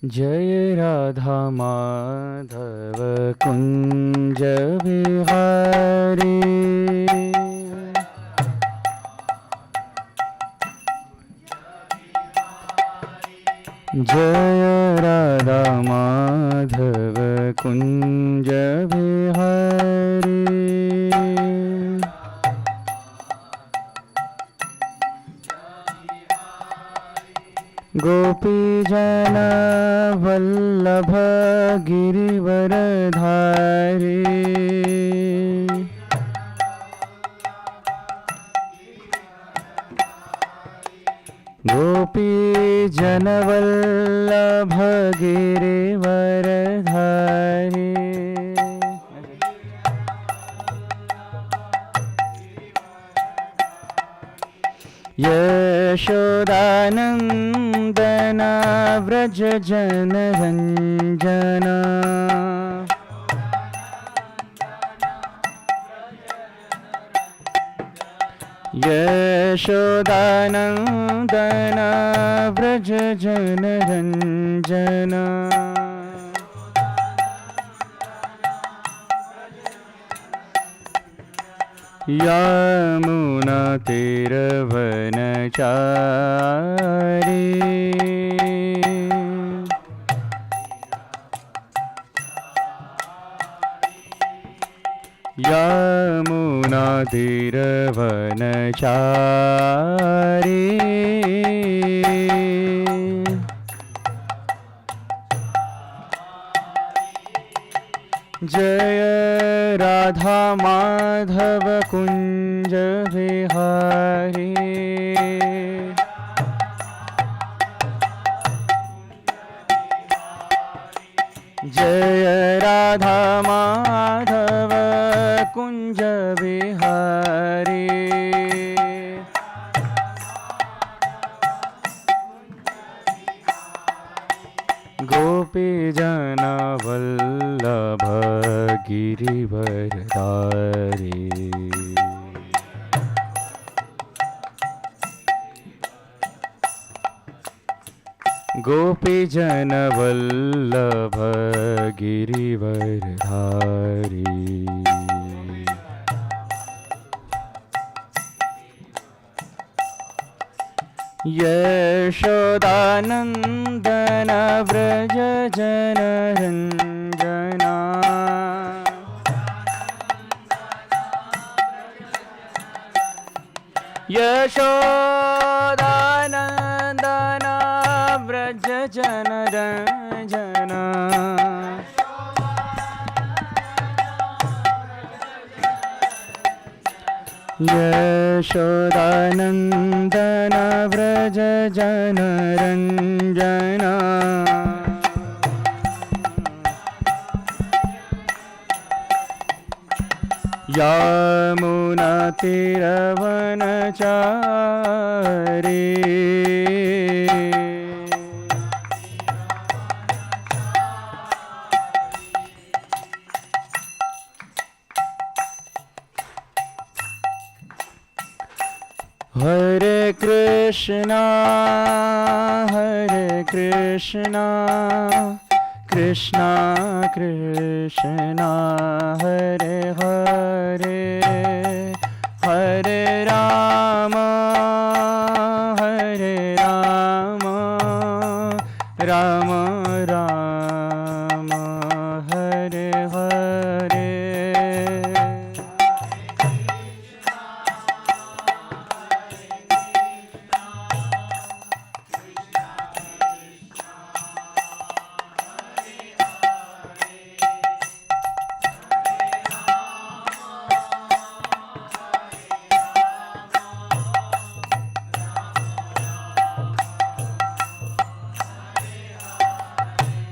जय राधा माधव कुंज बिहारी, जय राधा माधव कुंज बिहारी। गोपी जन वल्लभ गिरिवरधारी, गोपी जन वल्लभ गिरिवरधारी। यशोदानंदन व्रज जन रंजना, यशोदानंदन व्रज जन रंजना। यमुना तीरवनचारी, यमुना तीरवनचारी। जय राधा माधव कुंज बिहारी, जय राधा माधव कुंज बिहारी। गोपी जन वल्लभ गिरिवरधारी, गोपी जन वल्लभ गिरिवरधारी। यशोदानंदन व्रज जन रंजना, यशोदानंदन व्रज जन रंजना। यशोदानंदन व्रज जन रंजना। यमुना तीरवनचारी, हरे कृष्णा कृष्णा कृष्णा हरे हरे, हरे राम राम राम हरे हरे।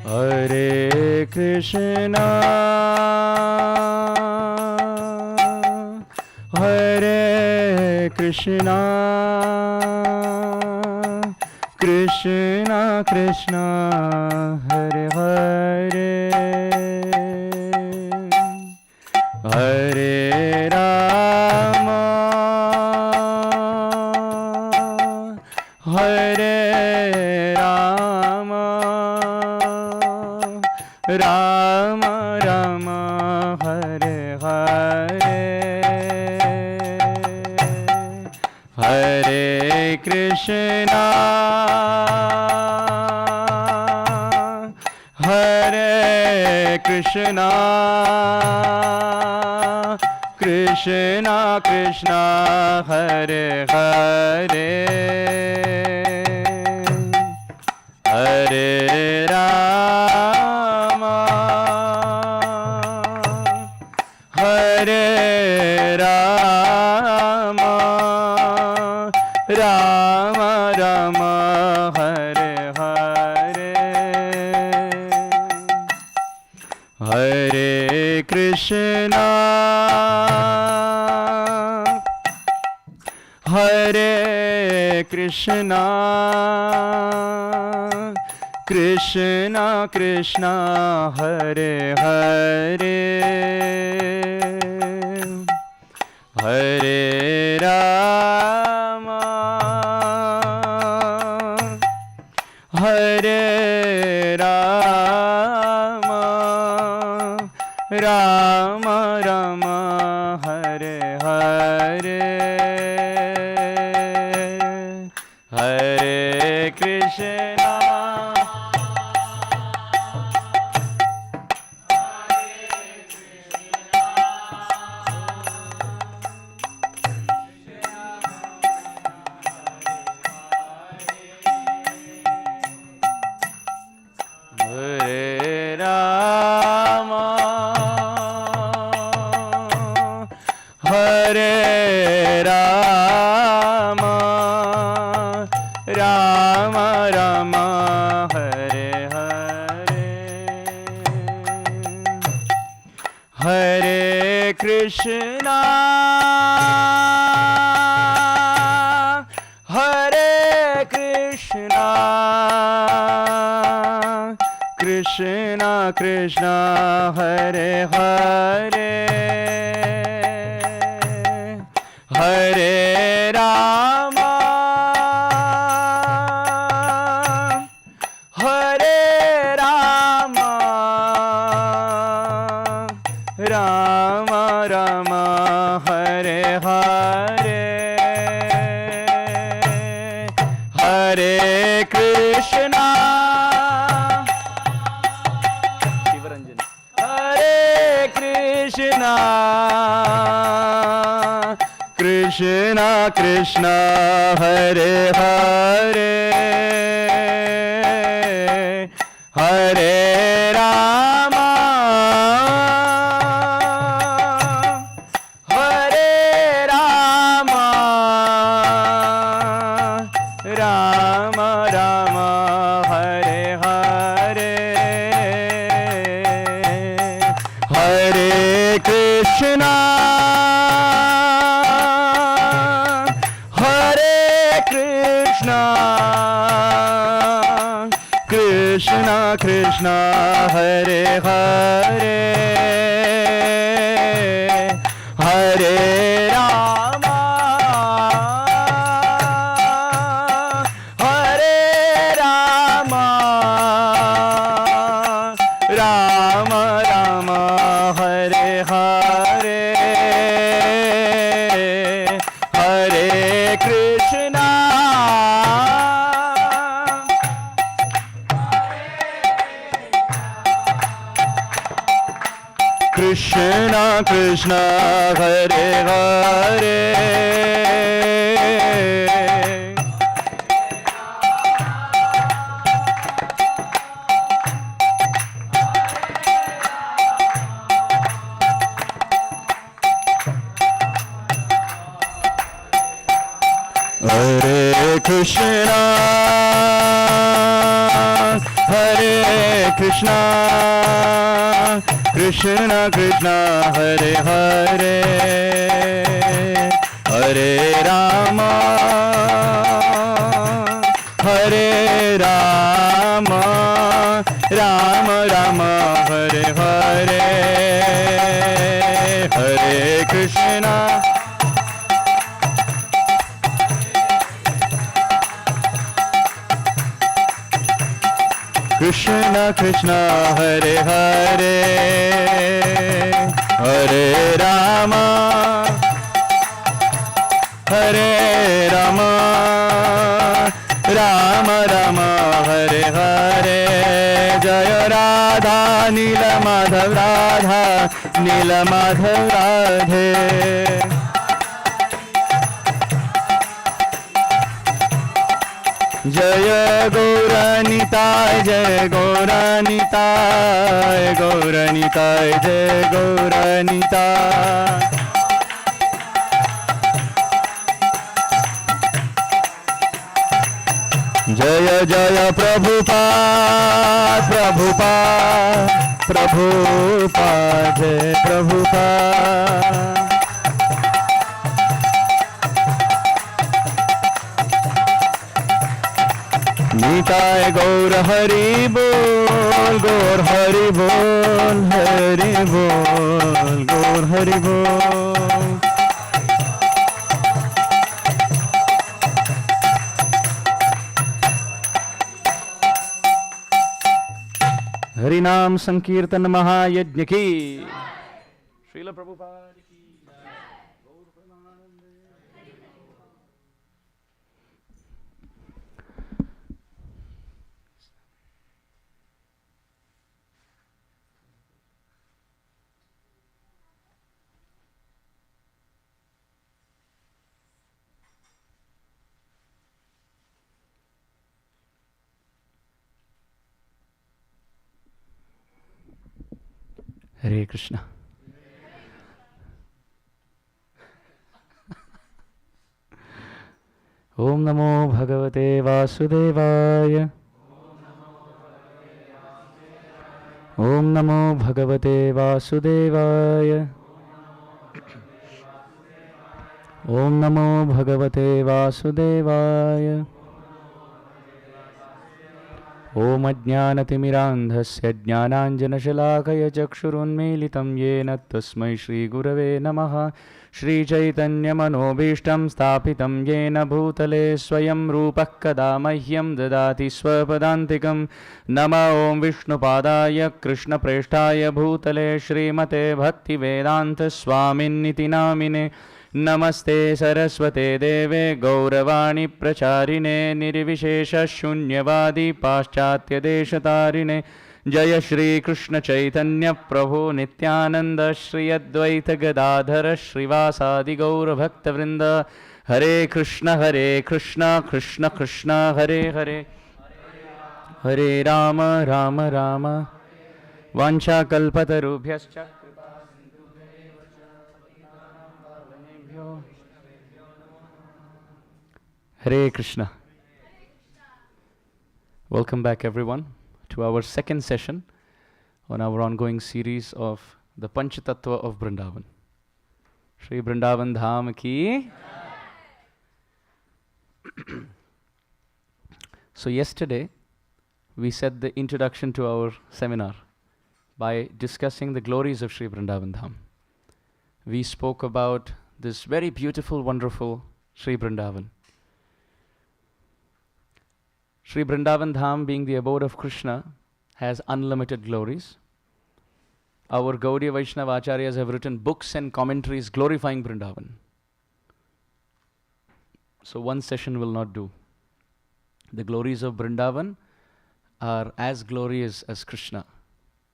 हरे कृष्णा कृष्णा कृष्णा हरे हरे, हरे राम हरे Ram Rama Rama Hare Hare Hare Krishna Hare Krishna Krishna Krishna Hare Hare Hare Rama Hare Rama Rama Rama Hare Hare Hare Krishna Hare Krishna Krishna Krishna Hare Hare Hare Rama Hare Rama Rama Rama Hare Hare Hare Krishna Krishna Hare Krishna Krishna Krishna Hare Hare Hare Rama Hare Rama Rama Rama Hare Hare Hare Krishna Hare Krishna Krishna Krishna Hare Hare Hare Rama Hare Rama Rama Rama Hare Hare Hare Krishna Hare Krishna Krishna Krishna Hare Hare Hare Rama Hare Rama Rama Rama Hare Hare Hare Krishna Krishna Krishna Hare Hare Hare Krishna Hare Krishna Krishna Krishna Hare Hare Hare Rama Hare Rama Rama Rama Hare Hare Hare Krishna Krishna Krishna Hare Hare Hare Rama Hare Rama Rama Rama Hare Hare Jaya Radha Nila Madhav Radha Nila Madhav Radhe Jaya Gauranitai Jaya Gauranitai Gauranitai Jaya Gauranitai Jaya Jaya Prabhupada Prabhupada Prabhupada Jai Prabhupada Nitai Gaur Hari Bol Gaur Hari Bol Hari Bol Gaur Hari Bol Harinam Sankirtan Mahayajna ki Srila Prabhupada ki Gaur Premanande Hare Krishna. Om Namo Bhagavate Vasudevaya. Om Namo Bhagavate Vasudevaya. Om Namo Bhagavate Vasudevaya. Om Ajnanatimirandhasya Jnananjanashalakaya Chakshurunmilitam Yena Tasmai Shri Gurave Namaha Shri Chaitanya Manobhishtam Sthapitam Yena Bhutale Swayam Rupak Kada Mahyam Dadati Swapadantikam Nama Om Vishnupadaya Krishna Preshtaya Bhutale Srimate Bhakti Vedanta Swamin Niti Namine Namaste Saraswate Deve Gauravani Pracharine Nirvishesha Shunyavadi Paschatya Deshatarine Jaya Shri Krishna Chaitanya Prabhu Nityananda Shri Advaita Gadadhara Shrivasadi Gaura Bhakta Vrinda Hare Krishna Krishna Krishna Hare Hare Hare Rama Rama Rama Vancha Kalpatarubhyascha Hare Krishna. Welcome back everyone to our second session on our ongoing series of the Pancha-Tattva of Vrindavan. Shri Vrindavan Dham ki. So yesterday we said the introduction to our seminar by discussing the glories of Shri Vrindavan Dham. We spoke about this very beautiful, wonderful Shri Vrindavan. Shri Vrindavan Dham, being the abode of Krishna, has unlimited glories. Our Gaudiya Vaishnava Acharyas have written books and commentaries glorifying Vrindavan. So one session will not do. The glories of Vrindavan are as glorious as Krishna.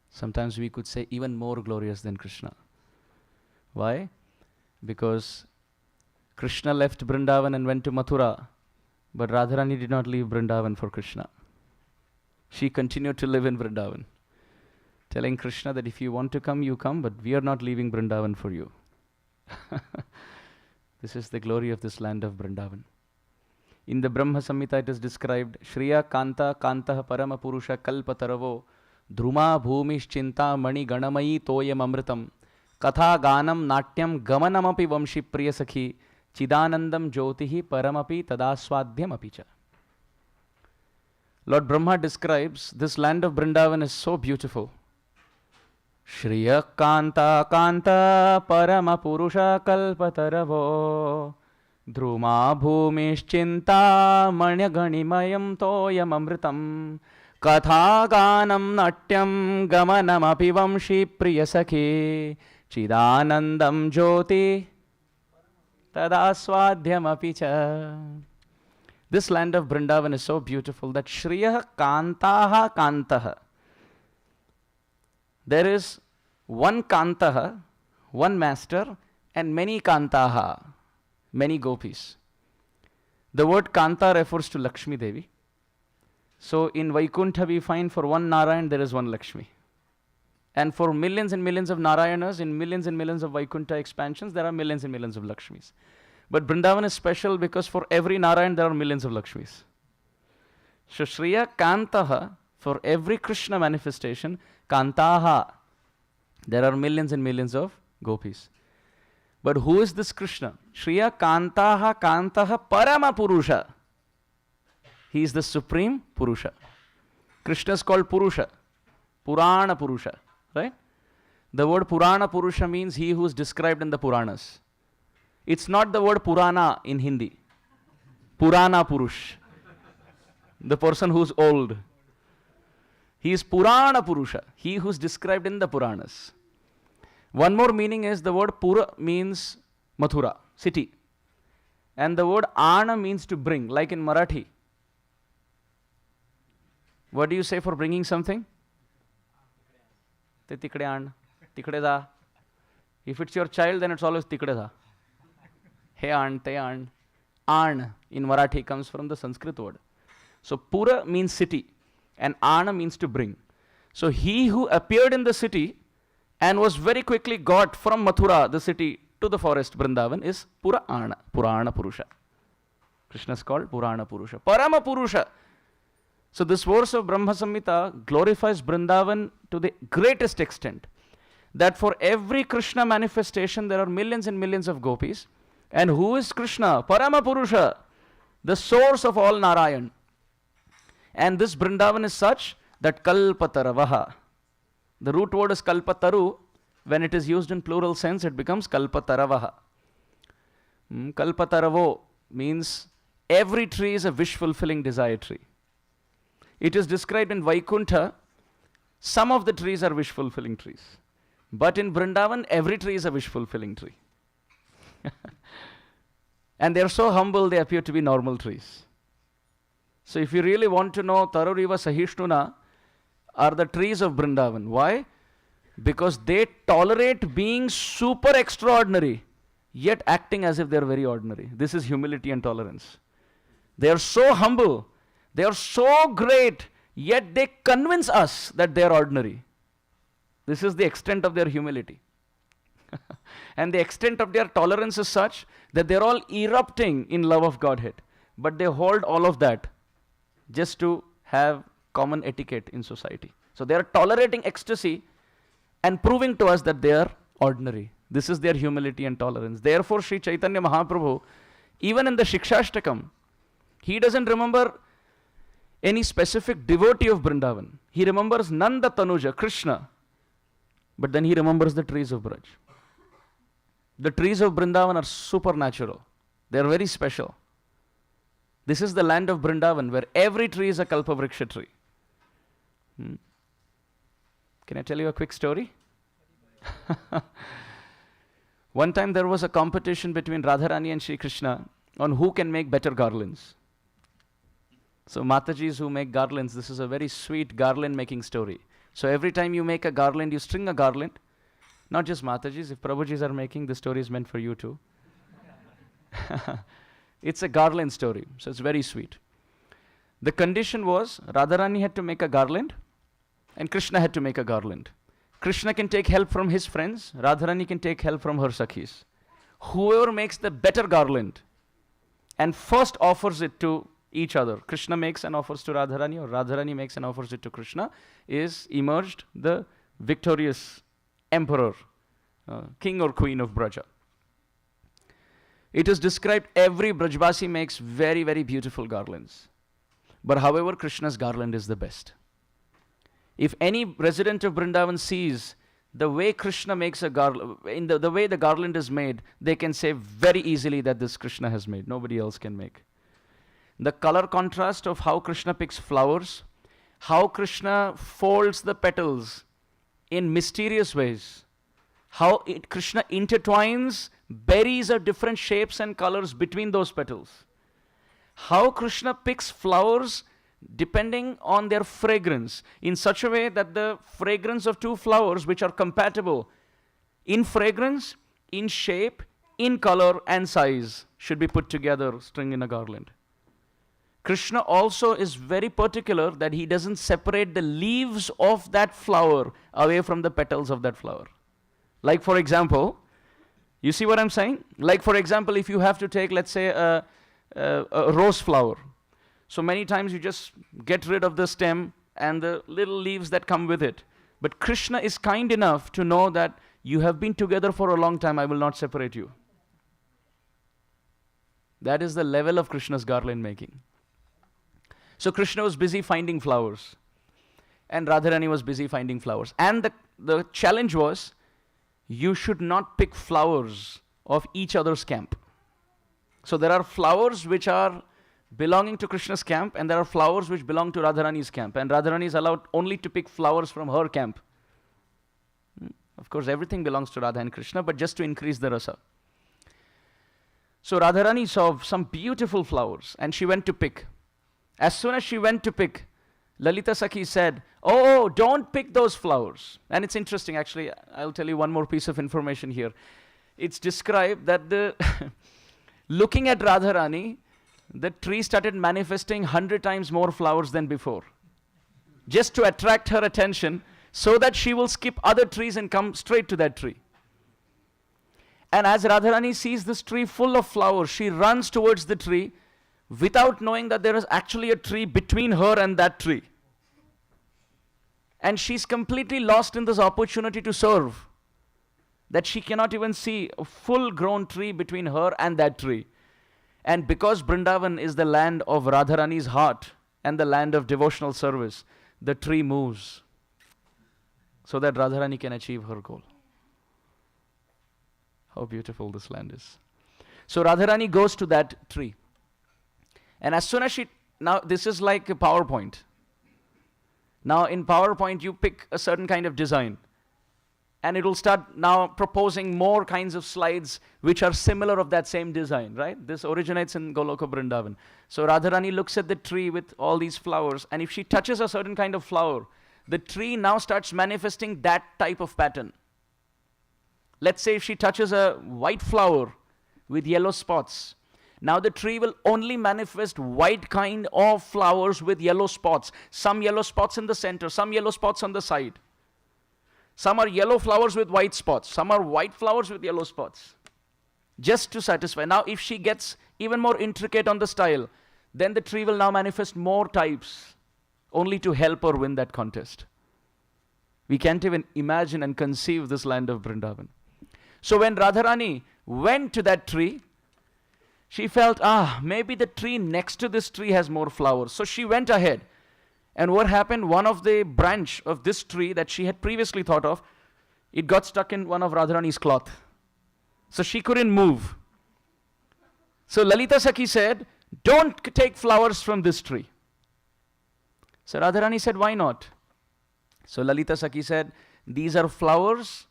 Sometimes we could say even more glorious than Krishna. Why? Because Krishna left Vrindavan and went to Mathura, but Radharani did not leave Vrindavan for Krishna. She continued to live in Vrindavan, telling Krishna that if you want to come, you come, but we are not leaving Vrindavan for you. This is the glory of this land of Vrindavan. In the Brahma Samhita it is described, Shriya Kanta Kantah Parama Purusha Kalpataravo Dhruma Bhumischinta Mani Ganamayi Toyam Amritam Katha Ganam Natyam Gamanamapi Vamshi Priya Sakhi Chidanandam Jyotihi Paramapi Tadaswadhyam Apicha. Lord Brahma describes this land of Vrindavan is so beautiful. Shriya Kanta Kanta Parama Purusha Kalpataravo Dhruma Bhumischinta Manya Ganimayam Toyam Amritam Kathaganam natyam gamanam api vamshi priyasakhe chidanandam jyoti tadaswadhyam api cha. This land of Vrindavan is so beautiful that Shriyah Kantaha Kantaha. There is one Kantaha, one master, and many Kantaha, many gopis. The word Kanta refers to Lakshmi Devi. So in Vaikuntha we find for one Narayan there is one Lakshmi. And for millions and millions of Narayanas in millions and millions of Vaikuntha expansions, there are millions and millions of Lakshmis. But Vrindavan is special because for every Narayan there are millions of Lakshmis. So Shriya Kantaha, for every Krishna manifestation, Kantaha, there are millions and millions of gopis. But who is this Krishna? Shriya Kantaha Kantaha Parama Purusha. He is the supreme Purusha. Krishna is called Purusha, Purana Purusha, right? The word Purana Purusha means he who is described in the Puranas. It's not the word Purana in Hindi. Purana Purush, the person who's old. He is Purana Purusha, he who's described in the Puranas. One more meaning is the word Pura means Mathura, city. And the word Ana means to bring, like in Marathi. What do you say for bringing something? Te tikde aan, tikde da. If it's your child, then it's always tikde da. He aan, te aan. Aan in Marathi comes from the Sanskrit word. So Pura means city and Ana means to bring. So he who appeared in the city and was very quickly got from Mathura, the city, to the forest Vrindavan is Purana, Purana Purusha. Krishna is called Purana Purusha. Parama Purusha. So this verse of Brahma Samhita glorifies Vrindavan to the greatest extent. That for every Krishna manifestation there are millions and millions of gopis. And who is Krishna? Parama Purusha, the source of all Narayan. And this Vrindavan is such that Kalpataravaha. The root word is Kalpataru. When it is used in plural sense, it becomes Kalpataravaha. Kalpataravo means every tree is a wish-fulfilling desire tree. It is described in Vaikuntha, some of the trees are wish-fulfilling trees. But in Vrindavan, every tree is a wish-fulfilling tree. And they are so humble, they appear to be normal trees. So if you really want to know, Taruriva Sahishnuna are the trees of Vrindavan. Why? Because they tolerate being super extraordinary, yet acting as if they are very ordinary. This is humility and tolerance. They are so humble, they are so great, yet they convince us that they are ordinary. This is the extent of their humility. And the extent of their tolerance is such that they are all erupting in love of Godhead. But they hold all of that just to have common etiquette in society. So they are tolerating ecstasy and proving to us that they are ordinary. This is their humility and tolerance. Therefore, Sri Chaitanya Mahaprabhu, even in the Shikshashtakam, he doesn't remember any specific devotee of Vrindavan. He remembers Nanda Tanuja, Krishna, but then he remembers the trees of Braj. The trees of Vrindavan are supernatural. They are very special. This is the land of Vrindavan where every tree is a Kalpavriksha tree. Can I tell you a quick story? One time there was a competition between Radharani and Shri Krishna on who can make better garlands. So Matajis who make garlands, this is a very sweet garland making story. So every time you make a garland, you string a garland. Not just Matajis, if Prabhujis are making, the story is meant for you too. It's a garland story, so it's very sweet. The condition was Radharani had to make a garland and Krishna had to make a garland. Krishna can take help from his friends, Radharani can take help from her sakhis. Whoever makes the better garland and first offers it to each other, Krishna makes and offers to Radharani, or Radharani makes and offers it to Krishna, is emerged the victorious emperor, king or queen of Braja. It is described every Brajvasi makes very, very beautiful garlands. But however, Krishna's garland is the best. If any resident of Vrindavan sees the way Krishna makes a garland, in the way the garland is made, they can say very easily that this Krishna has made. Nobody else can make. The color contrast of how Krishna picks flowers, how Krishna folds the petals in mysterious ways, how Krishna intertwines berries of different shapes and colors between those petals, how Krishna picks flowers depending on their fragrance in such a way that the fragrance of two flowers which are compatible in fragrance, in shape, in color and size should be put together, string in a garland. Krishna also is very particular that he doesn't separate the leaves of that flower away from the petals of that flower. Like for example, you see what I'm saying? Like for example, if you have to take, let's say, a rose flower. So many times you just get rid of the stem and the little leaves that come with it. But Krishna is kind enough to know that you have been together for a long time, I will not separate you. That is the level of Krishna's garland making. So Krishna was busy finding flowers, and Radharani was busy finding flowers. And the challenge was, you should not pick flowers of each other's camp. So there are flowers which are belonging to Krishna's camp, and there are flowers which belong to Radharani's camp. And Radharani is allowed only to pick flowers from her camp. Of course, everything belongs to Radha and Krishna, but just to increase the rasa. So Radharani saw some beautiful flowers, and she went to pick. As soon as she went to pick, Lalita Sakhi said, "Oh, don't pick those flowers." And it's interesting, actually, I'll tell you one more piece of information here. It's described that looking at Radharani, the tree started manifesting 100 times more flowers than before, just to attract her attention, so that she will skip other trees and come straight to that tree. And as Radharani sees this tree full of flowers, she runs towards the tree without knowing that there is actually a tree between her and that tree. And she's completely lost in this opportunity to serve, that she cannot even see a full-grown tree between her and that tree. And because Vrindavan is the land of Radharani's heart and the land of devotional service, the tree moves so that Radharani can achieve her goal. How beautiful this land is. So Radharani goes to that tree. And as soon as now this is like a PowerPoint. Now in PowerPoint you pick a certain kind of design, and it will start now proposing more kinds of slides which are similar of that same design, right? This originates in Goloka Vrindavan. So Radharani looks at the tree with all these flowers, and if she touches a certain kind of flower, the tree now starts manifesting that type of pattern. Let's say if she touches a white flower with yellow spots, now the tree will only manifest white kind of flowers with yellow spots. Some yellow spots in the center, some yellow spots on the side. Some are yellow flowers with white spots. Some are white flowers with yellow spots. Just to satisfy. Now if she gets even more intricate on the style, then the tree will now manifest more types, only to help her win that contest. We can't even imagine and conceive this land of Vrindavan. So when Radharani went to that tree, she felt, maybe the tree next to this tree has more flowers. So she went ahead. And what happened, one of the branch of this tree that she had previously thought of, it got stuck in one of Radharani's cloth. So she couldn't move. So Lalita Sakhi said, "Don't take flowers from this tree." So Radharani said, "Why not?" So Lalita Sakhi said, "These are flowers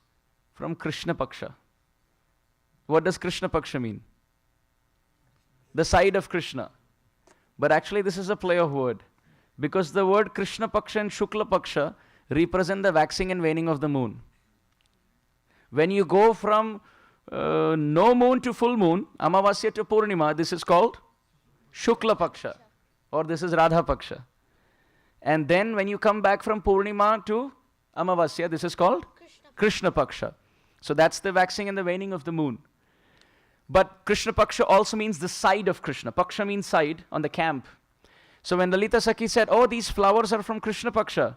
from Krishna Paksha." What does Krishna Paksha mean? The side of Krishna. But actually this is a play of word, because the word Krishna Paksha and Shukla Paksha represent the waxing and waning of the moon. When you go from no moon to full moon, Amavasya to Purnima, this is called Shukla Paksha, or this is Radha Paksha. And then when you come back from Purnima to Amavasya, this is called Krishna Paksha. So that's the waxing and the waning of the moon. But Krishna Paksha also means the side of Krishna. Paksha means side, on the camp. So when Lalita Sakhi said, "Oh, these flowers are from Krishna Paksha,"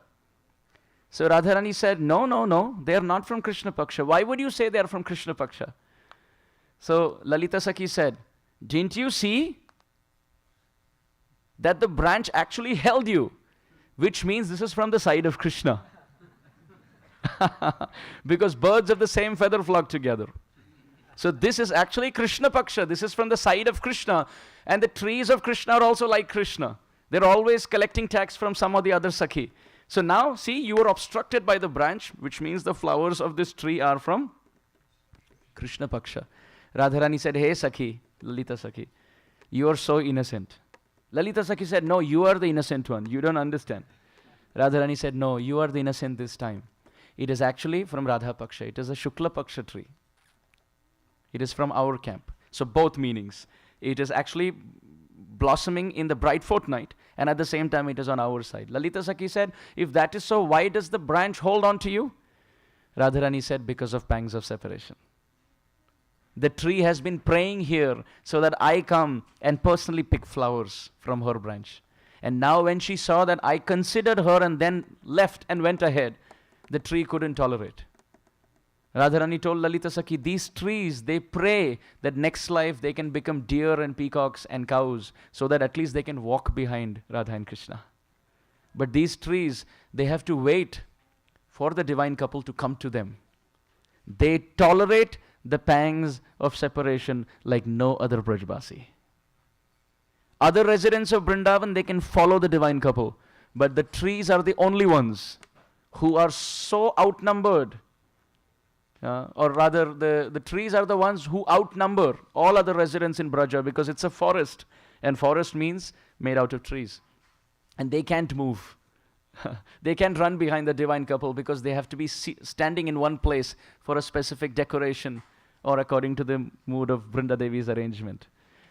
so Radharani said, No, they are not from Krishna Paksha. Why would you say they are from Krishna Paksha? So Lalita Sakhi said, "Didn't you see that the branch actually held you? Which means this is from the side of Krishna." Because birds of the same feather flock together. So this is actually Krishna Paksha. This is from the side of Krishna. And the trees of Krishna are also like Krishna. They're always collecting tax from some or the other Sakhi. So now, see, you are obstructed by the branch, which means the flowers of this tree are from Krishna Paksha. Radharani said, hey Sakhi, Lalita Sakhi, you are so innocent. Lalita Sakhi said, no, you are the innocent one. You don't understand. Radharani said, no, you are the innocent this time. It is actually from Radha Paksha. It is a Shukla Paksha tree. It is from our camp. So both meanings. It is actually blossoming in the bright fortnight, and at the same time it is on our side. Lalita Sakhi said, if that is so, why does the branch hold on to you? Radharani said, because of pangs of separation. The tree has been praying here so that I come and personally pick flowers from her branch. And now when she saw that I considered her and then left and went ahead, the tree couldn't tolerate. Radharani told Lalita Sakhi, these trees, they pray that next life they can become deer and peacocks and cows, so that at least they can walk behind Radha and Krishna. But these trees, they have to wait for the divine couple to come to them. They tolerate the pangs of separation like no other Brajbasi. Other residents of Vrindavan, they can follow the divine couple, but the trees are the only ones who are so outnumbered. Or rather, the trees are the ones who outnumber all other residents in Braja, because it's a forest, and forest means made out of trees. And they can't move. They can't run behind the divine couple because they have to be standing in one place for a specific decoration or according to the mood of Vrinda Devi's arrangement.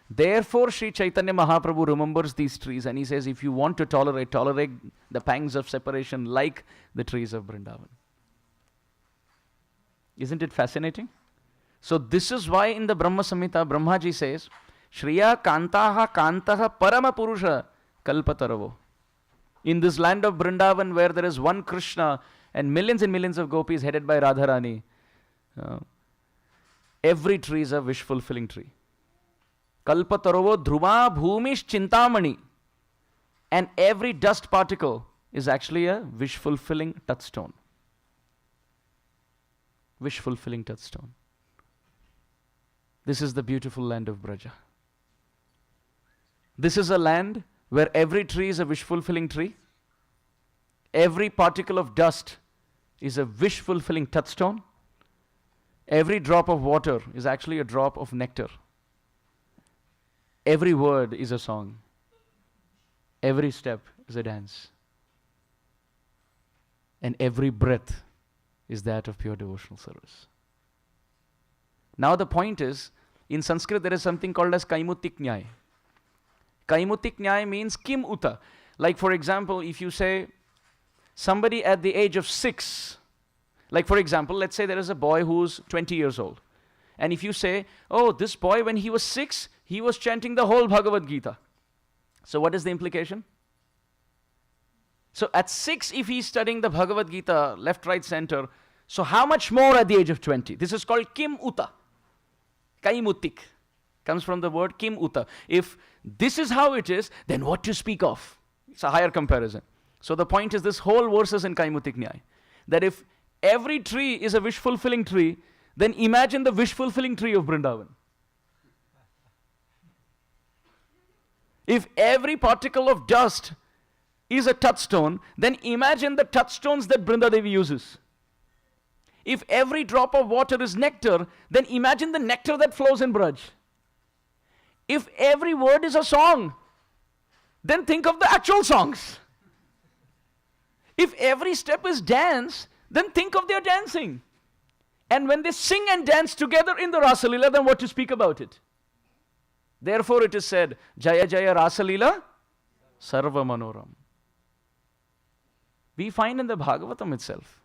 Therefore, Sri Chaitanya Mahaprabhu remembers these trees and he says, if you want to tolerate the pangs of separation like the trees of Vrindavan. Isn't it fascinating? So this is why in the Brahma Samhita, Brahmaji says, Shriya Kantaha Kantaha Parama Purusha Kalpataravo. In this land of Vrindavan where there is one Krishna and millions of gopis headed by Radharani, every tree is a wish-fulfilling tree. Kalpataravo Dhruma Bhumish Chintamani. And every dust particle is actually a wish-fulfilling touchstone. Wish-fulfilling touchstone. This is the beautiful land of Braja. This is a land where every tree is a wish-fulfilling tree. Every particle of dust is a wish-fulfilling touchstone. Every drop of water is actually a drop of nectar. Every word is a song. Every step is a dance. And every breath is that of pure devotional service. Now the point is, in Sanskrit there is something called as Kaimutik Nyay. Kaimutik Nyay means Kim Uta. Like for example, if you say somebody at the age of 6, like for example, let's say there is a boy who's 20 years old. And if you say, oh, this boy when he was 6, he was chanting the whole Bhagavad Gita. So what is the implication? So at 6, if he's studying the Bhagavad Gita, left, right, center, so how much more at the age of 20? This is called Kim Uta. Kaimutik comes from the word Kim Uta. If this is how it is, then what to speak of? It's a higher comparison. So the point is, this whole verse is in Kaimutik Nyay. That if every tree is a wish-fulfilling tree, then imagine the wish-fulfilling tree of Vrindavan. If every particle of dust is a touchstone, then imagine the touchstones that Vrinda Devi uses. If every drop of water is nectar, then imagine the nectar that flows in Braj. If every word is a song, then think of the actual songs. If every step is dance, then think of their dancing. And when they sing and dance together in the Rasalila, then what to speak about it? Therefore it is said, Jaya Jaya Rasalila Sarva Manoram. We find in the Bhagavatam itself,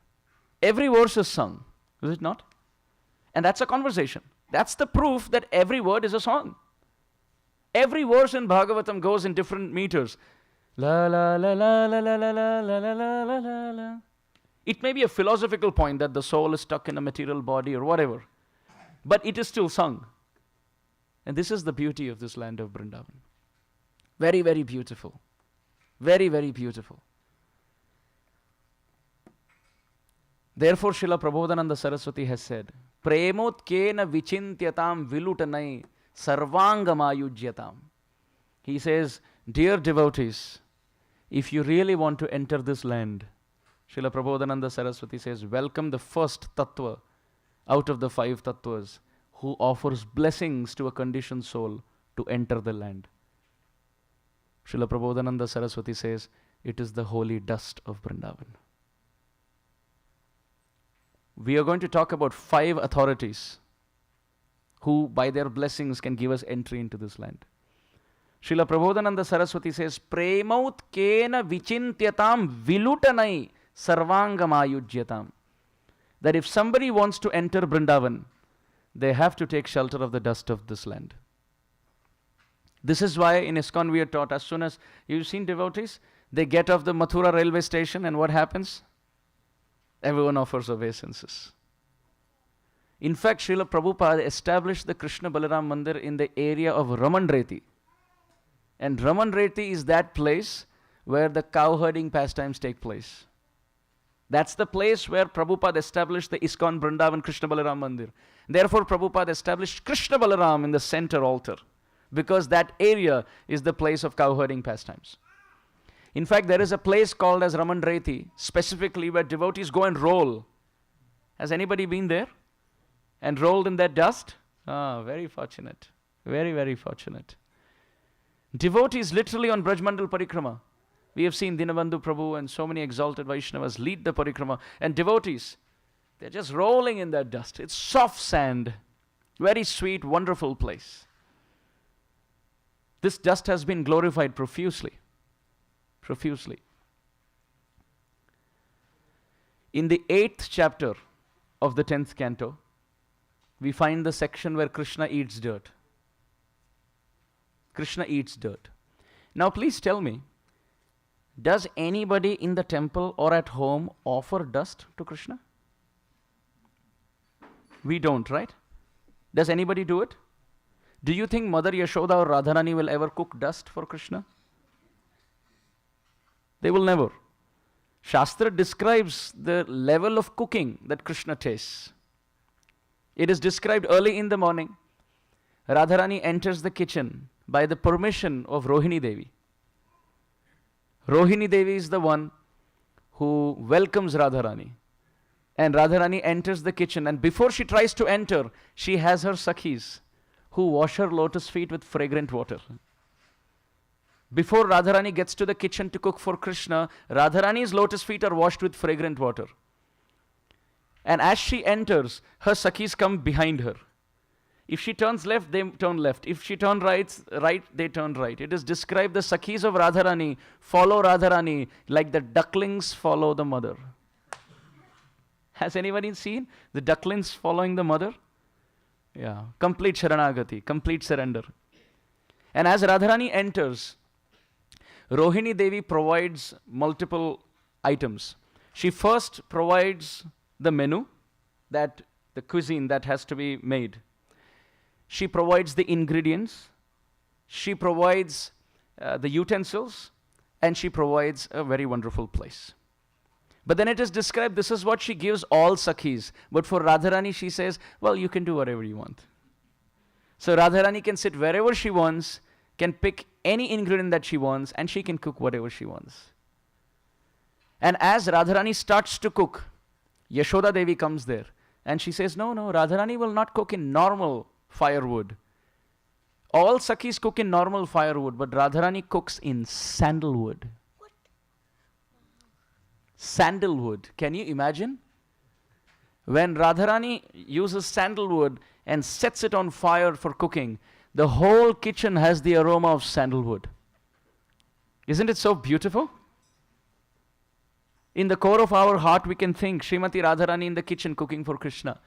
every verse is sung, is it not? And that's a conversation. That's the proof that every word is a song. Every verse in Bhagavatam goes in different meters. La la la la la la la la la la la la la. It may be a philosophical point that the soul is stuck in a material body or whatever, but it is still sung. And this is the beauty of this land of Vrindavan. Very, very beautiful. Very, very beautiful. Therefore, Srila Prabodhananda Saraswati has said, Premot kena vichintyatam vilutanai sarvangamayujyatam. He says, dear devotees, if you really want to enter this land, Srila Prabodhananda Saraswati says, welcome the first tattva out of the 5 tattvas who offers blessings to a conditioned soul to enter the land. Srila Prabodhananda Saraswati says, it is the holy dust of Vrindavan. We are going to talk about 5 authorities who by their blessings can give us entry into this land. Srila Prabodhananda Saraswati says, Premaut kena vichintyatam vilutanai sarvangamayujyatam. That if somebody wants to enter Vrindavan, they have to take shelter of the dust of this land. This is why in ISKCON we are taught, as soon as you've seen devotees, they get off the Mathura railway station and what happens? Everyone offers obeisances. In fact, Srila Prabhupada established the Krishna Balaram Mandir in the area of Ramanreti. And Ramanreti is that place where the cow herding pastimes take place. That's the place where Prabhupada established the ISKCON Vrindavan Krishna Balaram Mandir. Therefore, Prabhupada established Krishna Balaram in the center altar, because that area is the place of cow herding pastimes. In fact, there is a place called as Ramanreti, specifically where devotees go and roll. Has anybody been there and rolled in that dust? Ah, very fortunate. Very, very fortunate. Devotees literally on Brajmandal Parikrama. We have seen Dinabandhu Prabhu and so many exalted Vaishnavas lead the Parikrama. And devotees, they're just rolling in that dust. It's soft sand. Very sweet, wonderful place. This dust has been glorified profusely. Profusely. In the 8th chapter of the 10th canto, we find the section where Krishna eats dirt. Krishna eats dirt. Now please tell me, does anybody in the temple or at home offer dust to Krishna? We don't, right? Does anybody do it? Do you think Mother Yashoda or Radharani will ever cook dust for Krishna? They will never. Shastra describes the level of cooking that Krishna tastes. It is described early in the morning. Radharani enters the kitchen by the permission of Rohini Devi. Rohini Devi is the one who welcomes Radharani. And Radharani enters the kitchen, and before she tries to enter, she has her sakhis who wash her lotus feet with fragrant water. Before Radharani gets to the kitchen to cook for Krishna, Radharani's lotus feet are washed with fragrant water. And as she enters, her sakhis come behind her. If she turns left, they turn left. If she turns right, they turn right. It is described the sakhis of Radharani follow Radharani like the ducklings follow the mother. Has anybody seen the ducklings following the mother? Yeah, complete Sharanagati, complete surrender. And as Radharani enters, Rohini Devi provides multiple items. She first provides the menu, that the cuisine that has to be made. She provides the ingredients. She provides the utensils. And she provides a very wonderful place. But then it is described, this is what she gives all sakhis. But for Radharani, she says, well, you can do whatever you want. So Radharani can sit wherever she wants, can pick any ingredient that she wants, and she can cook whatever she wants. And as Radharani starts to cook, Yashoda Devi comes there. And she says, no, Radharani will not cook in normal firewood. All sakhis cook in normal firewood, but Radharani cooks in sandalwood. What? Sandalwood. Can you imagine? When Radharani uses sandalwood and sets it on fire for cooking, the whole kitchen has the aroma of sandalwood. Isn't it so beautiful? In the core of our heart, we can think Srimati Radharani in the kitchen cooking for Krishna.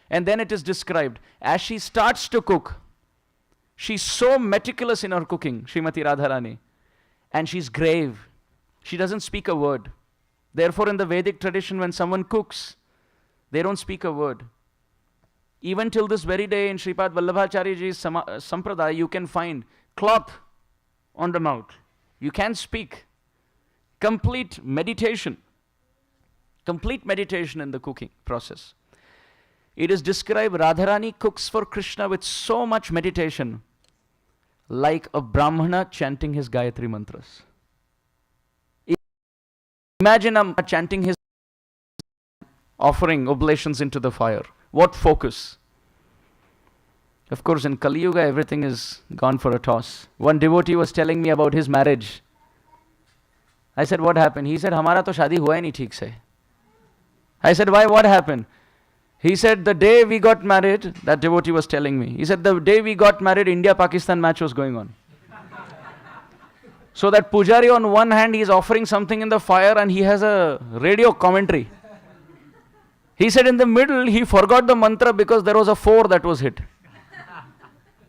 And then it is described, as she starts to cook, she's so meticulous in her cooking, Srimati Radharani, and she's grave. She doesn't speak a word. Therefore, in the Vedic tradition, when someone cooks, they don't speak a word. Even till this very day in Sripad Vallabhacharyaji's Sampradaya, you can find cloth on the mouth. You can't speak. Complete meditation. Complete meditation in the cooking process. It is described Radharani cooks for Krishna with so much meditation, like a Brahmana chanting his Gayatri mantras. Imagine I'm chanting his, offering oblations into the fire. What focus? Of course, in Kali Yuga, everything is gone for a toss. One devotee was telling me about his marriage. I said, what happened? He said, हमारा तो शादी हुआ ही नहीं ठीक से. I said, why? What happened? He said, the day we got married, that devotee was telling me, he said, the day we got married, India-Pakistan match was going on. So that Pujari on one hand, he is offering something in the fire and he has a radio commentary. He said in the middle, he forgot the mantra because there was a 4 that was hit.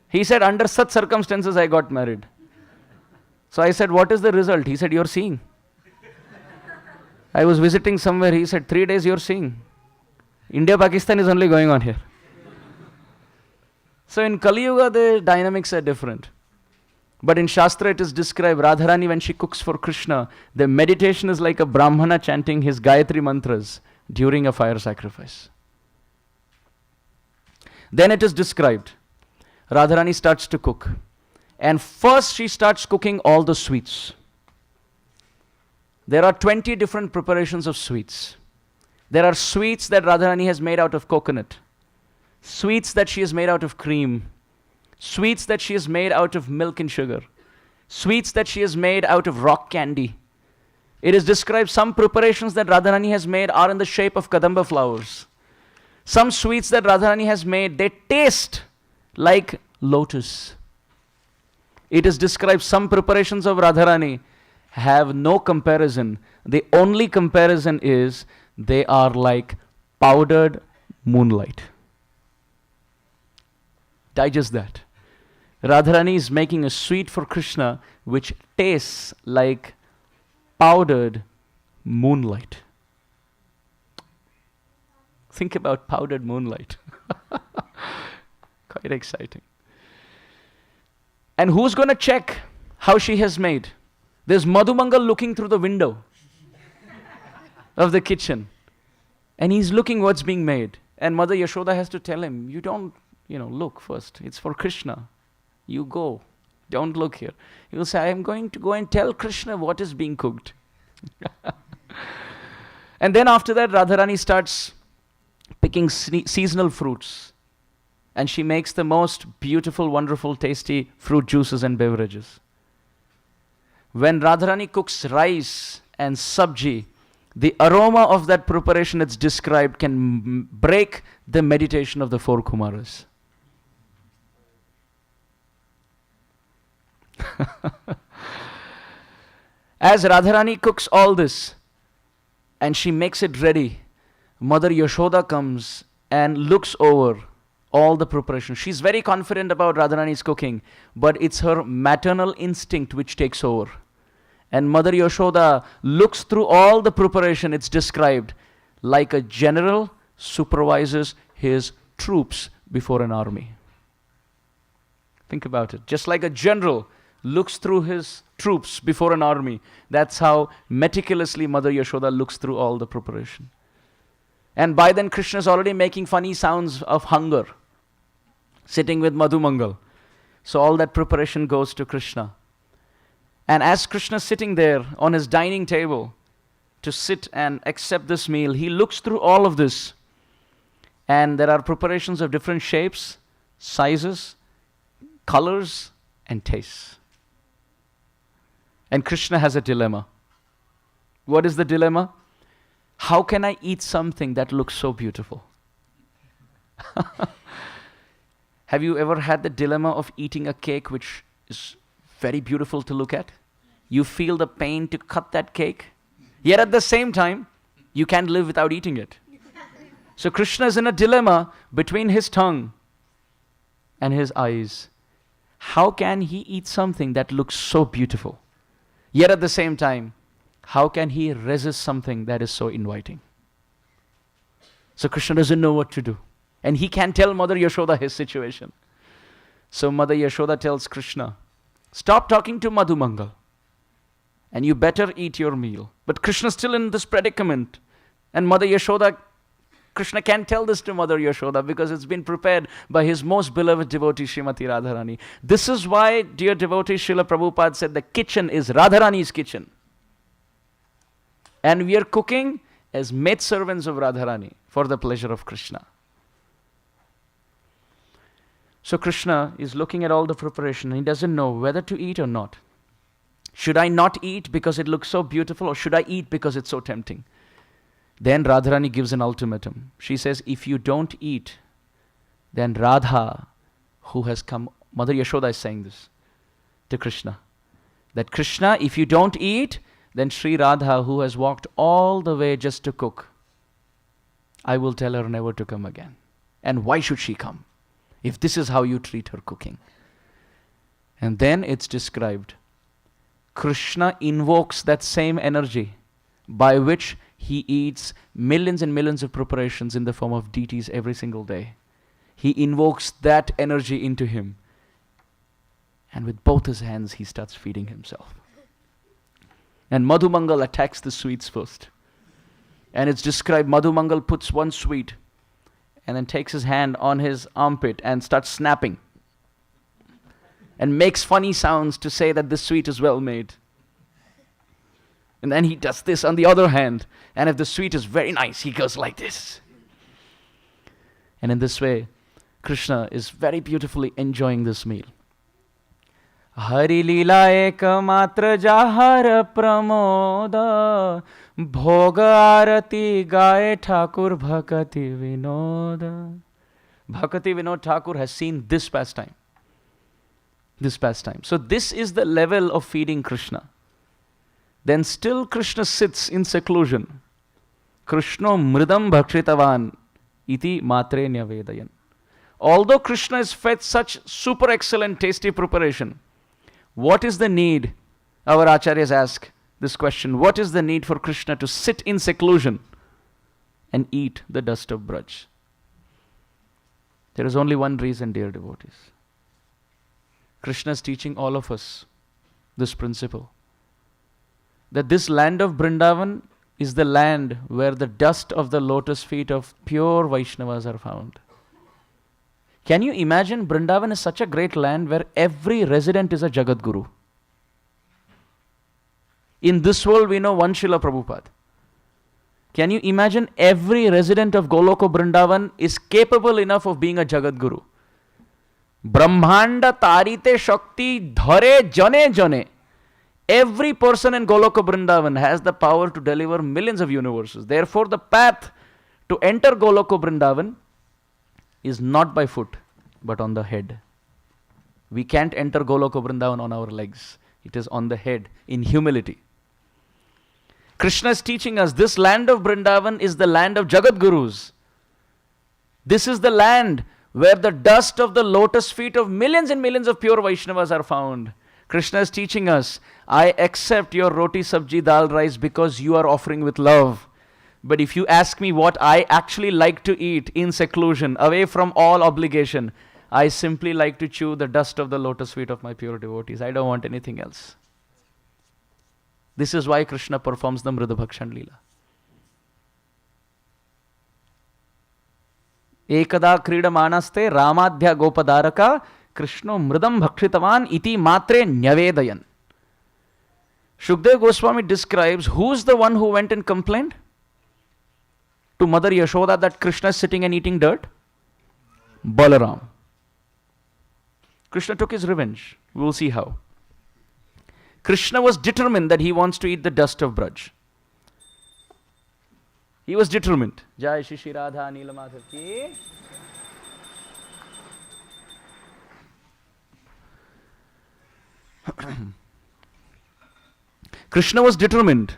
He said, under such circumstances, I got married. So I said, what is the result? He said, you're seeing. I was visiting somewhere, he said, 3 days you're seeing. India-Pakistan is only going on here. So in Kali Yuga, the dynamics are different. But in Shastra, it is described, Radharani, when she cooks for Krishna, the meditation is like a Brahmana chanting his Gayatri mantras during a fire sacrifice. Then it is described, Radharani starts to cook. And first she starts cooking all the sweets. There are 20 different preparations of sweets. There are sweets that Radharani has made out of coconut, sweets that she has made out of cream, sweets that she has made out of milk and sugar, sweets that she has made out of rock candy. It is described some preparations that Radharani has made are in the shape of kadamba flowers. Some sweets that Radharani has made, they taste like lotus. It is described some preparations of Radharani have no comparison. The only comparison is they are like powdered moonlight. Digest that. Radharani is making a sweet for Krishna which tastes like powdered moonlight. Think about powdered moonlight. Quite exciting. And who's going to check how she has made? There's Madhumangal looking through the window of the kitchen. And he's looking what's being made. And Mother Yashoda has to tell him, you don't, look first. It's for Krishna. You go. Don't look here. He will say, I am going to go and tell Krishna what is being cooked. And then after that, Radharani starts picking seasonal fruits. And she makes the most beautiful, wonderful, tasty fruit juices and beverages. When Radharani cooks rice and sabji, the aroma of that preparation it's described can break the meditation of the 4 Kumaras. As Radharani cooks all this and she makes it ready, Mother Yashoda comes and looks over all the preparation. She's very confident about Radharani's cooking, but it's her maternal instinct which takes over. And Mother Yashoda looks through all the preparation, it's described, like a general supervises his troops before an army. Think about it. Just like a general looks through his troops before an army, that's how meticulously Mother Yashoda looks through all the preparation. And by then Krishna is already making funny sounds of hunger, sitting with Madhumangal. So all that preparation goes to Krishna. And as Krishna is sitting there on his dining table to sit and accept this meal, he looks through all of this. And there are preparations of different shapes, sizes, colors, and tastes. And Krishna has a dilemma. What is the dilemma? How can I eat something that looks so beautiful? Have you ever had the dilemma of eating a cake which is very beautiful to look at? You feel the pain to cut that cake, yet at the same time, you can't live without eating it. So Krishna is in a dilemma between his tongue and his eyes. How can he eat something that looks so beautiful? Yet at the same time, how can he resist something that is so inviting? So Krishna doesn't know what to do. And he can't tell Mother Yashoda his situation. So Mother Yashoda tells Krishna, stop talking to Madhumangal and you better eat your meal. But Krishna is still in this predicament. And Mother Yashoda, Krishna can't tell this to Mother Yashoda because it's been prepared by his most beloved devotee, Srimati Radharani. This is why, dear devotee, Srila Prabhupada said the kitchen is Radharani's kitchen. And we are cooking as maidservants of Radharani for the pleasure of Krishna. So Krishna is looking at all the preparation and he doesn't know whether to eat or not. Should I not eat because it looks so beautiful, or should I eat because it's so tempting? Then Radharani gives an ultimatum. She says, if you don't eat, then Radha, who has come, Mother Yashoda is saying this to Krishna, that Krishna, if you don't eat, then Sri Radha, who has walked all the way just to cook, I will tell her never to come again. And why should she come, if this is how you treat her cooking? And then it's described, Krishna invokes that same energy by which he eats millions and millions of preparations in the form of deities every single day. He invokes that energy into him. And with both his hands, he starts feeding himself. And Madhumangal attacks the sweets first. And it's described, Madhumangal puts one sweet and then takes his hand on his armpit and starts snapping. And makes funny sounds to say that this sweet is well made. And then he does this on the other hand. And if the sweet is very nice, he goes like this. And in this way, Krishna is very beautifully enjoying this meal. Hari Leela Ekamatra Jahar Pramoda Bhoga Arati Gaye Thakur Bhakati Vinoda. Bhakati Vinod Thakur has seen this pastime. This pastime. So this is the level of feeding Krishna. Then still Krishna sits in seclusion. Krishna mridam bhakshitavan iti matre nyavedayan. Although Krishna is fed such super excellent tasty preparation, what is the need? Our acharyas ask this question. What is the need for Krishna to sit in seclusion and eat the dust of Braj? There is only one reason, dear devotees. Krishna is teaching all of us this principle, that this land of Vrindavan is the land where the dust of the lotus feet of pure Vaishnavas are found. Can you imagine? Vrindavan is such a great land where every resident is a Jagat Guru. In this world we know one Srila Prabhupada. Can you imagine? Every resident of Goloka Vrindavan is capable enough of being a Jagat Guru. Brahmanda tarite shakti dhare jane jane. Every person in Goloka Vrindavan has the power to deliver millions of universes. Therefore, the path to enter Goloka Vrindavan is not by foot, but on the head. We can't enter Goloka Vrindavan on our legs. It is on the head, in humility. Krishna is teaching us this land of Vrindavan is the land of Jagat Gurus. This is the land where the dust of the lotus feet of millions and millions of pure Vaishnavas are found. Krishna is teaching us, I accept your roti sabji dal rice because you are offering with love. But if you ask me what I actually like to eat in seclusion, away from all obligation, I simply like to chew the dust of the lotus feet of my pure devotees. I don't want anything else. This is why Krishna performs the Mridabhakshan Leela. Ekada Kridamanaste Ramadhya Gopadaraka Krishna Mridam Bhakshitavan iti matre nyavedayan. Shukdev Goswami describes who's the one who went and complained to Mother Yashoda that Krishna is sitting and eating dirt? Balaram. Krishna took his revenge. We will see how. Krishna was determined that he wants to eat the dust of Braj. He was determined. Jai Shri Radha Neelamadhav ki. Krishna was determined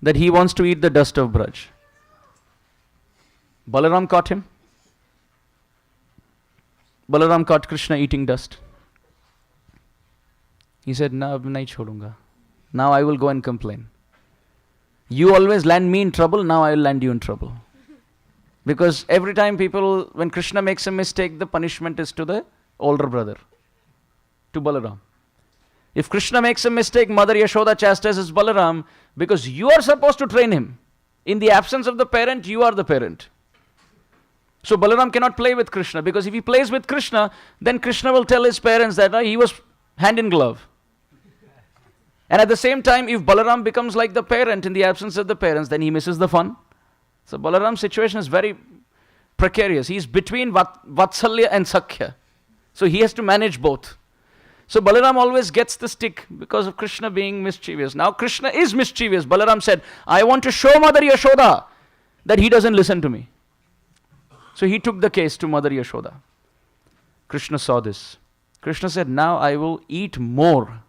that he wants to eat the dust of Braj. Balaram caught him. Balaram caught Krishna eating dust. He said, "No, ab nahi chhodunga. Now I will go and complain. You always land me in trouble, now I will land you in trouble." Because every time when Krishna makes a mistake, the punishment is to the older brother, to Balaram. If Krishna makes a mistake, Mother Yashoda chastises Balaram because you are supposed to train him. In the absence of the parent, you are the parent. So Balaram cannot play with Krishna, because if he plays with Krishna, then Krishna will tell his parents that he was hand in glove. And at the same time, if Balaram becomes like the parent in the absence of the parents, then he misses the fun. So Balaram's situation is very precarious. He's between Vatsalya and Sakhya. So he has to manage both. So Balaram always gets the stick because of Krishna being mischievous. Now Krishna is mischievous. Balaram said, I want to show Mother Yashoda that he doesn't listen to me. So he took the case to Mother Yashoda. Krishna saw this. Krishna said, now I will eat more.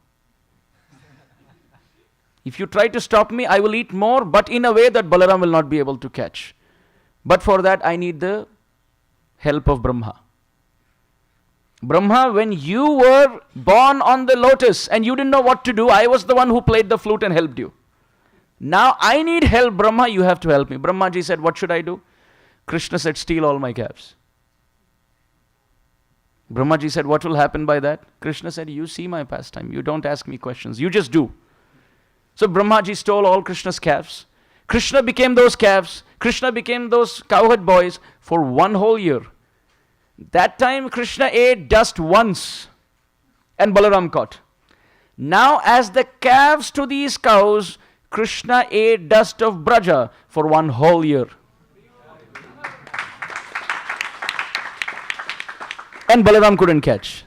If you try to stop me, I will eat more, but in a way that Balaram will not be able to catch. But for that, I need the help of Brahma. Brahma, when you were born on the lotus and you didn't know what to do, I was the one who played the flute and helped you. Now I need help, Brahma, you have to help me. Brahmaji said, what should I do? Krishna said, steal all my calves. Brahmaji said, what will happen by that? Krishna said, you see my pastime. You don't ask me questions. You just do. So Brahmaji stole all Krishna's calves. Krishna became those calves. Krishna became those cowherd boys for 1 whole year. That time Krishna ate dust once and Balaram caught. Now as the calves to these cows, Krishna ate dust of Braja for 1 whole year. And Balaram couldn't catch.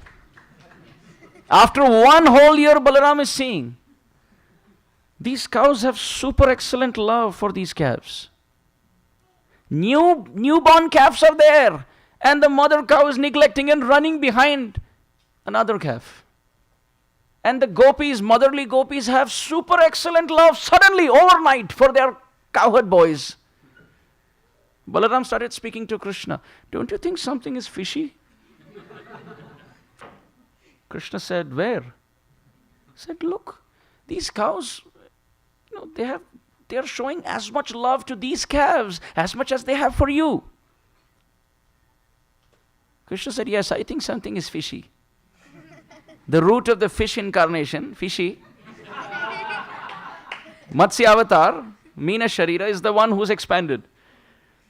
After 1 whole year, Balaram is seeing, these cows have super excellent love for these calves. Newborn calves are there. And the mother cow is neglecting and running behind another calf. And the gopis, motherly gopis, have super excellent love suddenly, overnight, for their cowherd boys. Balaram started speaking to Krishna. Don't you think something is fishy? Krishna said, where? He said, look, these cows, they are showing as much love to these calves as much as they have for you. Krishna said, yes, I think something is fishy. The root of the fish incarnation, fishy, Matsya avatar, Meena Sharira, is the one who's expanded.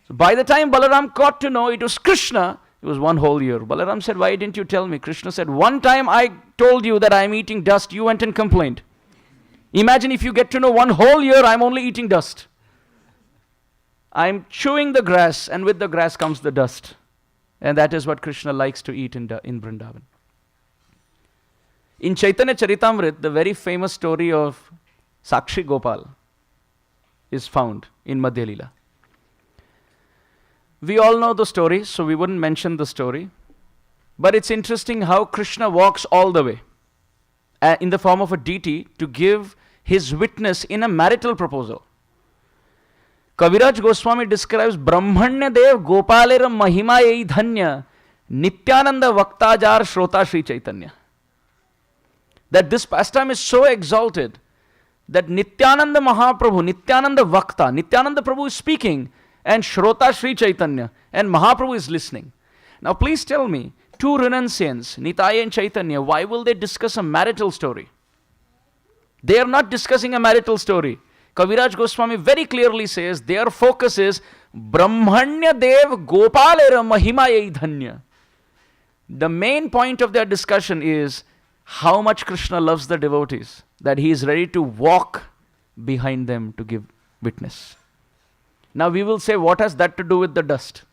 So by the time Balaram got to know it was Krishna, it was 1 whole year. Balaram said, why didn't you tell me? Krishna said, one time I told you that I'm eating dust, you went and complained. Imagine if you get to know 1 whole year, I'm only eating dust. I'm chewing the grass, and with the grass comes the dust. And that is what Krishna likes to eat in Vrindavan. In Chaitanya Charitamrita, the very famous story of Sakshi Gopal is found in Madhya Leela. We all know the story, so we wouldn't mention the story. But it's interesting how Krishna walks all the way in the form of a deity to give his witness in a marital proposal. Kaviraj Goswami describes Brahmanya Dev Gopalera Mahima Ei Dhanya Nityananda Vaktajar Shrota Sri Chaitanya. That this pastime is so exalted that Nityananda Mahaprabhu, Nityananda Vakta, Nityananda Prabhu is speaking and Shrota Sri Chaitanya and Mahaprabhu is listening. Now please tell me, 2 renunciants, Nitaya and Chaitanya, why will they discuss a marital story? They are not discussing a marital story. Kaviraj Goswami very clearly says their focus is Brahmanya Dev Gopalera Mahima Ei Dhanya. The main point of their discussion is how much Krishna loves the devotees, that he is ready to walk behind them to give witness. Now we will say, what has that to do with the dust?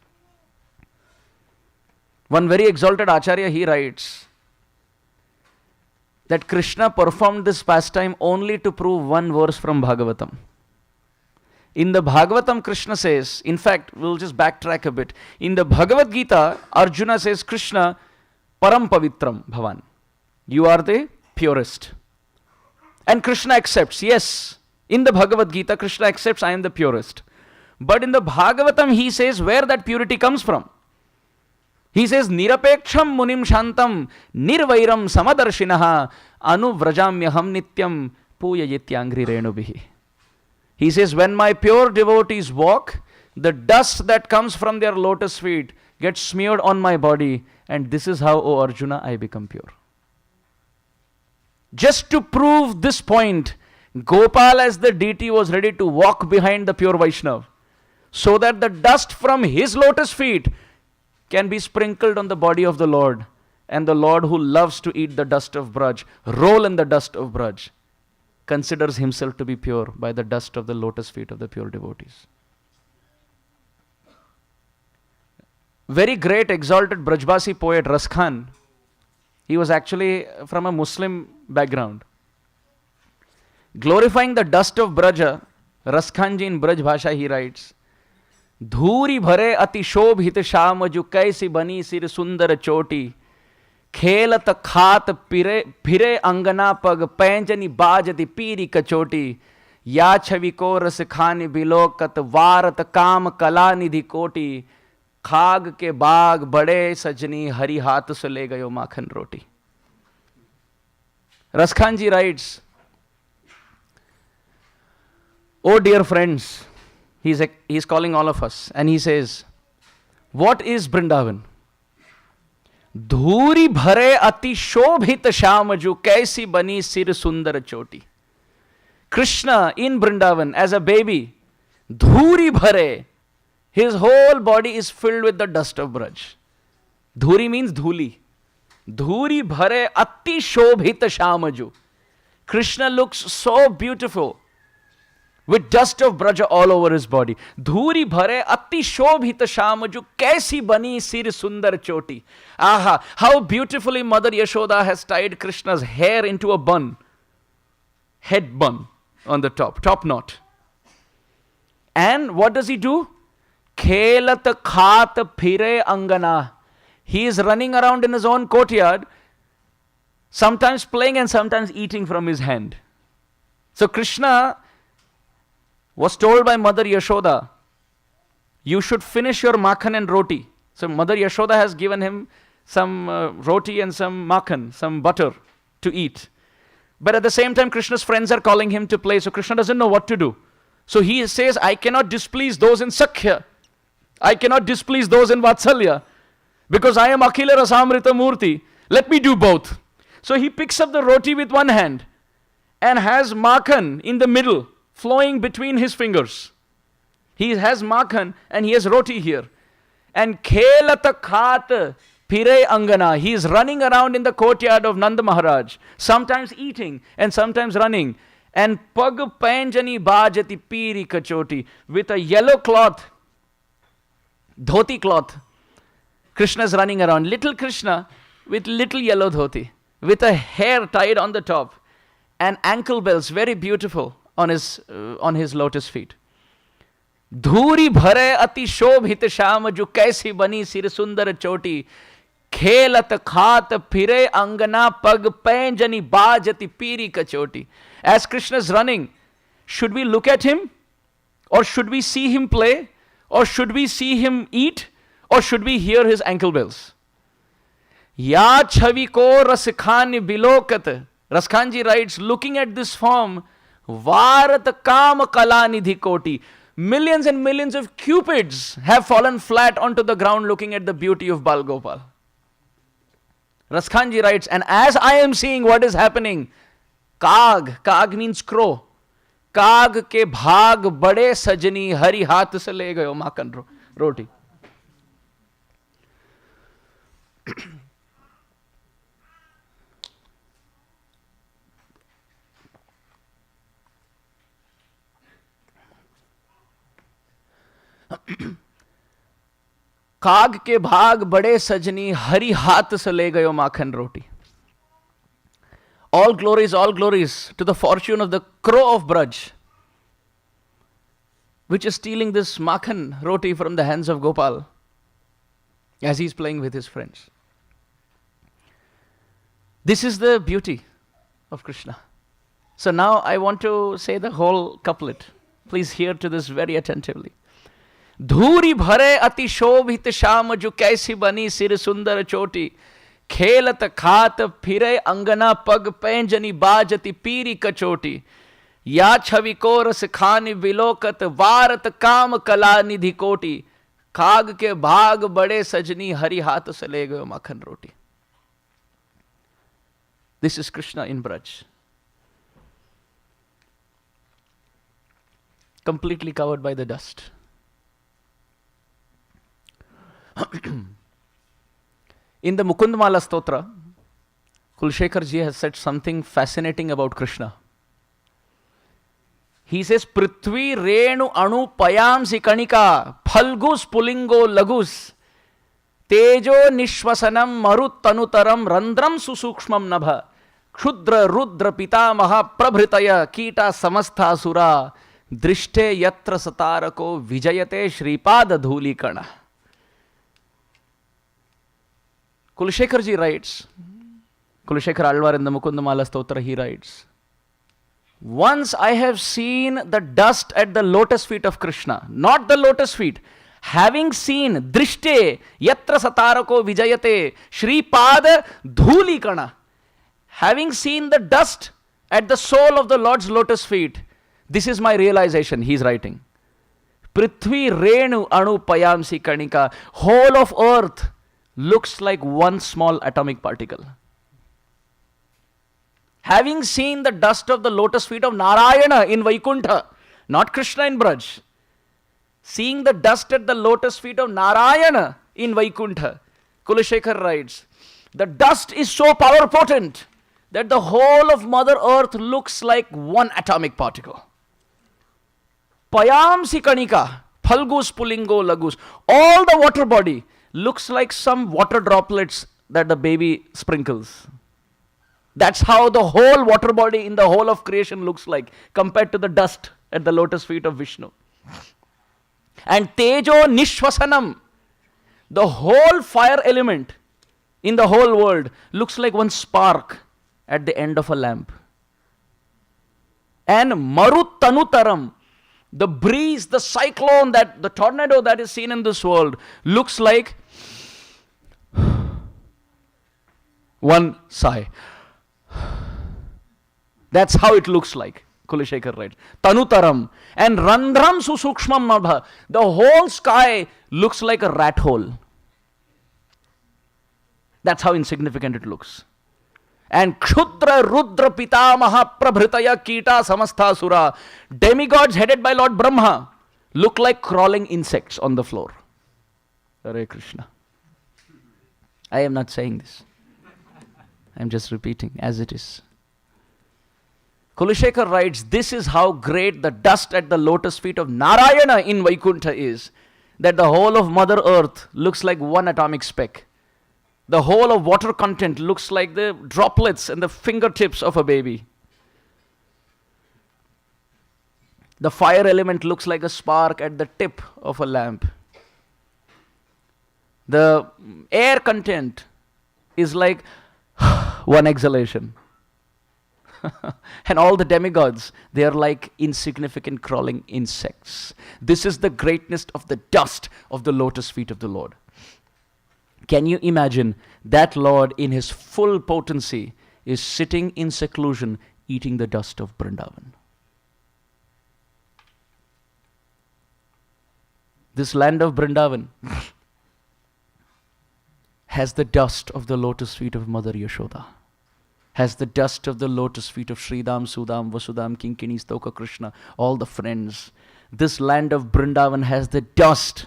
One very exalted Acharya, he writes that Krishna performed this pastime only to prove 1 verse from Bhagavatam. In the Bhagavatam, Krishna says, in fact, we'll just backtrack a bit. In the Bhagavad Gita, Arjuna says, Krishna, Parampavitram Bhavan. You are the purest. And Krishna accepts, yes. In the Bhagavad Gita, Krishna accepts, I am the purest. But in the Bhagavatam, he says where that purity comes from. He says, Nirapeksham munim shantam nirvairam samadarshinaha anuvrajamyaham nityam puyayityangri renubihi. He says, when my pure devotees walk, the dust that comes from their lotus feet gets smeared on my body, and this is how, O Arjuna, I become pure. Just to prove this point, Gopal as the deity was ready to walk behind the pure Vaishnav, so that the dust from his lotus feet can be sprinkled on the body of the Lord, and the Lord who loves to eat the dust of Braj, roll in the dust of Braj. considers himself to be pure by the dust of the lotus feet of the pure devotees. Very great exalted Brajbasi poet Ras Khan, he was actually from a Muslim background. Glorifying the dust of Braja, Ras Khan ji in Braj Bhasha he writes, Dhuri bhare ati shobhit sham ju kaisi bani sir sundar choti, खेलत खात फिरे अंगना पग पैंजनी बाजती पीरी कचोटी, या छवि को रस खानी बिलोकत वारत काम कला निधि कोटी, खाग के बाग बड़े सजनी हरि हाथ से ले गयो माखन रोटी. Raskhan ji writes, oh dear friends, he's calling all of us and he says, what is Vrindavan? धूरी भरे अति शोभित श्याम जो कैसी बनी सिर सुंदर चोटी. Krishna in Vrindavan as a baby, dhuri bhare, his whole body is filled with the dust of Braj. Dhuri means dhuli. Dhuri bhare ati shobhit shamaju. Krishna looks so beautiful with dust of Braja all over his body. Dhuri bhare ati shobhit shamaju kaisi bani sir sundar choti. Aha, how beautifully Mother Yashoda has tied Krishna's hair into a bun. Head bun on the top knot. And what does he do? Khelat khat phire angana. He is running around in his own courtyard, sometimes playing and sometimes eating from his hand. So Krishna was told by Mother Yashoda, you should finish your makhan and roti. So Mother Yashoda has given him some roti and some makhan, some butter to eat. But at the same time, Krishna's friends are calling him to play, so Krishna doesn't know what to do. So he says, I cannot displease those in Sakhya. I cannot displease those in Vatsalya. Because I am Akhila Rasamrita Murti. Let me do both. So he picks up the roti with one hand and has makhan in the middle, flowing between his fingers. He has makhan and he has roti here. And khelata khat phire angana. He is running around in the courtyard of Nanda Maharaj, sometimes eating and sometimes running. And pag panjani bajati piri kachoti, with a yellow cloth, dhoti cloth. Krishna is running around. Little Krishna with little yellow dhoti, with a hair tied on the top and ankle bells, very beautiful, on his lotus feet. Dhuri bhare ati shobhit sham jo kaisi bani sir sundar choti, khelat khat phire angana pag panjani bajati piri kachoti. As Krishna is running, should we look at him? Or should we see him play? Or should we see him eat? Or should we hear his ankle bells? Ya chavi ko raskhani bilokat. Raskhanji writes, looking at this form, varat kam kala nidhi koti. Millions and millions of cupids have fallen flat onto the ground looking at the beauty of Bal Gopal. Raskhanji writes, and as I am seeing what is happening, Kag means crow. Kag ke bhag bade sajni hari haath se le gayo makan roti. काग के भाग बड़े सजनी हरि हाथ से ले गयो माखन roti. All glories to the fortune of the crow of Braj, which is stealing this makhan roti from the hands of Gopal as he's playing with his friends. This is the beauty of Krishna. So now I want to say the whole couplet. Please hear to this very attentively. धूरी भरे अति शोभित श्याम जो कैसी बनी सिर सुंदर चोटी, खेलत खात फिरे अंगना पग पैंजनी बाजती पीरी कचोटी, या छवि को रस खानी विलोकत वारत काम कला निधि कोटी, खाग के भाग बड़े सजनी हरि हाथ से ले गयो माखन रोटी. This is Krishna in Braj, completely covered by the dust. In the Mukundmala Stotra, Kulshekar ji has said something fascinating about Krishna. He says, Prithvi Renu Anu Payamsi Kanika Phalgus Pulingo Lagus Tejo Nishwasanam Marut Tanutaram Randram Susukshmam Nabha Kshudra Rudra Pitamaha Prabhritaya Kita Samastha Sura Drishte Yatra Satarako Vijayate Shripada Dhulikana. Kulashekharji writes, Kulashekar Alvar in the Mukundamala Stotra, he writes, once I have seen the dust at the lotus feet of Krishna, not the lotus feet, having seen Drishte Yatra Satarako Vijayate Shripada Dhulikana, having seen the dust at the sole of the Lord's lotus feet, this is my realization, he is writing. Prithvi Renu Anu Payamsi Kanika, whole of earth looks like one small atomic particle. Having seen the dust of the lotus feet of Narayana in Vaikuntha, not Krishna in Braj, seeing the dust at the lotus feet of Narayana in Vaikuntha, Kulashekar writes, the dust is so power potent that the whole of Mother Earth looks like one atomic particle. Payamsi Kanika, Phalgus Pulingo Lagus, all the water body looks like some water droplets that the baby sprinkles. That's how the whole water body in the whole of creation looks like compared to the dust at the lotus feet of Vishnu. And Tejo Nishwasanam, the whole fire element in the whole world looks like one spark at the end of a lamp. And Marut Tanutaram, the breeze, the cyclone, that the tornado that is seen in this world looks like one sigh. That's how it looks like, Kulashekar writes. Tanutaram. And Randram Susukshmam Nabha. The whole sky looks like a rat hole. That's how insignificant it looks. And Kshudra Rudra Pitamaha Prabhritaya Kita Samastha Sura. Demigods headed by Lord Brahma look like crawling insects on the floor. Hare Krishna. I am not saying this. I am just repeating as it is. Kulashekar writes, this is how great the dust at the lotus feet of Narayana in Vaikuntha is, that the whole of Mother Earth looks like one atomic speck. The whole of water content looks like the droplets and the fingertips of a baby. The fire element looks like a spark at the tip of a lamp. The air content is like one exhalation. And all the demigods, they are like insignificant crawling insects. This is the greatness of the dust of the lotus feet of the Lord. Can you imagine that Lord in his full potency is sitting in seclusion eating the dust of Vrindavan? This land of Vrindavan has the dust of the lotus feet of Mother Yashoda, has the dust of the lotus feet of Sridam, Sudam, Vasudam, Kinkini, Stoka, Krishna, all the friends. This land of Vrindavan has the dust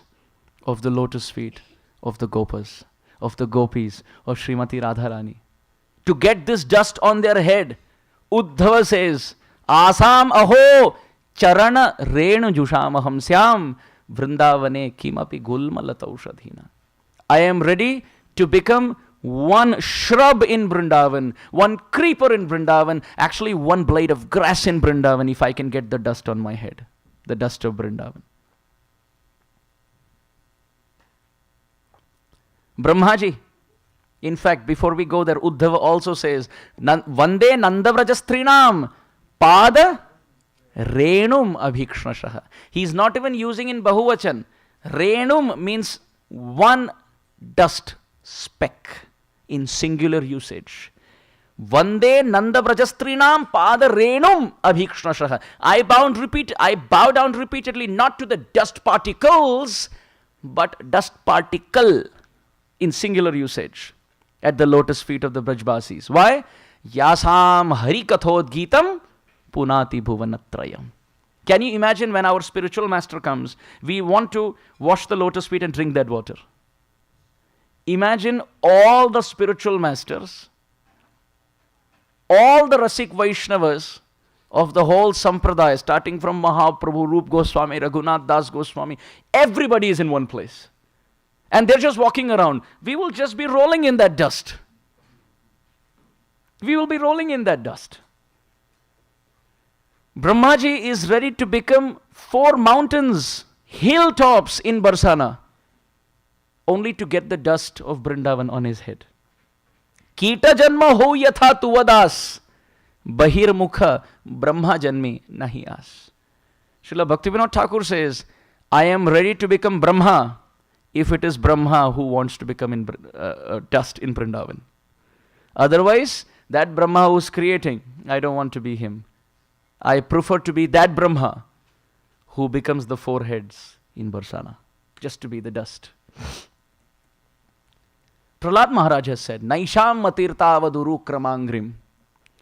of the lotus feet of the Gopas, of the Gopis, of Srimati Radharani. To get this dust on their head, Uddhava says, Asam aho charana renu jushamaham syam Vrindavane kimapi gulmalataushadhina. I am ready to become one shrub in Vrindavan, one creeper in Vrindavan, actually one blade of grass in Vrindavan if I can get the dust on my head, the dust of Vrindavan. Brahmaji, in fact, before we go there, Uddhava also says, Vande Nandavrajastrinam Pada Renum Abhikshnashaha. He is not even using in Bahuvachan. Renum means one dust speck in singular usage. Vande Nandavrajastrinam Pada Renum Abhikshnashaha. I bow down repeatedly, not to the dust particles, but dust particle in singular usage at the lotus feet of the Brajbasis. Why? Yasam Harikathod Geetam Punati Bhuvanatrayam. Can you imagine when our spiritual master comes, we want to wash the lotus feet and drink that water? Imagine all the spiritual masters, all the Rasik Vaishnavas of the whole sampradaya, starting from Mahaprabhu, Rup Goswami, Raghunath Das Goswami, everybody is in one place. And they're just walking around. We will just be rolling in that dust. We will be rolling in that dust. Brahmaji is ready to become 4 mountains, hilltops in Barsana, only to get the dust of Vrindavan on his head. Kita janma ho yatha tuvadas, bahir mukha brahma janmi nahi as. Srila Bhaktivinoda Thakur says, I am ready to become Brahma if it is Brahma who wants to become dust in Vrindavan. Otherwise, that Brahma who is creating, I don't want to be him. I prefer to be that Brahma who becomes the 4 heads in Barsana, just to be the dust. Prahlad Maharaj has said, Naisham matirtavaduru kramangrim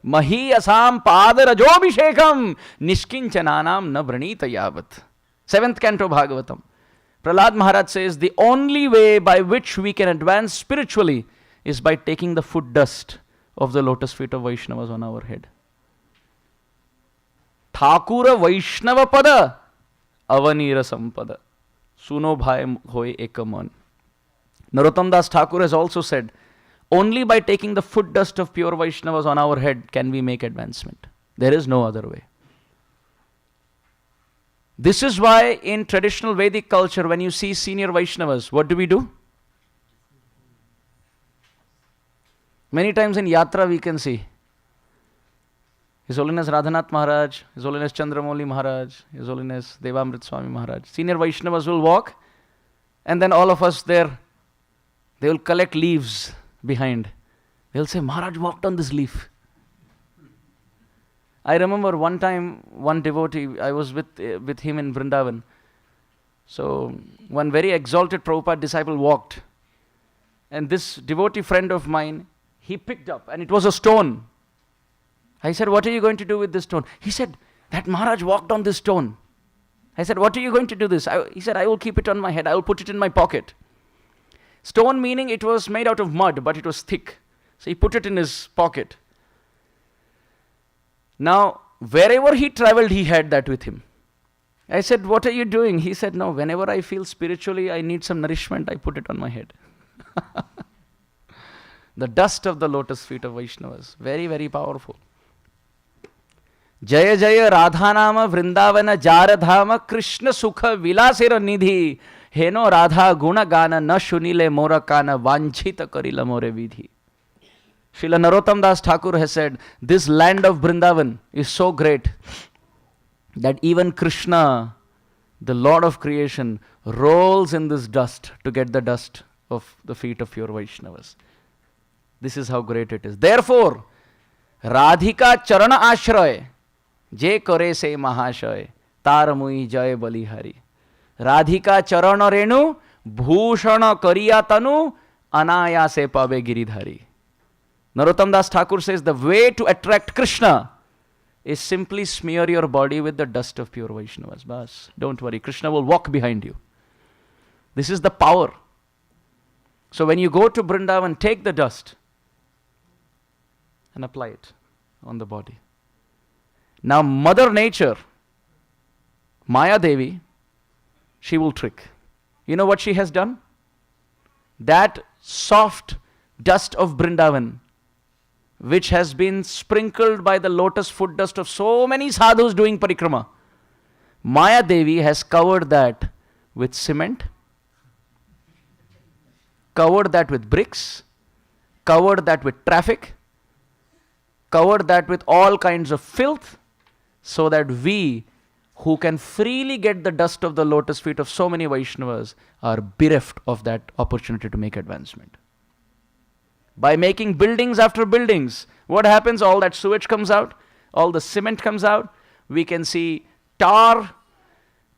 mahi asam padarajobhishekam nishkinchananam na vranita yavat. 7th canto Bhagavatam. Prahlad Maharaj says, the only way by which we can advance spiritually is by taking the foot dust of the lotus feet of Vaishnavas on our head. Thakura Vaishnava pada avanira sampada suno bhai hoy ekaman. Narottam Das Thakur has also said, only by taking the foot dust of pure Vaishnavas on our head can we make advancement. There is no other way. This is why in traditional Vedic culture, when you see senior Vaishnavas, what do? Many times in Yatra we can see His Holiness Radhanath Maharaj, His Holiness Chandramouli Maharaj, His Holiness Devamrit Swami Maharaj. Senior Vaishnavas will walk, and then all of us there, they will collect leaves behind. They'll say, Maharaj walked on this leaf. I remember one time, one devotee, I was with him in Vrindavan. So, one very exalted Prabhupada disciple walked. And this devotee friend of mine, he picked up, and it was a stone. I said, what are you going to do with this stone? He said, that Maharaj walked on this stone. I said, what are you going to do this? He said, I will keep it on my head. I will put it in my pocket. Stone meaning it was made out of mud, but it was thick. So he put it in his pocket. Now, wherever he traveled, he had that with him. I said, what are you doing? He said, no, whenever I feel spiritually I need some nourishment, I put it on my head. The dust of the lotus feet of Vaishnavas. Very, very powerful. Jaya Jaya Radhanama Vrindavana Jaradhama Krishna Sukha Vilasira Nidhi Heno Radha Guna Gana Na Shunile Mora Kana Vanchita Karila More Vidhi. Srila Narottam Das Thakur has said, this land of Vrindavan is so great that even Krishna, the Lord of creation, rolls in this dust to get the dust of the feet of pure Vaishnavas. This is how great it is. Therefore, Radhika Charana Ashray Je kore se mahashay taramui jay balihari. Radhika charana renu bhushana kariya tanu anaya se pabe giridhari. Narottam Das Thakur says the way to attract Krishna is simply smear your body with the dust of pure Vaishnavas. Bas, don't worry, Krishna will walk behind you. This is the power. So when you go to Vrindavan, take the dust and apply it on the body. Now Mother Nature, Maya Devi, she will trick. You know what she has done? That soft dust of Vrindavan, which has been sprinkled by the lotus foot dust of so many sadhus doing parikrama, Maya Devi has covered that with cement, covered that with bricks, covered that with traffic, covered that with all kinds of filth, so that we, who can freely get the dust of the lotus feet of so many Vaishnavas, are bereft of that opportunity to make advancement. By making buildings after buildings, what happens? All that sewage comes out, all the cement comes out, we can see tar,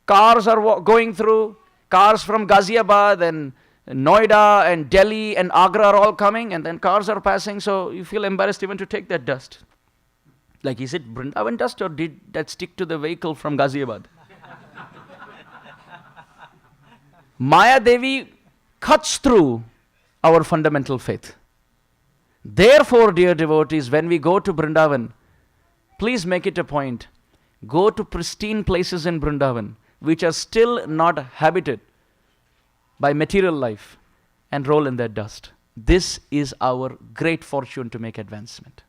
cars are going through, cars from Ghaziabad and Noida and Delhi and Agra are all coming, and then cars are passing, so you feel embarrassed even to take that dust. Like, is it Vrindavan dust or did that stick to the vehicle from Ghaziabad? Maya Devi cuts through our fundamental faith. Therefore, dear devotees, when we go to Vrindavan, please make it a point. Go to pristine places in Vrindavan, which are still not habited by material life, and roll in that dust. This is our great fortune to make advancement.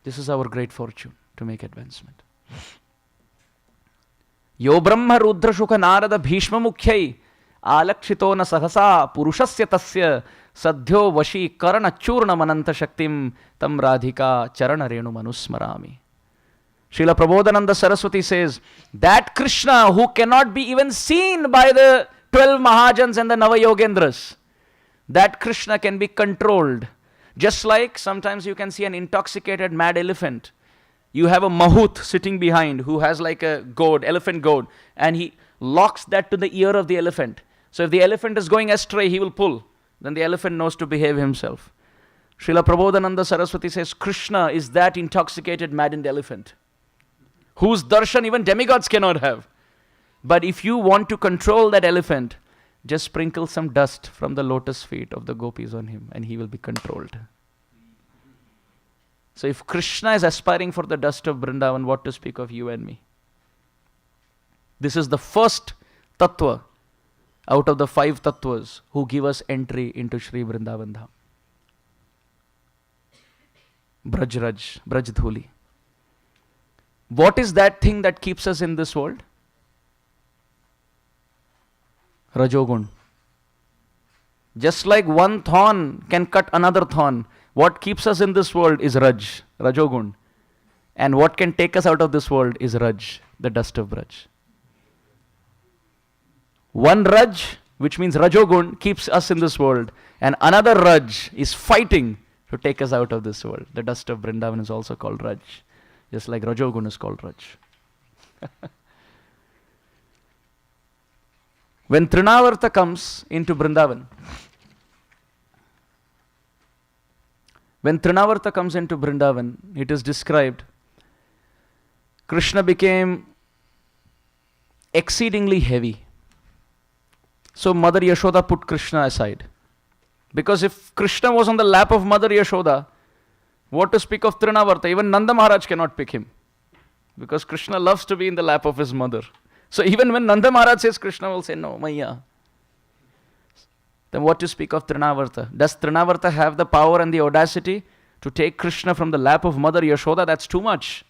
This is our great fortune to make advancement. Yo Brahma Rudra Shuka Narada Bhishma Mukhyai Alakshito na Sahasa Purushasya Tasya Sadhyo Vashi Karana Churna Mananta Shaktim Tam Radhika Charana Renu Manusmarami. Srila Prabodhananda Saraswati says, that Krishna who cannot be even seen by the 12 Mahajans and the Navayogendras, that Krishna can be controlled. Just like sometimes you can see an intoxicated mad elephant. You have a mahout sitting behind who has like a goad, elephant goad, and he locks that to the ear of the elephant. So if the elephant is going astray, he will pull. Then the elephant knows to behave himself. Srila Prabodhananda Saraswati says, Krishna is that intoxicated, maddened elephant, whose darshan even demigods cannot have. But if you want to control that elephant, just sprinkle some dust from the lotus feet of the gopis on him, and he will be controlled. So if Krishna is aspiring for the dust of Vrindavan, what to speak of you and me? This is the first tattva out of the 5 tattvas who give us entry into Sri Vrindavan Dham. Braj Raj, Braj Dhuli. What is that thing that keeps us in this world? Rajogun. Just like one thorn can cut another thorn, what keeps us in this world is Raj, Rajogun. And what can take us out of this world is Raj, the dust of Braj. One Raj, which means Rajogun, keeps us in this world, and another Raj is fighting to take us out of this world. The dust of Vrindavan is also called Raj, just like Rajogun is called Raj. When Trinavarta comes into Vrindavan, it is described, Krishna became exceedingly heavy. So Mother Yashoda put Krishna aside. Because if Krishna was on the lap of Mother Yashoda, what to speak of Trinavarta? Even Nanda Maharaj cannot pick him. Because Krishna loves to be in the lap of his mother. So even when Nanda Maharaj says, Krishna will say, no, Maya. Then what to speak of Trinavarta? Does Trinavarta have the power and the audacity to take Krishna from the lap of Mother Yashoda? That's too much.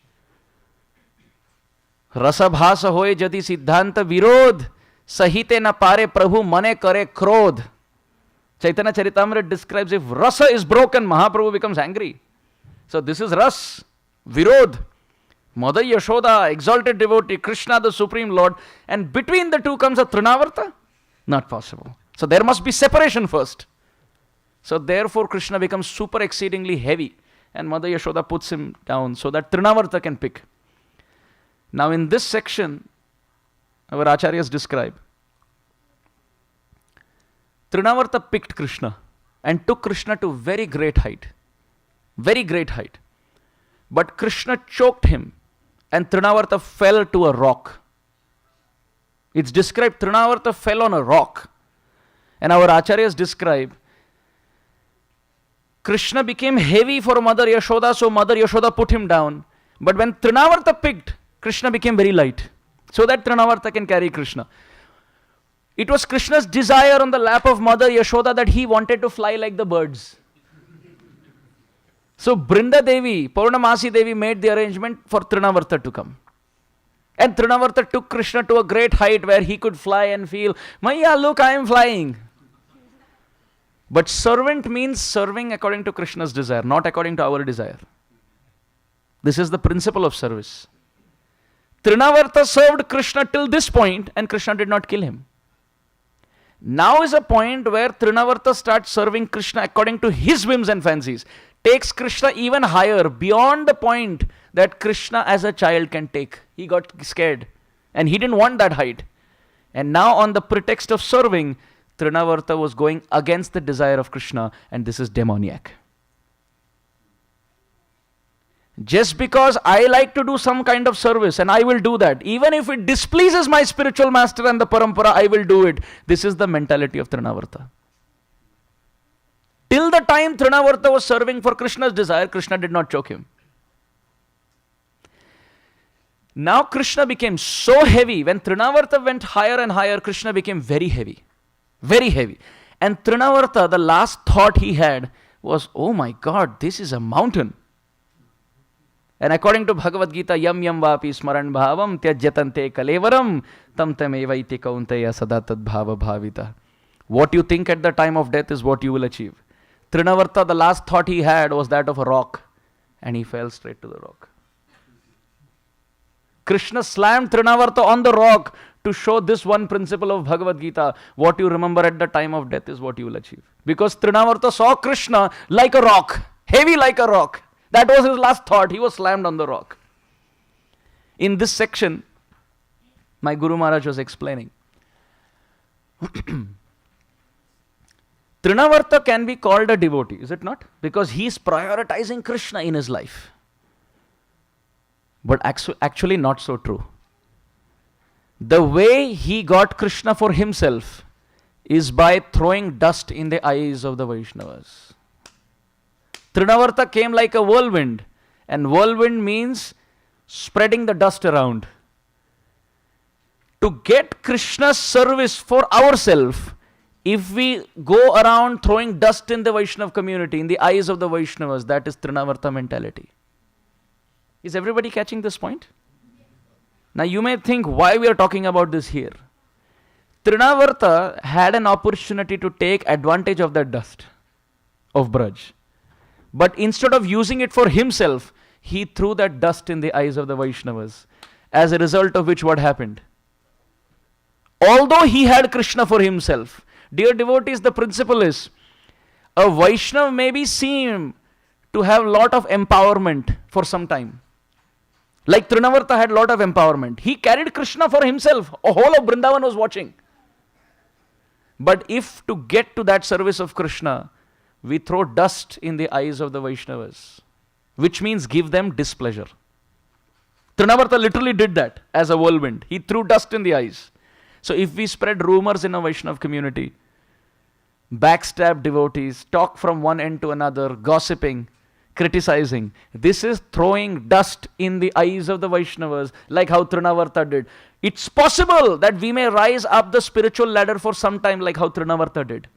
Rasa bhasa hoye jadi siddhanta virodh, sahite na pare Prabhu mane kare krodh. Chaitanya Charitamrita describes if rasa is broken, Mahaprabhu becomes angry. So this is ras, virodh. Mother Yashoda, exalted devotee, Krishna the Supreme Lord, and between the two comes a Trinavarta? Not possible. So there must be separation first. So therefore Krishna becomes super exceedingly heavy, and Mother Yashoda puts him down so that Trinavarta can pick. Now in this section, our acharyas describe, Trinavarta picked Krishna and took Krishna to very great height. Very great height. But Krishna choked him, and Trinavarta fell to a rock. It's described Trinavarta fell on a rock. And our acharyas describe, Krishna became heavy for Mother Yashoda, so Mother Yashoda put him down. But when Trinavarta picked, Krishna became very light, so that Trinavarta can carry Krishna. It was Krishna's desire on the lap of Mother Yashoda that he wanted to fly like the birds. So Brinda Devi, Purnamasi Devi made the arrangement for Trinavarta to come. And Trinavarta took Krishna to a great height where he could fly and feel, Maya, look, I am flying. But servant means serving according to Krishna's desire, not according to our desire. This is the principle of service. Trinavarta served Krishna till this point, and Krishna did not kill him. Now is a point where Trinavarta starts serving Krishna according to his whims and fancies. Takes Krishna even higher, beyond the point that Krishna as a child can take. He got scared, and he didn't want that height. And now on the pretext of serving, Trinavarta was going against the desire of Krishna, and this is demoniac. Just because I like to do some kind of service, and I will do that, even if it displeases my spiritual master and the Parampara, I will do it. This is the mentality of Trinavarta. Till the time Trinavarta was serving for Krishna's desire, Krishna did not choke him. Now Krishna became so heavy. When Trinavarta went higher and higher, Krishna became very heavy. Very heavy. And Trinavarta, the last thought he had was, oh my God, this is a mountain. And according to Bhagavad Gita, yam yam vapi smaran bhavam tyajyatante kalevaram tam tamevaiti kaunteya sadatad bhava bhavita. What you think at the time of death is what you will achieve. Trinavarta, the last thought he had was that of a rock, and he fell straight to the rock. Krishna slammed Trinavarta on the rock to show this one principle of Bhagavad Gita. What you remember at the time of death is what you will achieve. Because Trinavarta saw Krishna like a rock, heavy like a rock. That was his last thought. He was slammed on the rock. In this section, my Guru Maharaj was explaining. Trinavarta can be called a devotee, is it not? Because he is prioritizing Krishna in his life. But actually not so true. The way he got Krishna for himself is by throwing dust in the eyes of the Vaishnavas. Trinavarta came like a whirlwind, and whirlwind means spreading the dust around. To get Krishna's service for ourselves, if we go around throwing dust in the Vaishnava community, in the eyes of the Vaishnavas, that is Trinavarta mentality. Is everybody catching this point? Now you may think why we are talking about this here. Trinavarta had an opportunity to take advantage of that dust of Braj. But instead of using it for himself, he threw that dust in the eyes of the Vaishnavas. As a result of which, what happened? Although he had Krishna for himself, dear devotees, the principle is, a Vaishnava may be seen to have a lot of empowerment for some time. Like Trinavarta had a lot of empowerment. He carried Krishna for himself. A whole of Vrindavan was watching. But if to get to that service of Krishna, we throw dust in the eyes of the Vaishnavas, which means give them displeasure. Trinavarta literally did that as a whirlwind. He threw dust in the eyes. So if we spread rumors in a Vaishnava community, backstab devotees, talk from one end to another, gossiping, criticizing, this is throwing dust in the eyes of the Vaishnavas, like how Trinavarta did. It's possible that we may rise up the spiritual ladder for some time, like how Trinavarta did.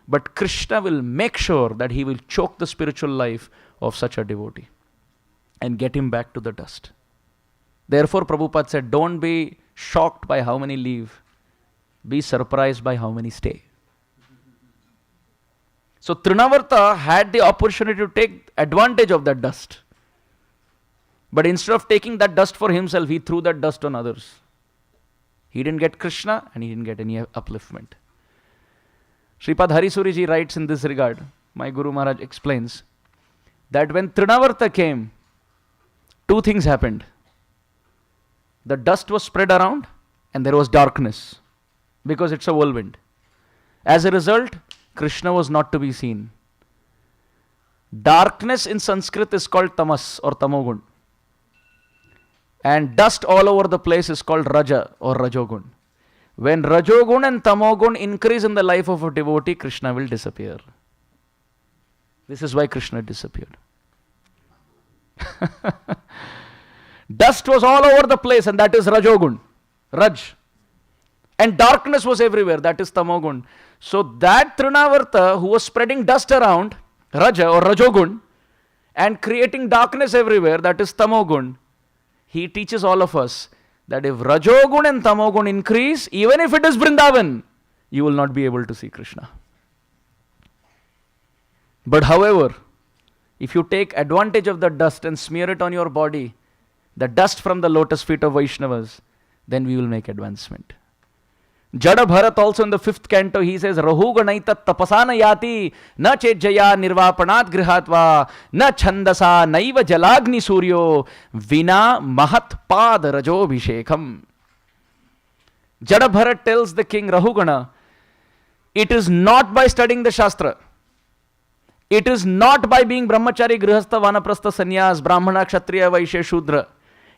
But Krishna will make sure that he will choke the spiritual life of such a devotee and get him back to the dust. Therefore, Prabhupada said, don't be shocked by how many leave. Be surprised by how many stay. So Trinavarta had the opportunity to take advantage of that dust. But instead of taking that dust for himself, he threw that dust on others. He didn't get Krishna and he didn't get any upliftment. Sripad Harisuriji writes in this regard, my Guru Maharaj explains, that when Trinavarta came, two things happened. The dust was spread around and there was darkness because it's a whirlwind. As a result, Krishna was not to be seen. Darkness in Sanskrit is called tamas or tamogun. And dust all over the place is called raja or rajogun. When rajogun and tamogun increase in the life of a devotee, Krishna will disappear. This is why Krishna disappeared. Dust was all over the place, and that is rajogun, raj. And darkness was everywhere, that is tamogun. So that Trinavarta who was spreading dust around, raja or rajogun, and creating darkness everywhere, that is tamogun, he teaches all of us that if rajogun and tamogun increase, even if it is Vrindavan, you will not be able to see Krishna. But however, if you take advantage of the dust and smear it on your body, the dust from the lotus feet of Vaishnavas, then we will make advancement. Jada Bharat also in the 5th canto, he says, Rahu ganaitat tapasana yati, na chejjaya nirvapanat grihatva, na chandasa naiva jalagni suryo, vina mahat pad rajobhishekam. Jada Bharat tells the king Rahugana, it is not by studying the Shastra, it is not by being brahmachari, grihastha, vanaprastha, sannyas, brahmana, kshatriya, vaishya, shudra,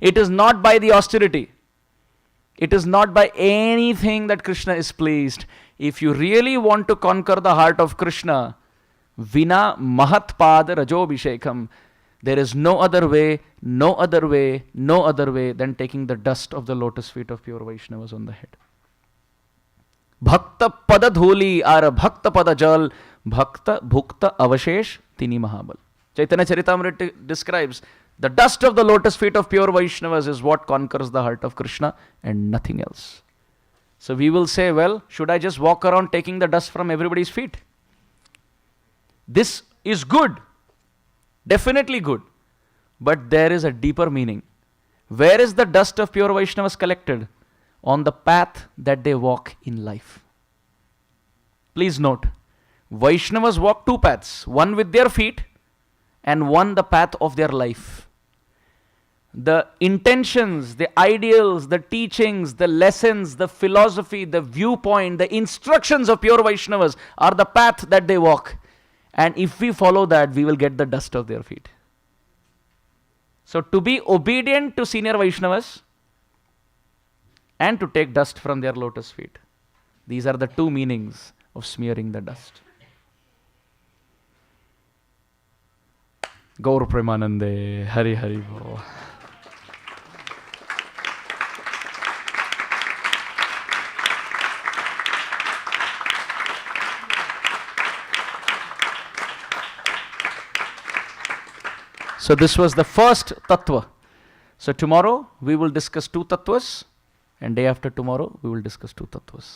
it is not by the austerity, it is not by anything that Krishna is pleased. If you really want to conquer the heart of Krishna, vina mahat pad rajobhishekam, There is no other way, no other way, no other way than taking the dust of the lotus feet of pure Vaishnavas on the head. Bhakta pada dhuli ar bhakta pada jal, bhakta bhukta avashesh tini mahabal. Chaitanya Charitamrita describes the dust of the lotus feet of pure Vaishnavas is what conquers the heart of Krishna and nothing else. So we will say, well, should I just walk around taking the dust from everybody's feet? This is good. Definitely good. But there is a deeper meaning. Where is the dust of pure Vaishnavas collected? On the path that they walk in life. Please note, Vaishnavas walk two paths, one with their feet and one the path of their life. The intentions, the ideals, the teachings, the lessons, the philosophy, the viewpoint, the instructions of pure Vaishnavas are the path that they walk. And if we follow that, we will get the dust of their feet. So to be obedient to senior Vaishnavas and to take dust from their lotus feet. These are the two meanings of smearing the dust. Gaur Premanande, Hari Hari Bol. So this was the first tattva. So tomorrow we will discuss two tattvas, and day after tomorrow we will discuss two tattvas.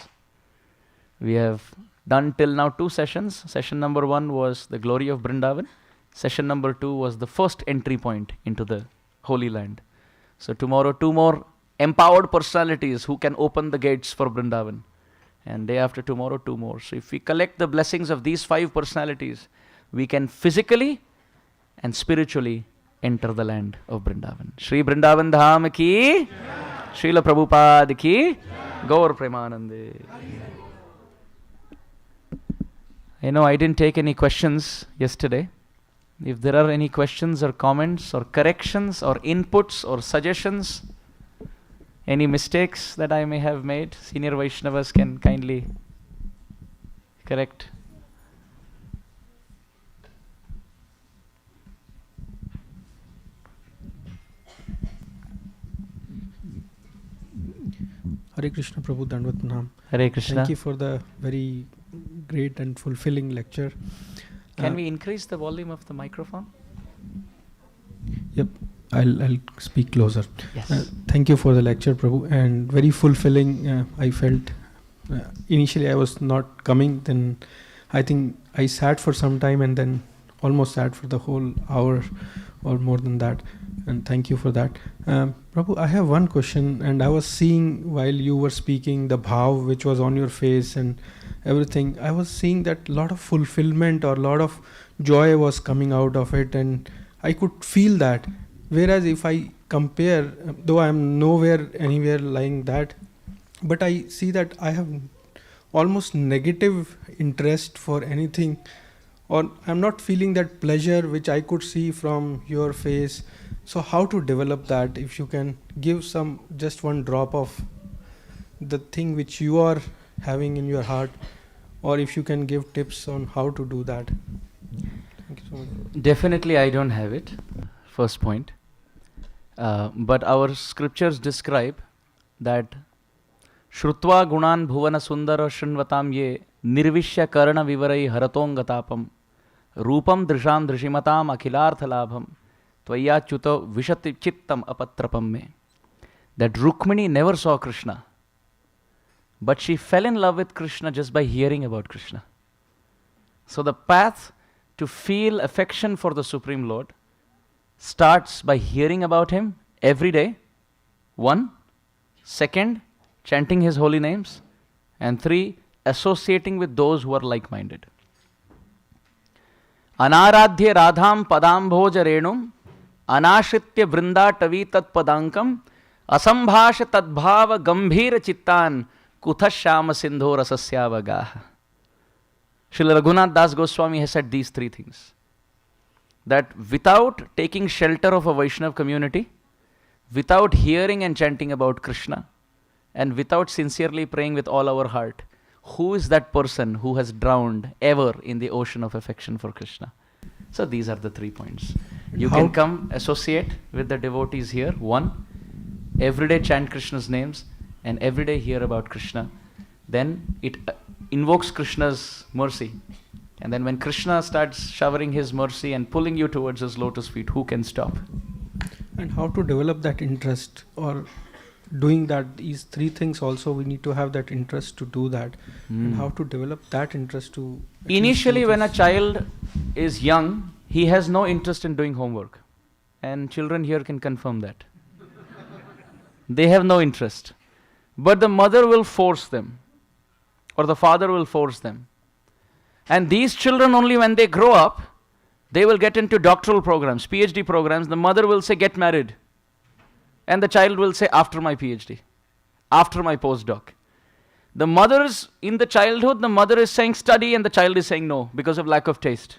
We have done till now two sessions. Session number 1 was the glory of Vrindavan. Session number 2 was the first entry point into the Holy Land. So tomorrow 2 more empowered personalities who can open the gates for Vrindavan. And day after tomorrow 2 more. So if we collect the blessings of these 5 personalities, we can physically and spiritually enter the land of Vrindavan. Shri Vrindavan Dham ki, Srila Prabhupada ki, Gaur Premanande. I know I didn't take any questions yesterday. If there are any questions or comments or corrections or inputs or suggestions, any mistakes that I may have made, senior Vaishnavas can kindly correct. Hare Krishna Prabhu, Dandvat Pranam. Hare Krishna. Thank you for the very great and fulfilling lecture. Can we increase the volume of the microphone? Yep, I'll speak closer. Yes. Thank you for the lecture, Prabhu, and very fulfilling. I felt initially I was not coming. Then I think I sat for some time and then almost sat for the whole hour or more than that. And thank you for that. Prabhu, I have one question, and I was seeing while you were speaking the bhav which was on your face and everything. I was seeing that a lot of fulfillment or a lot of joy was coming out of it, and I could feel that. Whereas if I compare, though I am nowhere anywhere like that, but I see that I have almost negative interest for anything, or I'm not feeling that pleasure which I could see from your face. So how to develop that? If you can give just one drop of the thing which you are having in your heart, or if you can give tips on how to do that. Thank you so much. Definitely I don't have it, first point. But our scriptures describe that Shrutva gunan bhuvana sundara shrunvatam ye nirvishya karana vivarai haratongatapam rupam drisham drishimatam akhilartha labham tvaya chuto vishati chittam apatrapam me. That Rukmini never saw Krishna, but she fell in love with Krishna just by hearing about Krishna. So the path to feel affection for the Supreme Lord starts by hearing about Him every day, 1. Second, chanting His holy names, and 3, associating with those who are like-minded. Anaradhya radham padambhoja renum anashritya vrinda tat padankam asambhasha tadbhava gambhira chittan kuthashama sindho rasasyavagaha. Srila Raghunath Das Goswami has said these 3 things. That without taking shelter of a Vaishnav community, without hearing and chanting about Krishna, and without sincerely praying with all our heart, who is that person who has drowned ever in the ocean of affection for Krishna? So these are the 3 points. You can come associate with the devotees here. One, every day chant Krishna's names and every day hear about Krishna. Then it invokes Krishna's mercy. And then when Krishna starts showering his mercy and pulling you towards his lotus feet, who can stop? And how to develop that interest, or doing that, these three things also, we need to have that interest to do that. And how to develop that interest to... Initially, when a child is young, he has no interest in doing homework. And children here can confirm that. They have no interest. But the mother will force them, or the father will force them. And these children, only when they grow up, they will get into doctoral programs, PhD programs. The mother will say, get married. And the child will say, after my PhD, after my postdoc. The mother's, in the childhood, the mother is saying study and the child is saying no because of lack of taste.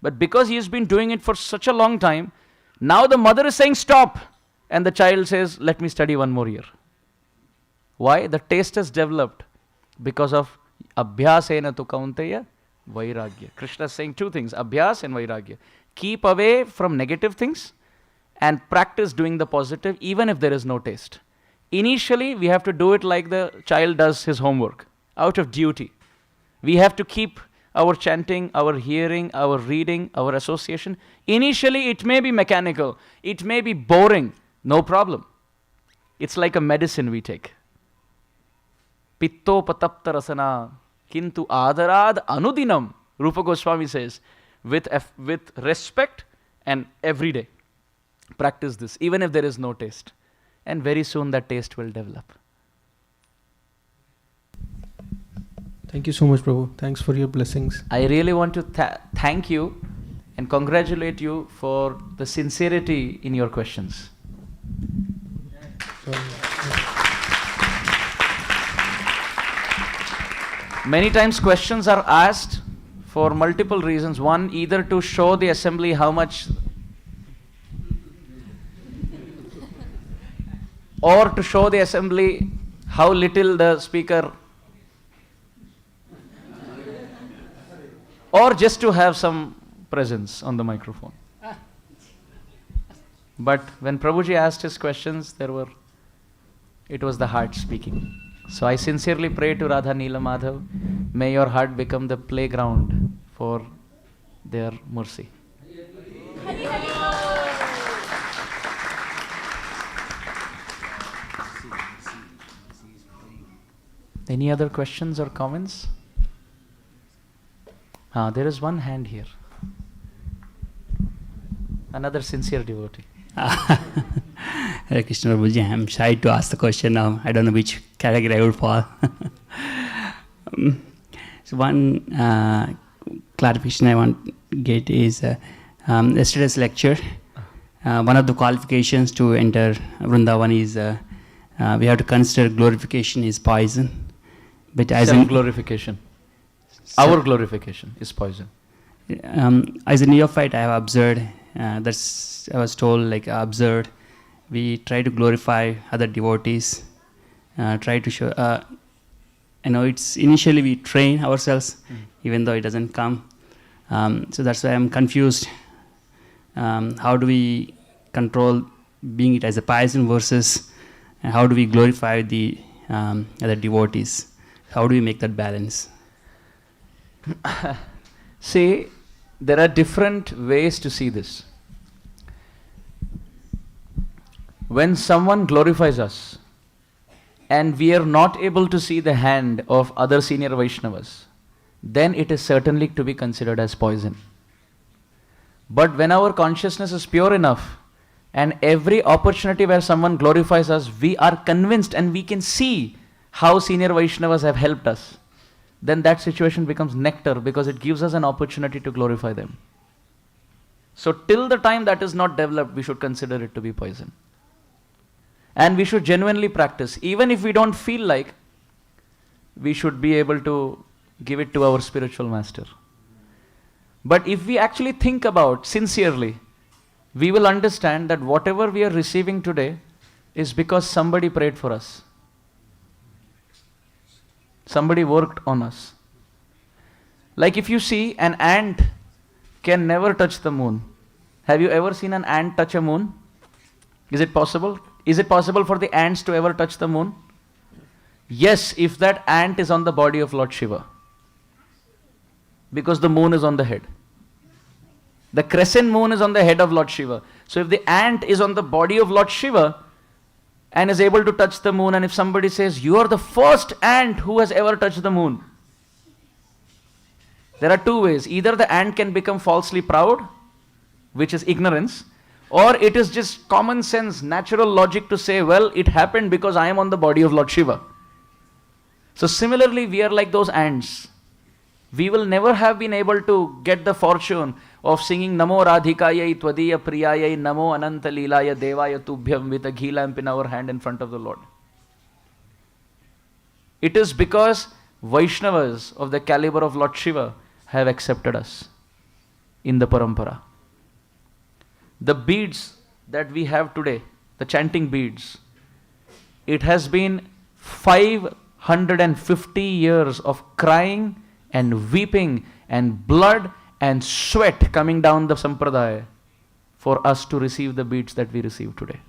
But because he has been doing it for such a long time, now the mother is saying stop. And the child says, let me study one more year. Why? The taste has developed because of abhyasena tu kaunteya vairagya. Krishna is saying two things, abhyas and vairagya. Keep away from negative things and practice doing the positive even if there is no taste. Initially, we have to do it like the child does his homework, out of duty. We have to keep our chanting, our hearing, our reading, our association. Initially, it may be mechanical, it may be boring, no problem. It's like a medicine we take. Pitto patapta rasana kintu adarad anudinam, Rupa Goswami says, with respect and every day. Practice this, even if there is no taste. And very soon that taste will develop. Thank you so much, Prabhu. Thanks for your blessings. I really want to thank you and congratulate you for the sincerity in your questions. Many times questions are asked for multiple reasons. One, either to show the assembly how much, or to show the assembly how little the speaker, or just to have some presence on the microphone. But when Prabhuji asked his questions, it was the heart speaking. So I sincerely pray to Radha Neela Madhav, may your heart become the playground for their mercy. Any other questions or comments? There is one hand here. Another sincere devotee. Hare Krishna Prabhuji, I'm shy to ask the question now. I don't know which category I would fall. So one clarification I want to get is yesterday's lecture. One of the qualifications to enter Vrindavan is we have to consider glorification is poison. But as self-glorification. Our glorification is poison. As a neophyte, I have observed, I was told, like observed, we try to glorify other devotees, try to show, it's initially we train ourselves, even though it doesn't come. So that's why I'm confused. How do we control being it as a poison versus how do we glorify the other devotees? How do we make that balance? See, there are different ways to see this. When someone glorifies us and we are not able to see the hand of other senior Vaishnavas, then it is certainly to be considered as poison. But when our consciousness is pure enough and every opportunity where someone glorifies us, we are convinced and we can see how senior Vaishnavas have helped us, then that situation becomes nectar because it gives us an opportunity to glorify them. So till the time that is not developed, we should consider it to be poison. And we should genuinely practice. Even if we don't feel like, we should be able to give it to our spiritual master. But if we actually think about sincerely, we will understand that whatever we are receiving today is because somebody prayed for us. Somebody worked on us. Like if you see, an ant can never touch the moon. Have you ever seen an ant touch a moon? Is it possible? Is it possible for the ants to ever touch the moon? Yes, if that ant is on the body of Lord Shiva. Because the moon is on the head. The crescent moon is on the head of Lord Shiva. So if the ant is on the body of Lord Shiva and is able to touch the moon, and if somebody says, you are the first ant who has ever touched the moon, there are two ways. Either the ant can become falsely proud, which is ignorance, or it is just common sense, natural logic to say, well, it happened because I am on the body of Lord Shiva. So similarly, we are like those ants. We will never have been able to get the fortune of singing Namo Radhikaya Tvadiya Priyaya Namo Ananta Leelaya Devaya Tubhyam with a ghee lamp in our hand in front of the Lord. It is because Vaishnavas of the caliber of Lord Shiva have accepted us in the Parampara. The beads that we have today, the chanting beads, it has been 550 years of crying and weeping and blood and sweat coming down the sampradaya for us to receive the beads that we receive today.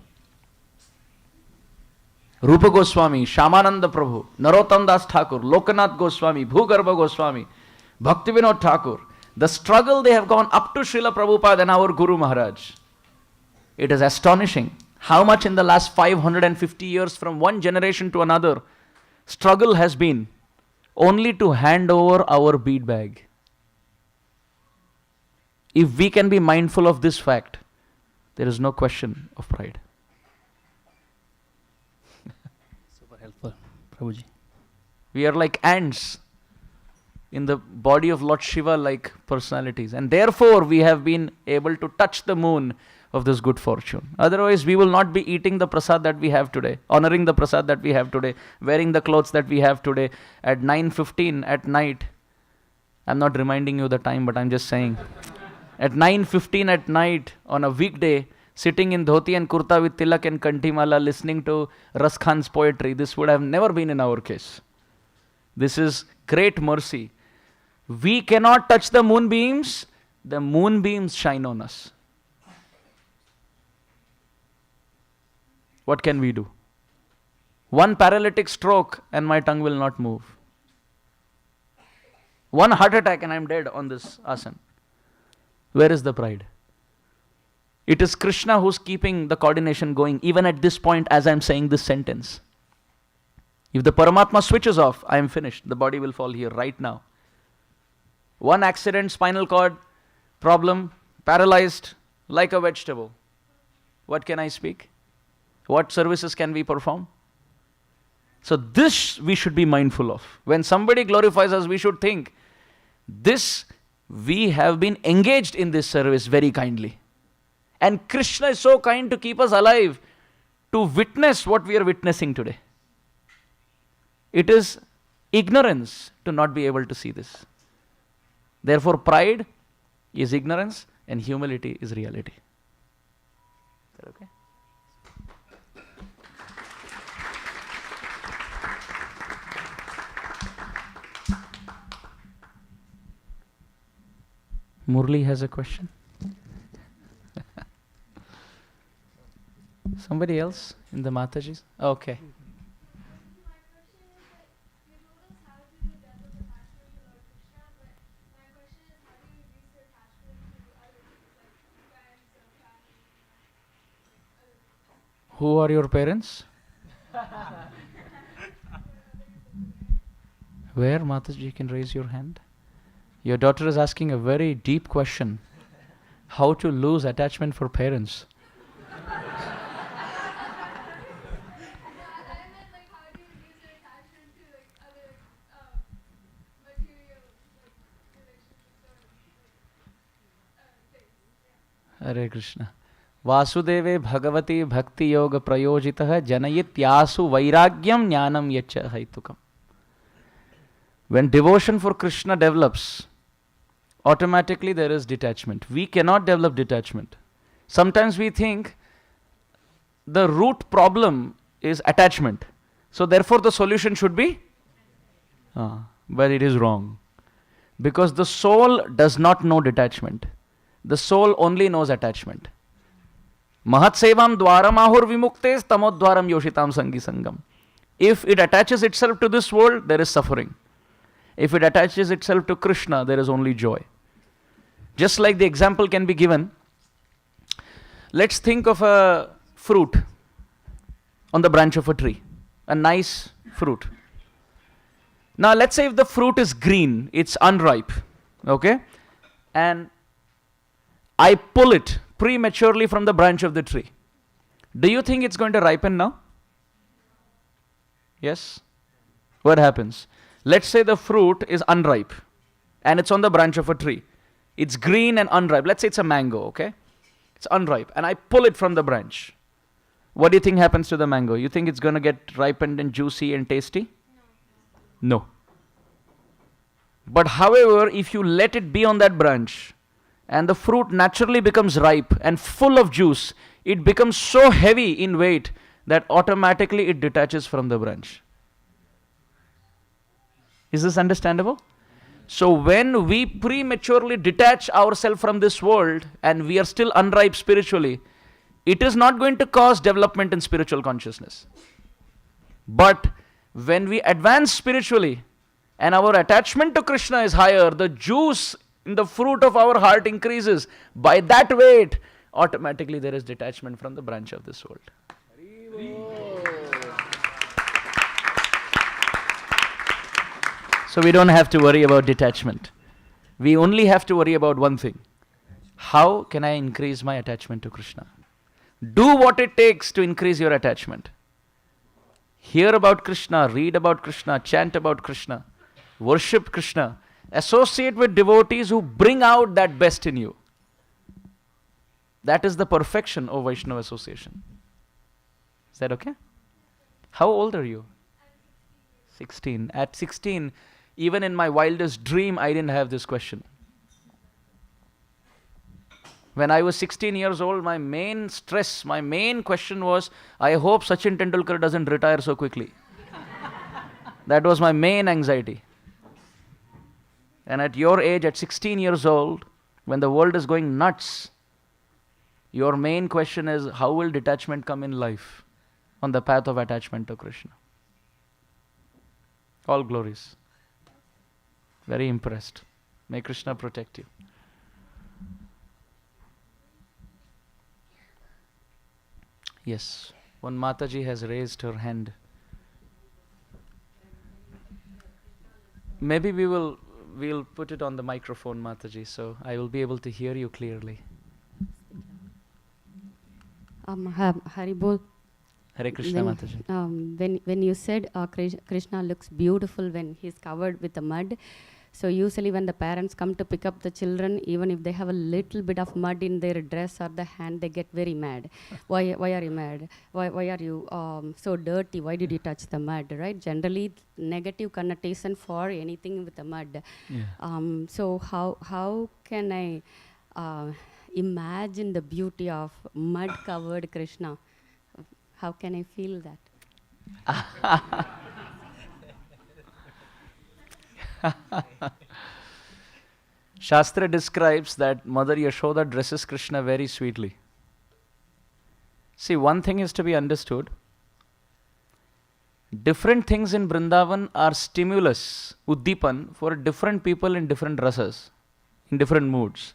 Rupa Goswami, Shyamananda Prabhu, Narottam Das Thakur, Lokanath Goswami, Bhugarbha Goswami, Bhaktivinoda Thakur, the struggle they have gone up to Srila Prabhupada and our Guru Maharaj. It is astonishing how much in the last 550 years from one generation to another struggle has been only to hand over our bead bag. If we can be mindful of this fact, there is no question of pride. Super helpful, Prabhuji. We are like ants in the body of Lord Shiva like personalities, and therefore we have been able to touch the moon of this good fortune. Otherwise we will not be eating the prasad that we have today, honoring the prasad that we have today, wearing the clothes that we have today at 9:15 at night. I'm not reminding you the time, but I'm just saying. At 9:15 at night on a weekday, sitting in dhoti and kurta with tilak and kantimala listening to Ras Khan's poetry, this would have never been in our case. This is great mercy. We cannot touch the moonbeams shine on us. What can we do? One paralytic stroke and my tongue will not move. One heart attack and I'm dead on this asana. Where is the pride? It is Krishna who's keeping the coordination going even at this point as I'm saying this sentence. If the Paramatma switches off, I am finished. The body will fall here right now. One accident, spinal cord problem, paralyzed like a vegetable. What can I speak? What services can we perform? So this we should be mindful of. When somebody glorifies us, we should think, this, we have been engaged in this service very kindly. And Krishna is so kind to keep us alive to witness what we are witnessing today. It is ignorance to not be able to see this. Therefore, pride is ignorance and humility is reality. Is that okay? Murli has a question. Somebody else in the Matajis? Okay. Who are your parents? Where, Mataji, can raise your hand? Your daughter is asking a very deep question. How to lose attachment for parents? Hare Krishna. Vasudeve Bhagavati Bhakti Yoga Prayojitah Janayityasu Vairagyam Jnanam Yacha Haitukam. When devotion for Krishna develops, automatically there is detachment. We cannot develop detachment. Sometimes we think the root problem is attachment. So therefore the solution should be? But it is wrong. Because the soul does not know detachment. The soul only knows attachment. Mahat sevam dwaram ahur vimuktes tamodwaram yoshitam sangi sangam. If it attaches itself to this world, there is suffering. If it attaches itself to Krishna, there is only joy. Just like the example can be given, let's think of a fruit on the branch of a tree, a nice fruit. Now let's say if the fruit is green, it's unripe, okay? And I pull it prematurely from the branch of the tree. Do you think it's going to ripen now? Yes? What happens? Let's say the fruit is unripe and it's on the branch of a tree. It's green and unripe. Let's say it's a mango, okay? It's unripe and I pull it from the branch. What do you think happens to the mango? You think it's going to get ripened and juicy and tasty? No. But however, if you let it be on that branch and the fruit naturally becomes ripe and full of juice, it becomes so heavy in weight that automatically it detaches from the branch. Is this understandable? So when we prematurely detach ourselves from this world and we are still unripe spiritually, it is not going to cause development in spiritual consciousness. But when we advance spiritually and our attachment to Krishna is higher, the juice in the fruit of our heart increases. By that weight, automatically there is detachment from the branch of this world. So we don't have to worry about detachment. We only have to worry about one thing. How can I increase my attachment to Krishna? Do what it takes to increase your attachment. Hear about Krishna, read about Krishna, chant about Krishna, worship Krishna, associate with devotees who bring out that best in you. That is the perfection of Vaishnava association. Is that okay? How old are you? 16. At 16, even in my wildest dream, I didn't have this question. When I was 16 years old, my main stress, my main question was, I hope Sachin Tendulkar doesn't retire so quickly. That was my main anxiety. And at your age, at 16 years old, when the world is going nuts, your main question is, how will detachment come in life on the path of attachment to Krishna? All glories. Very impressed. May Krishna protect you. Yes, one Mataji has raised her hand. Maybe we'll put it on the microphone, Mataji, so I will be able to hear you clearly. Haribol. Hare Krishna, Mataji. When you said Krishna looks beautiful when he's covered with the mud, so usually when the parents come to pick up the children, even if they have a little bit of mud in their dress or the hand, they get very mad. Why are you mad? Why are you so dirty? Why did you touch the mud, right? Generally, negative connotation for anything with the mud. Yeah. So how can I imagine the beauty of mud-covered Krishna? How can I feel that? Shastra describes that Mother Yashoda dresses Krishna very sweetly. See, one thing is to be understood. Different things in Vrindavan are stimulus, uddipan, for different people in different rasas, in different moods.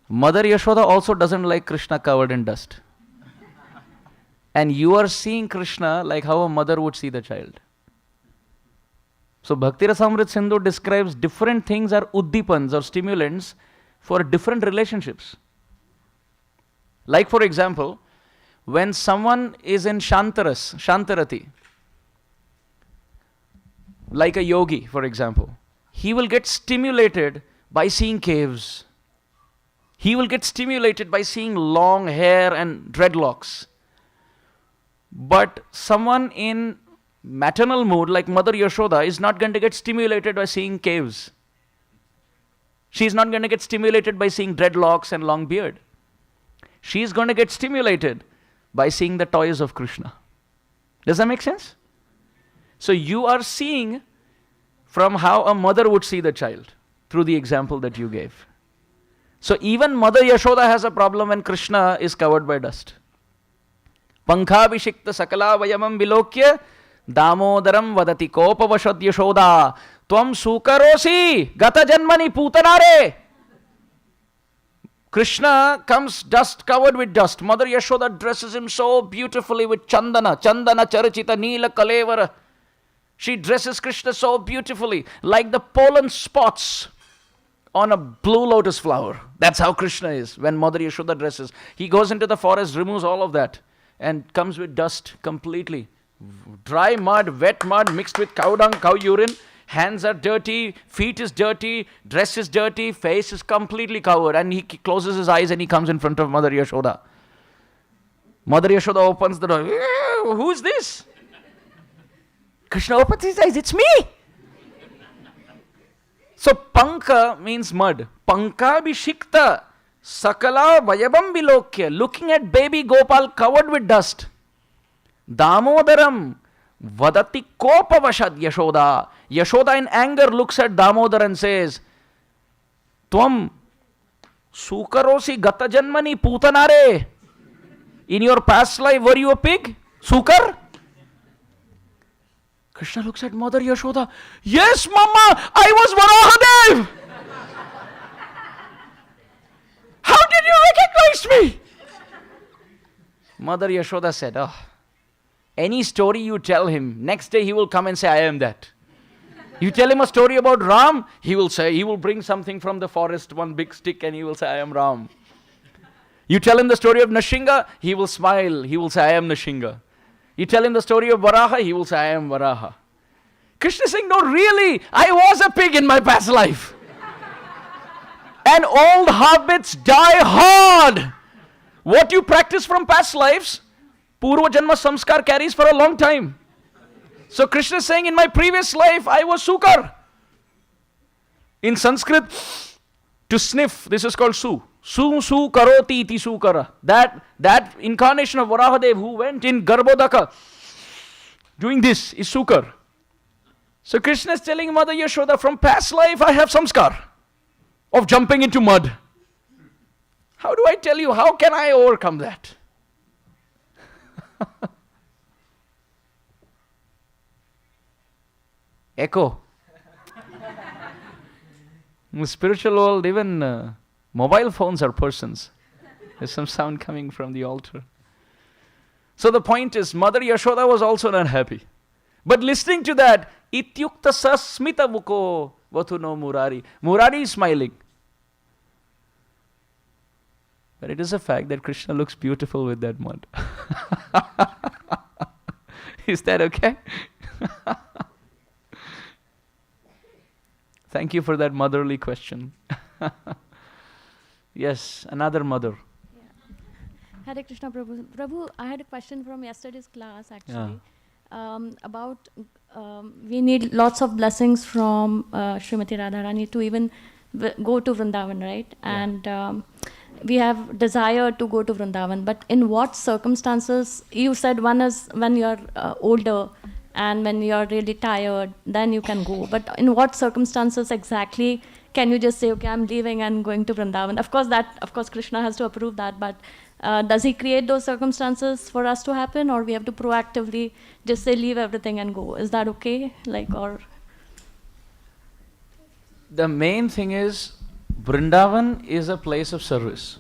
Mother Yashoda also doesn't like Krishna covered in dust. And you are seeing Krishna like how a mother would see the child. So Bhakti Rasamrit Sindhu describes different things are uddipans or stimulants for different relationships. Like for example, when someone is in Shantarati, like a yogi for example, he will get stimulated by seeing caves. He will get stimulated by seeing long hair and dreadlocks. But someone in maternal mood like Mother Yashoda is not going to get stimulated by seeing caves. She is not going to get stimulated by seeing dreadlocks and long beard. She is going to get stimulated by seeing the toys of Krishna. Does that make sense? So you are seeing from how a mother would see the child through the example that you gave. So even Mother Yashoda has a problem when Krishna is covered by dust. Pankhabhishikta sakala vayamam vilokya damodaram vadati kopavashad Yashoda tvam sukarosi gata janmani putanare. Krishna comes dust covered with dust. Mother Yashoda dresses him so beautifully with chandana charachita neela kalevara. She dresses Krishna so beautifully, like the pollen spots on a blue lotus flower. That's how Krishna is when Mother Yashoda dresses. He goes into the forest, removes all of that, and comes with dust completely. Dry mud, wet mud mixed with cow dung, cow urine. Hands are dirty, feet is dirty, dress is dirty, face is completely covered. And he closes his eyes and he comes in front of Mother Yashoda. Mother Yashoda opens the door. Who is this? Krishna opens his eyes. It's me. So panka means mud. Pankabhishikta sakala vayabam vilokya. Looking at baby Gopal covered with dust. Damodaram vadati kopavashad Yashoda. Yashoda in anger looks at Damodar and says, Tvam sukarosi gata janmani putanare. In your past life, were you a pig? Sukar? Krishna looks at Mother Yashoda. Yes, Mama, I was Varahadev. How did you recognize me? Mother Yashoda said, any story you tell him, next day he will come and say, I am that. You tell him a story about Ram, he will bring something from the forest, one big stick, and he will say, I am Ram. You tell him the story of Nashinga, he will smile, he will say, I am Nashinga. You tell him the story of Varaha, he will say, I am Varaha. Krishna is saying, no, really, I was a pig in my past life. And old habits die hard. What you practice from past lives, Purva Janma Samskar carries for a long time. So Krishna is saying, in my previous life, I was Sukar. In Sanskrit, to sniff, this is called Su. Su karoti iti sukara. That incarnation of Varahadev who went in Garbhodaka doing this is Sukar. So Krishna is telling Mother Yashoda, from past life I have samskar of jumping into mud. How do I tell you? How can I overcome that? Echo. In the spiritual world, even mobile phones are persons. There's some sound coming from the altar. So the point is, Mother Yashoda was also not happy. But listening to that, ityukta sasmita muko vatuno murari. Murari is smiling. But it is a fact that Krishna looks beautiful with that mud. Is that okay? Thank you for that motherly question. Yes, another mother. Yeah. Hare Krishna Prabhu. Prabhu, I had a question from yesterday's class actually. About we need lots of blessings from Srimati Radharani to even go to Vrindavan, right? Yeah. And we have desire to go to Vrindavan, but in what circumstances? You said one is when you're older and when you're really tired, then you can go. But in what circumstances exactly can you just say, okay, I'm leaving and going to Vrindavan? Of course, Krishna has to approve that, but does he create those circumstances for us to happen, or we have to proactively just say leave everything and go? Is that okay? The main thing is, Vrindavan is a place of service.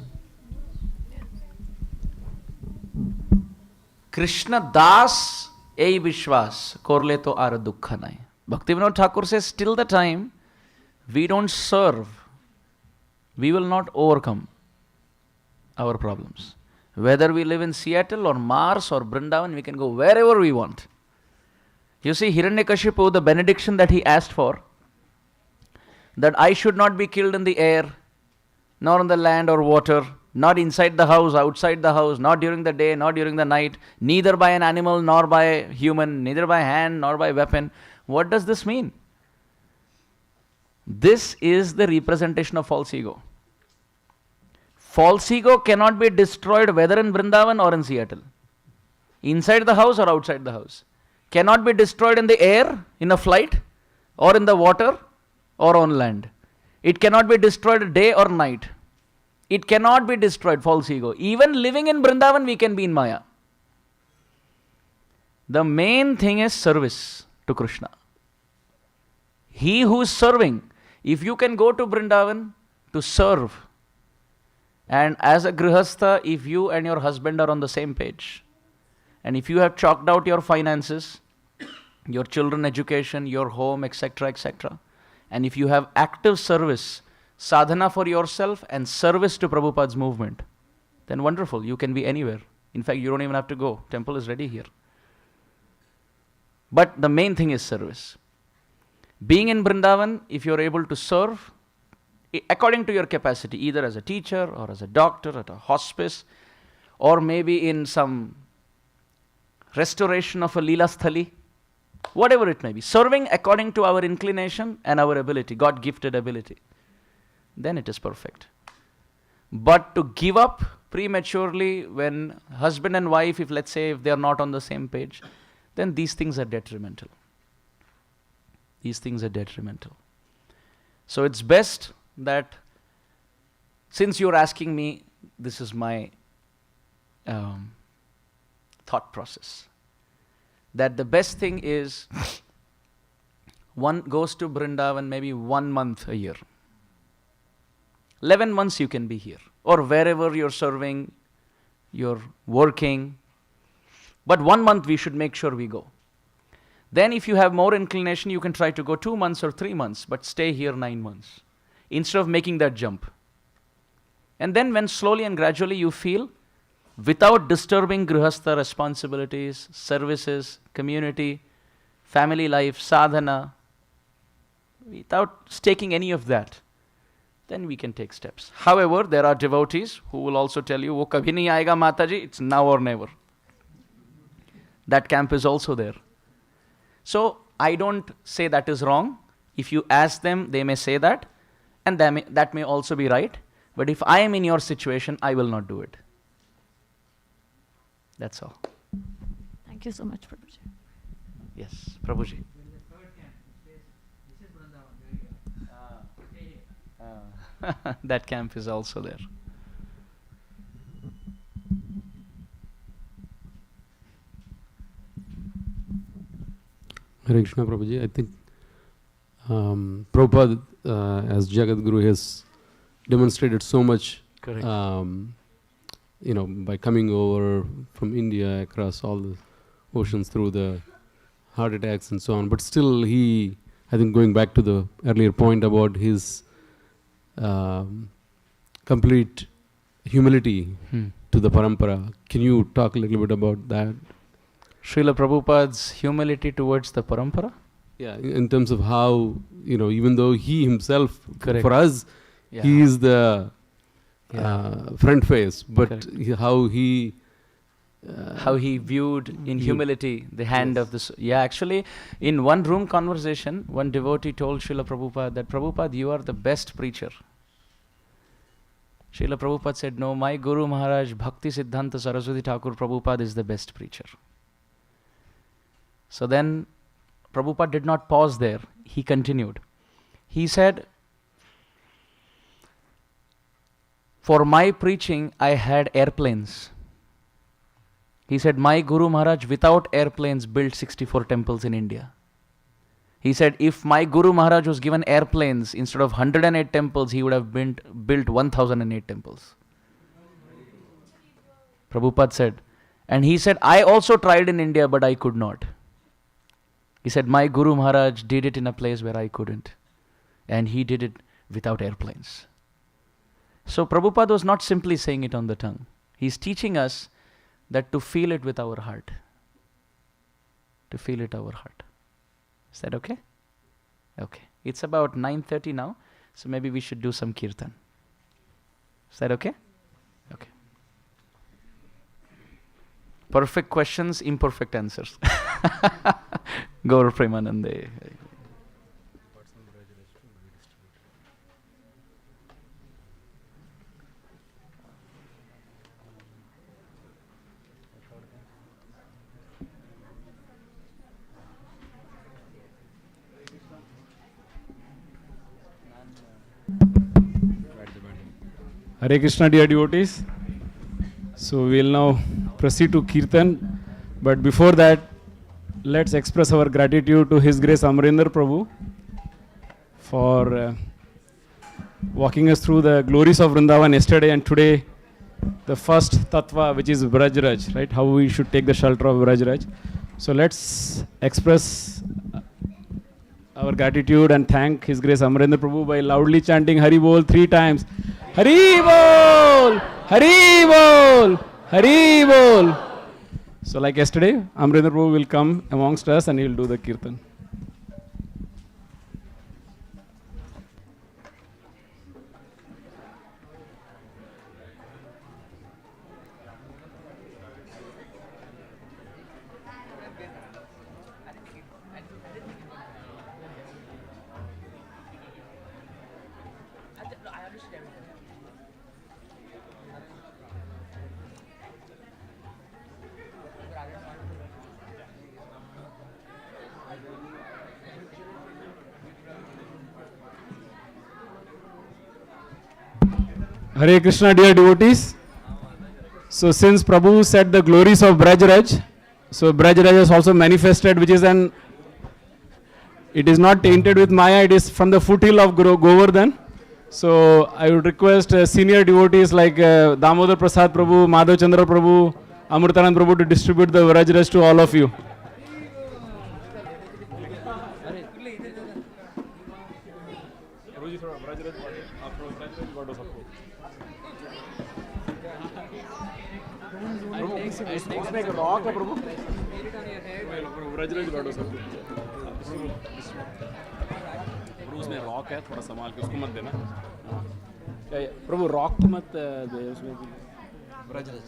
Krishna Das ei Vishwas korle to ara dukha nai. Bhaktivinoda Thakur says, till the time we don't serve, we will not overcome our problems. Whether we live in Seattle or Mars or Vrindavan, we can go wherever we want. You see, Hiranyakashipu, the benediction that he asked for, that I should not be killed in the air, nor on the land or water, not inside the house, outside the house, not during the day, not during the night, neither by an animal nor by a human, neither by hand nor by weapon. What does this mean? This is the representation of false ego. False ego cannot be destroyed whether in Vrindavan or in Seattle. Inside the house or outside the house. Cannot be destroyed in the air, in a flight, or in the water, or on land. It cannot be destroyed day or night. It cannot be destroyed, false ego. Even living in Vrindavan, we can be in Maya. The main thing is service to Krishna. He who is serving, if you can go to Vrindavan to serve, and as a grihastha, if you and your husband are on the same page, and if you have chalked out your finances, your children education, your home, etc., etc., and if you have active service, sadhana for yourself and service to Prabhupada's movement, then wonderful, you can be anywhere. In fact, you don't even have to go. Temple is ready here. But the main thing is service. Being in Vrindavan, if you're able to serve, according to your capacity, either as a teacher or as a doctor at a hospice, or maybe in some restoration of a Leela Sthali, whatever it may be, serving according to our inclination and our ability, God-gifted ability, then it is perfect. But to give up prematurely when husband and wife, if let's say if they are not on the same page, then these things are detrimental. These things are detrimental. So it's best that, since you're asking me, this is my thought process, that the best thing is one goes to Vrindavan maybe 1 month a year. 11 months you can be here, or wherever you're serving, you're working. But 1 month we should make sure we go. Then if you have more inclination, you can try to go 2 months or 3 months, but stay here 9 months, instead of making that jump. And then when slowly and gradually you feel, without disturbing grihastha responsibilities, services, community, family life, sadhana, without staking any of that, then we can take steps. However, there are devotees who will also tell you, "Wo kabhi nahi aayega Mataji, it's now or never." That camp is also there. So I don't say that is wrong. If you ask them, they may say that, and that may also be right. But if I am in your situation, I will not do it. That's all. Thank you so much, Prabhuji. Yes, Prabhuji. That camp is also there. Hare Krishna, Prabhuji. I think Prabhupada, as Jagat Guru, has demonstrated so much, Correct. By coming over from India across all the oceans through the heart attacks and so on. But still, I think going back to the earlier point about his complete humility to the Parampara, can you talk a little bit about that? Srila Prabhupada's humility towards the Parampara? Yeah, in terms of how, even though he himself, Correct. for us, Yeah. he is the front face, but Correct. how he viewed in humility the hand of this. Yeah, actually, in one room conversation, one devotee told Srila Prabhupada that, "Prabhupada, you are the best preacher." Srila Prabhupada said, "No, my Guru Maharaj, Bhakti Siddhanta Saraswati Thakur Prabhupada is the best preacher." So then, Prabhupada did not pause there. He continued. He said, "For my preaching, I had airplanes." He said, "My Guru Maharaj, without airplanes, built 64 temples in India." He said, "If my Guru Maharaj was given airplanes, instead of 108 temples, he would have built 1008 temples. Prabhupada said. And he said, "I also tried in India, but I could not." He said, "My Guru Maharaj did it in a place where I couldn't. And he did it without airplanes." So Prabhupada was not simply saying it on the tongue. He's teaching us that to feel it with our heart. To feel it our heart. Is that okay? Okay. It's about 9:30 now, so maybe we should do some kirtan. Is that okay? Okay. Perfect questions, imperfect answers. Gaur Premanande. Hare Krishna, dear devotees. So we will now proceed to Kirtan. But before that, let's express our gratitude to His Grace Amarenda Prabhu for walking us through the glories of Vrindavan yesterday and today. The first tattva, which is Vrajraj, right? How we should take the shelter of Vrajraj. So let's express our gratitude and thank His Grace Amarenda Prabhu by loudly chanting Hari Bol 3 times. Hari Bol! Hari Bol! Hari Bol! So like yesterday, Amarenda Prabhu will come amongst us and he will do the kirtan. Hare Krishna, dear devotees. So since Prabhu said the glories of Brajraj, so Brajraj is also manifested, which is it is not tainted with Maya, it is from the foothill of Govardhan. So I would request senior devotees like Damodar Prasad Prabhu, Madhav Chandra Prabhu, Amritanand Prabhu to distribute the Brajraj to all of you. इसमें एक rock है प्रभु ब्रजराज गाड़ो सब प्रभु उसमें rock है थोड़ा संभाल के उसको मत देना प्रभु रॉक को मत दे उसमें ब्रजराज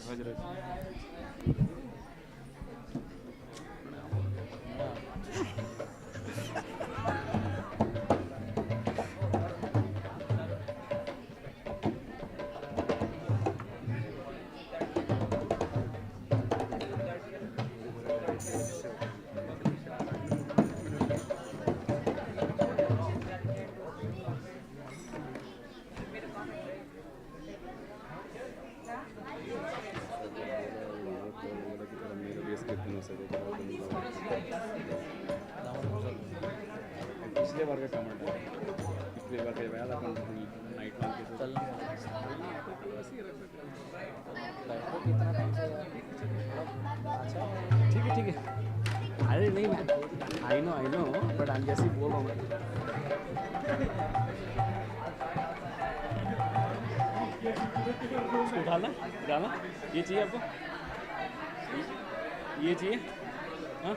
पिछले बार का कमेंट है पिछले बार के वाला नाइट वाला के चल ठीक है अरे नहीं मैं आई नो बट आई जैसे बोल रहा हूँ उसको डालना ये चाहिए आपको ये चाहिए हाँ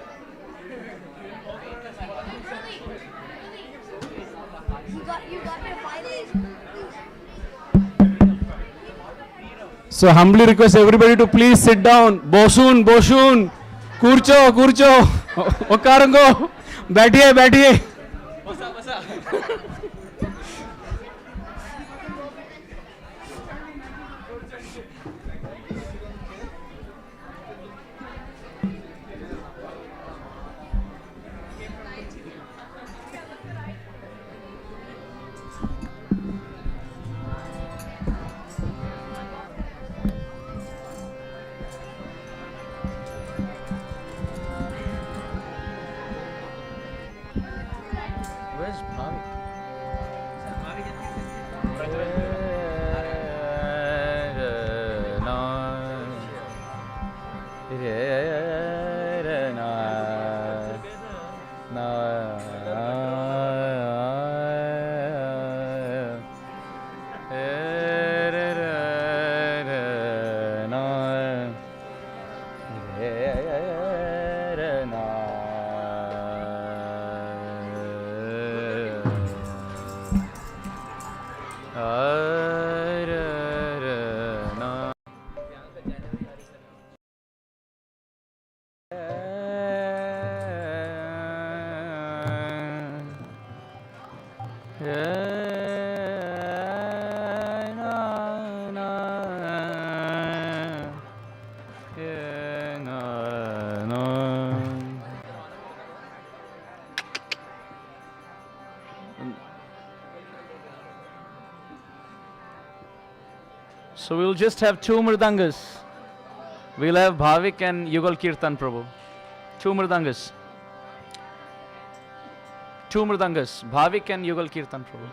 So humbly request everybody to please sit down. Boshun, kurcho, okarango, बैठिए. So we'll just have two mridangas. We'll have Bhavik and Yugal Kirtan Prabhu. Two mridangas. Two mridangas. Bhavik and Yugal Kirtan Prabhu.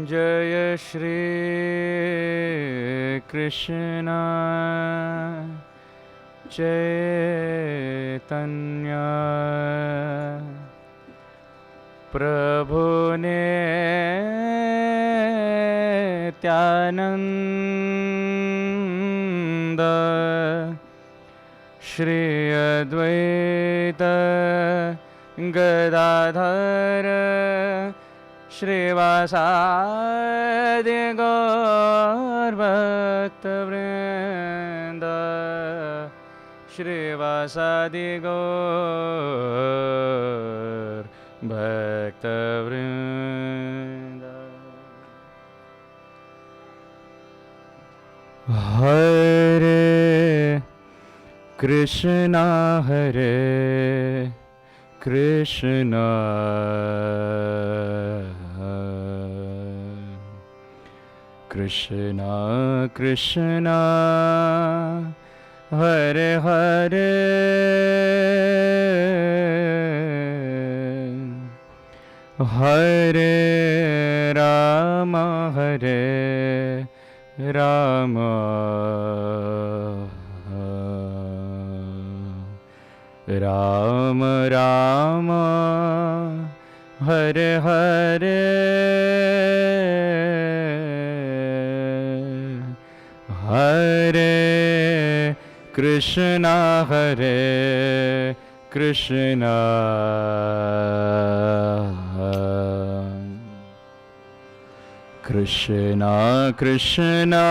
Jaya Shri Krishna Chaitanya Prabhu Nityananda Shri Advaita Gadadhara Shrivasadi Gaur Bhakta Vrinda Shrivasadi Gaur Bhakta Vrinda Hare Krishna Hare Krishna Krishna Krishna Hare Hare Hare Rama Hare Rama Rama Rama Hare Hare Hare Krishna Hare Krishna Krishna Krishna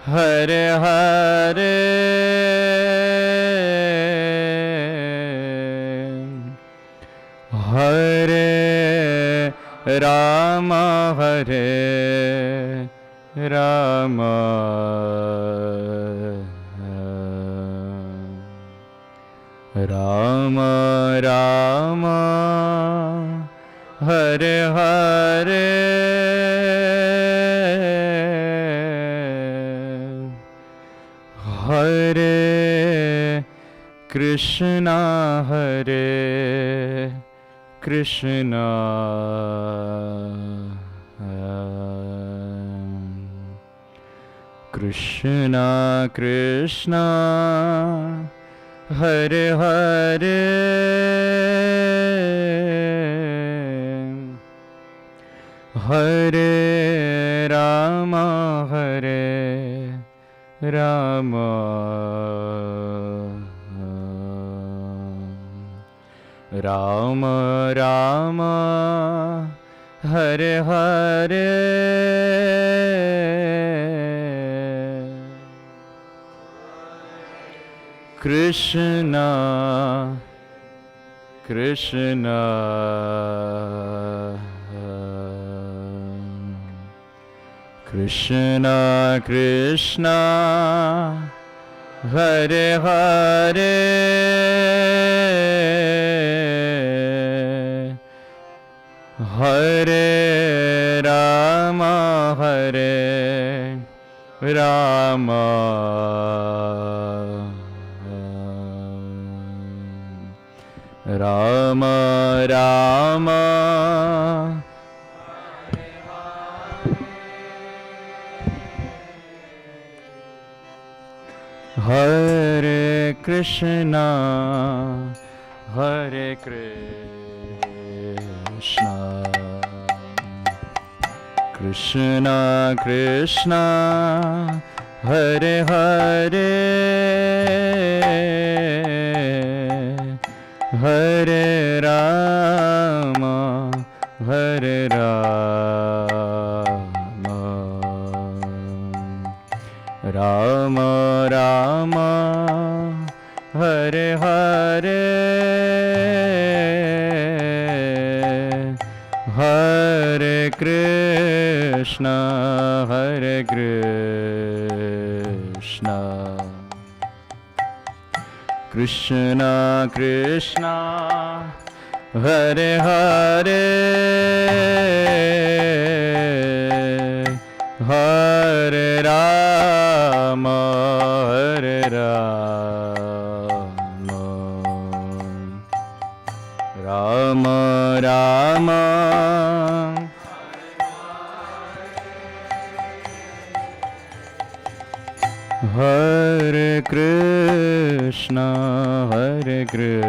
Hare Hare Hare Rama Hare Rama Rama Rama Hare Hare Hare Krishna Hare Krishna Krishna Krishna Hare Hare Hare Rama Hare Rama Rama Rama Hare Hare Krishna Krishna Krishna Krishna Hare Hare, Hare Rama, Hare Rama, Rama Rama, Hare Krishna, Hare Krishna, Krishna Krishna, Hare Hare, Hare Rama, Hare Rama, Rama Rama, Hare Hare, Hare Krishna, Hare Krishna, Krishna Krishna, Hare Hare, Hare Rama, Hare Rama, Rama Rama, Hare Krishna, Hare Krishna,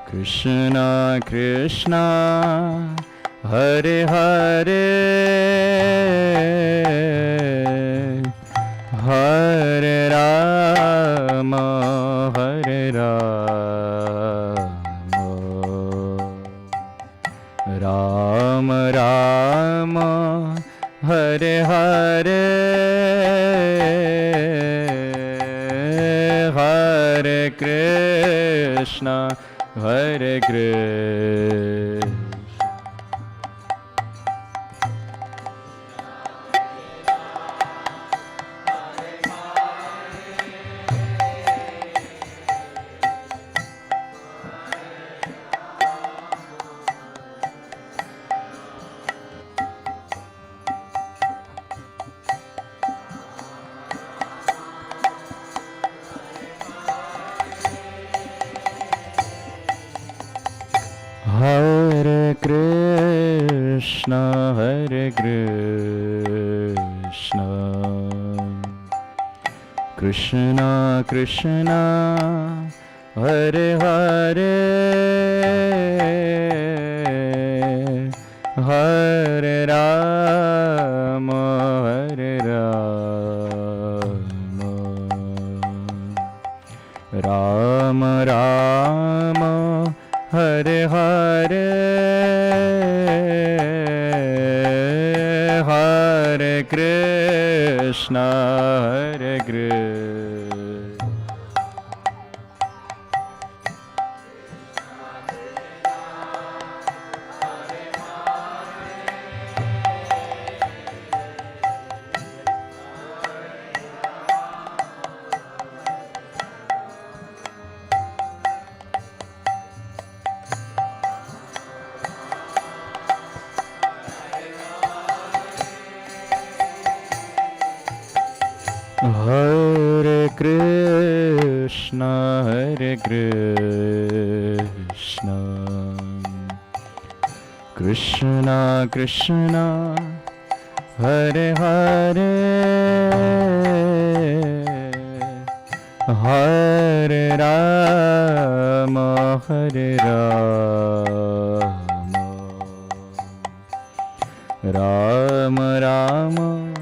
Krishna Krishna, Hare Hare, Hare Rama, Hare Rama, Rama Rama, Hare Hare, Hare Krishna, Hare Krishna. Hare Krishna, Hare Krishna, Krishna Krishna, Hare Hare, Hare Rama, Hare Rama, Rama Rama, Hare Hare, Hare Krishna, Hare Krishna, Hare Krishna, Hare Krishna, Krishna Krishna, Hare Hare, Hare Rama, Hare Rama, Rama Rama,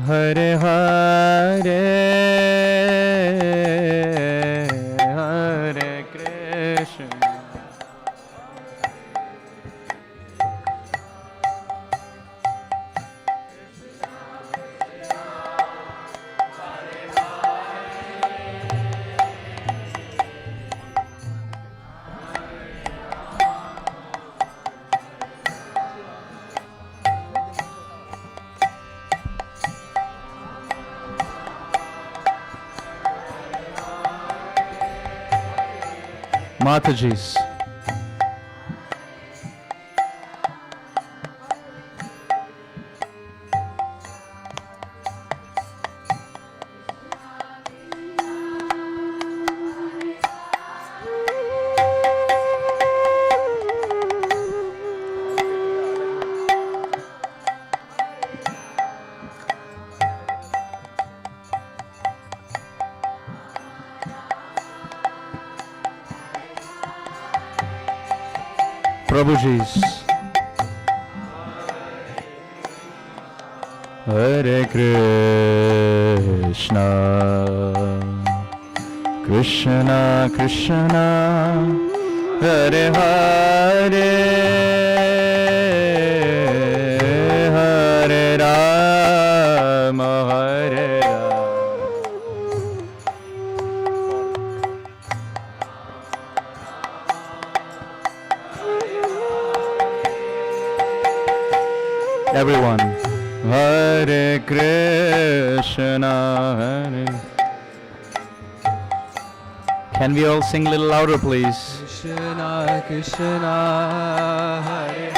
Hare Hare, Hare Krishna, Matajis. Prabhuji's. Hare Krishna, Krishna Krishna, Hare Hare, Hare Rama, Hare Rama. Everyone. Hare Krishna, Hare. Can we all sing a little louder, please? Krishna Krishna Hare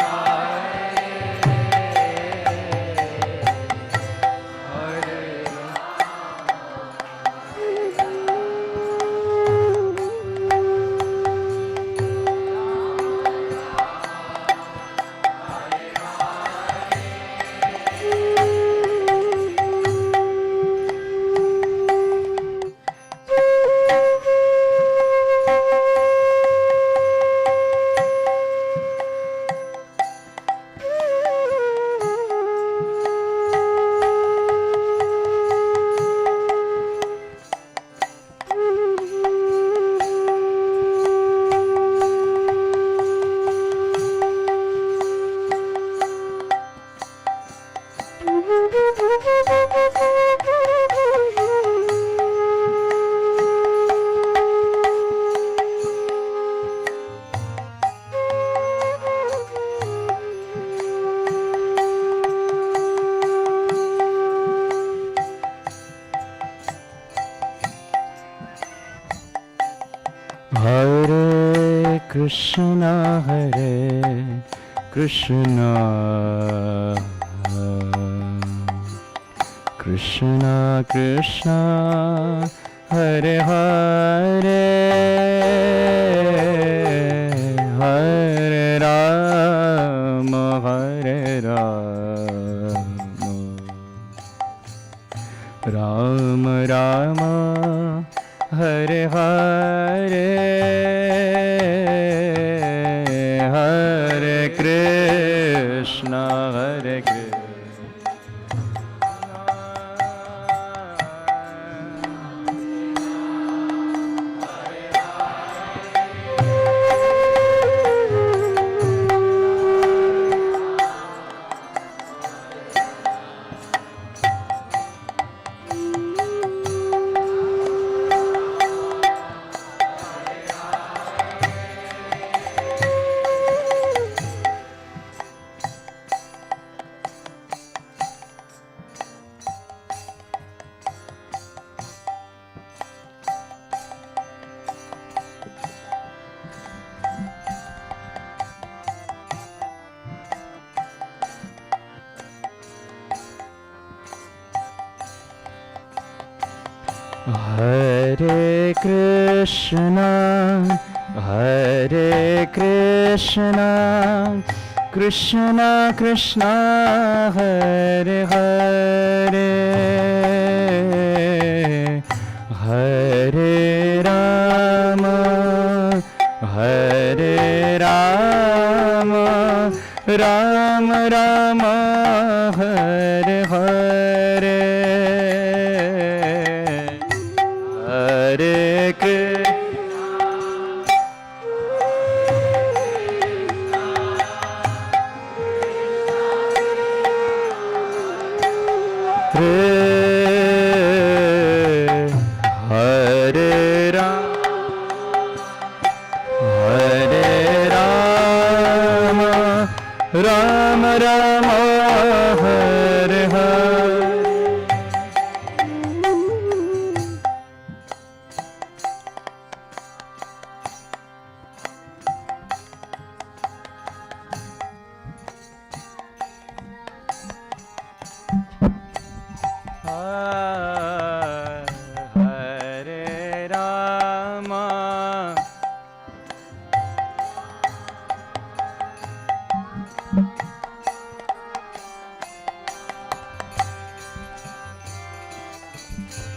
Hare Krishna, Hare Krishna, Krishna Krishna, Hare Hare, Hare Rama, Hare Rama, Rama Rama, Hare Hare, Hare Krishna, Hare Krishna. Hare Krishna, Hare Krishna, Krishna Krishna, Hare Hare, Hare Rama, Hare Rama, Rama Rama, Hare Hare, Hare Krishna. Hare Rama, Rama Rama, Hare Hare. Hare Rama.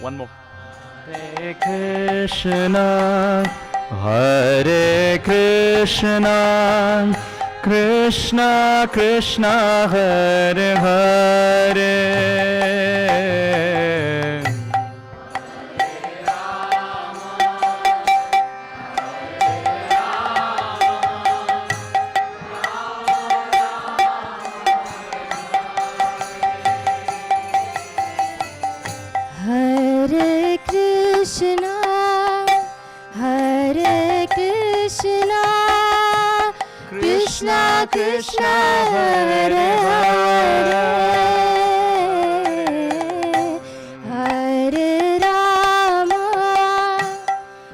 One more. Hare Krishna, Hare Krishna, Krishna Krishna, Hare Hare. Hare Krishna, Hare Krishna, Krishna Krishna, Hare Hare, Hare Rama,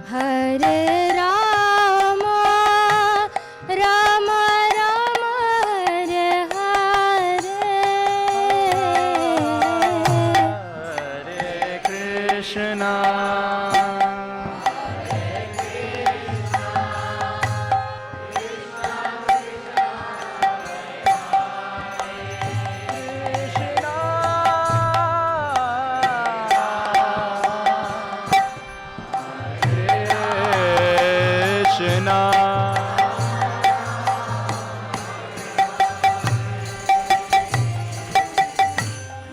Hare Rama, Rama Rama, Hare Hare. Hare Krishna.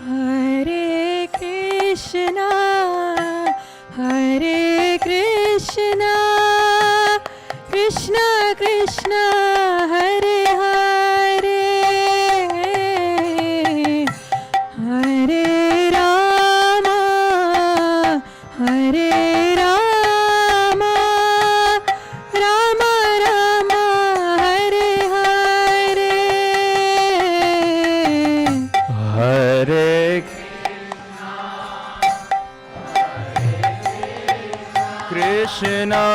Hare Krishna, Hare Krishna, Krishna Krishna, Hare Hare, Hare Rama, Hare Rama, Rama Rama, Hare Hare. Hare Krishna.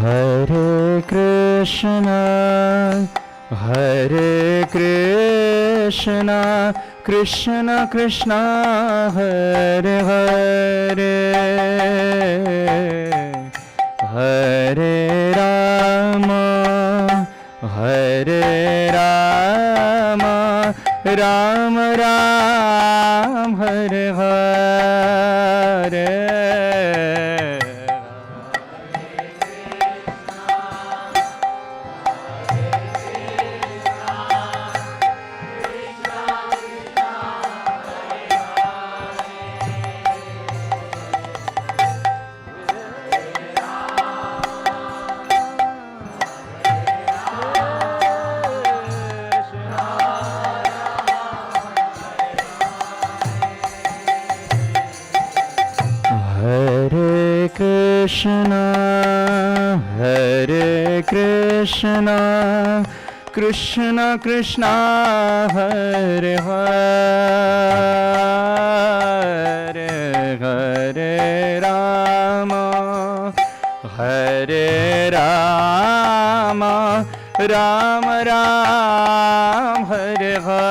Hare Krishna, Hare Krishna, Krishna Krishna, Hare Hare, Hare Rama, Hare Rama, Rama Ram, Hare Hare. Hare Krishna, Hare Krishna, Krishna Krishna, Hare Hare, Hare Rama, Hare Rama, Rama Ram, Hare Hare.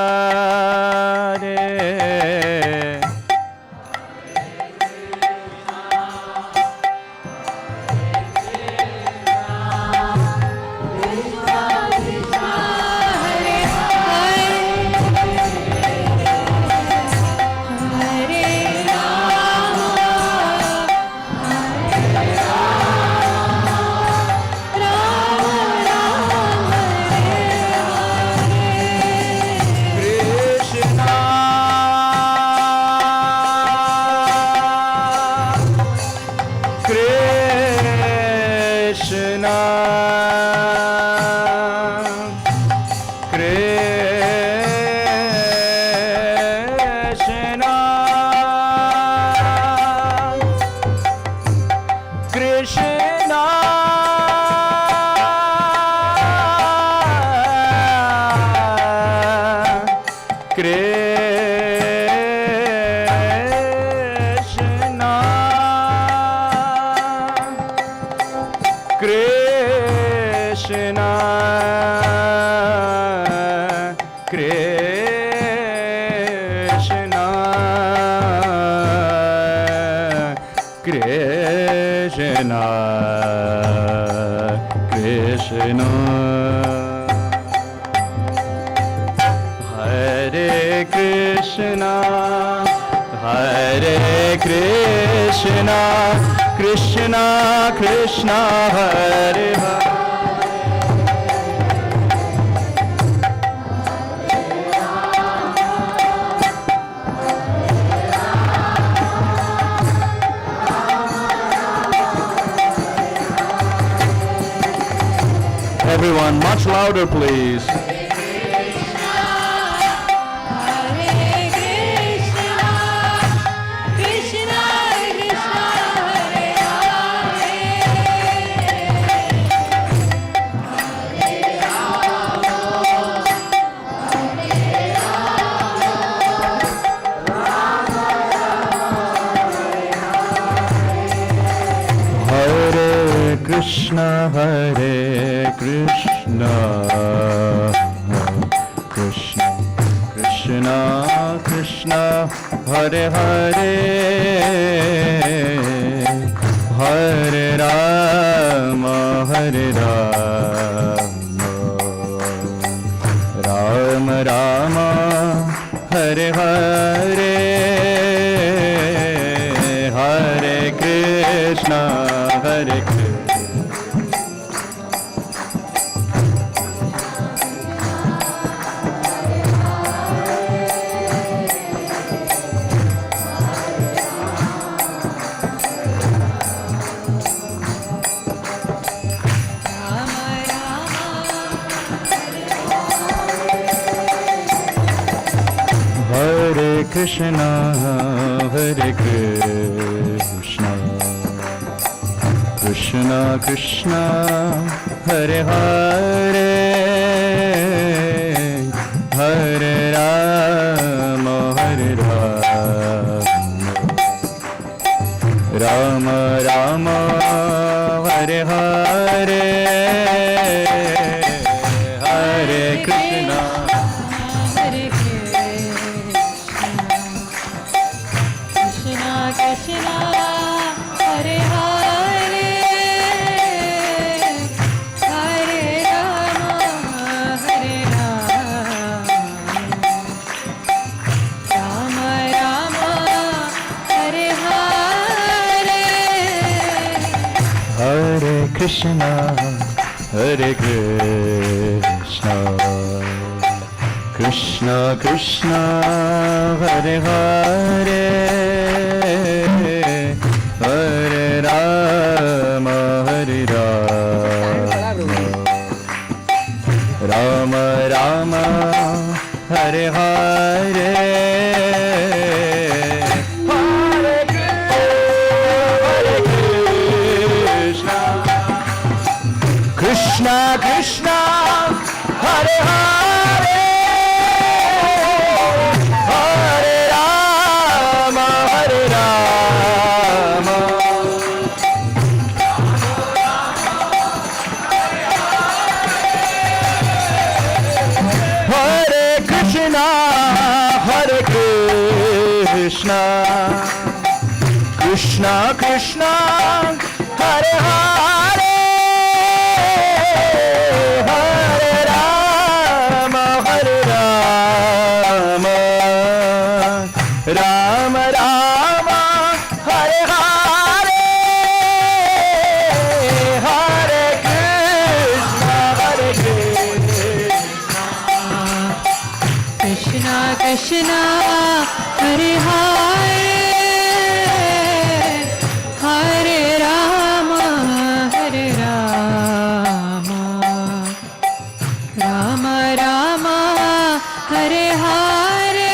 Krishna Krishna, Krishna, Krishna, Krishna, Krishna. Hare Krishna, Hare Krishna, Krishna Krishna, Hare Hare. Everyone, much louder, please. Krishna, Hare Krishna, Krishna Krishna, Krishna Hare Hare, Hare Rama, Hare Rama, Rama Rama, Hare Hare, Hare Krishna, Hare Krishna. Hare Krishna, Hare Krishna, Krishna Krishna, Hare Hare, Hare Rama, Hare Rama, Rama Rama, Hare Hare, Hare Krishna. Krishna, Hare Krishna, Krishna Krishna, Hare Hare, Hare Rama, Hare Rama, Rama Rama, Hare Hare, Krishna Krishna, Hare Hare, Hare Rama, Hare Rama, Hare Krishna, Hare Krishna, Krishna Krishna, Hare Hare, Hare Rama, Hare Rama, Rama Rama, Hare Hare, Hare Krishna, Hare Krishna Krishna, Hare Hare, Hare Rama, Hare Rama, Rama Rama, Hare Hare.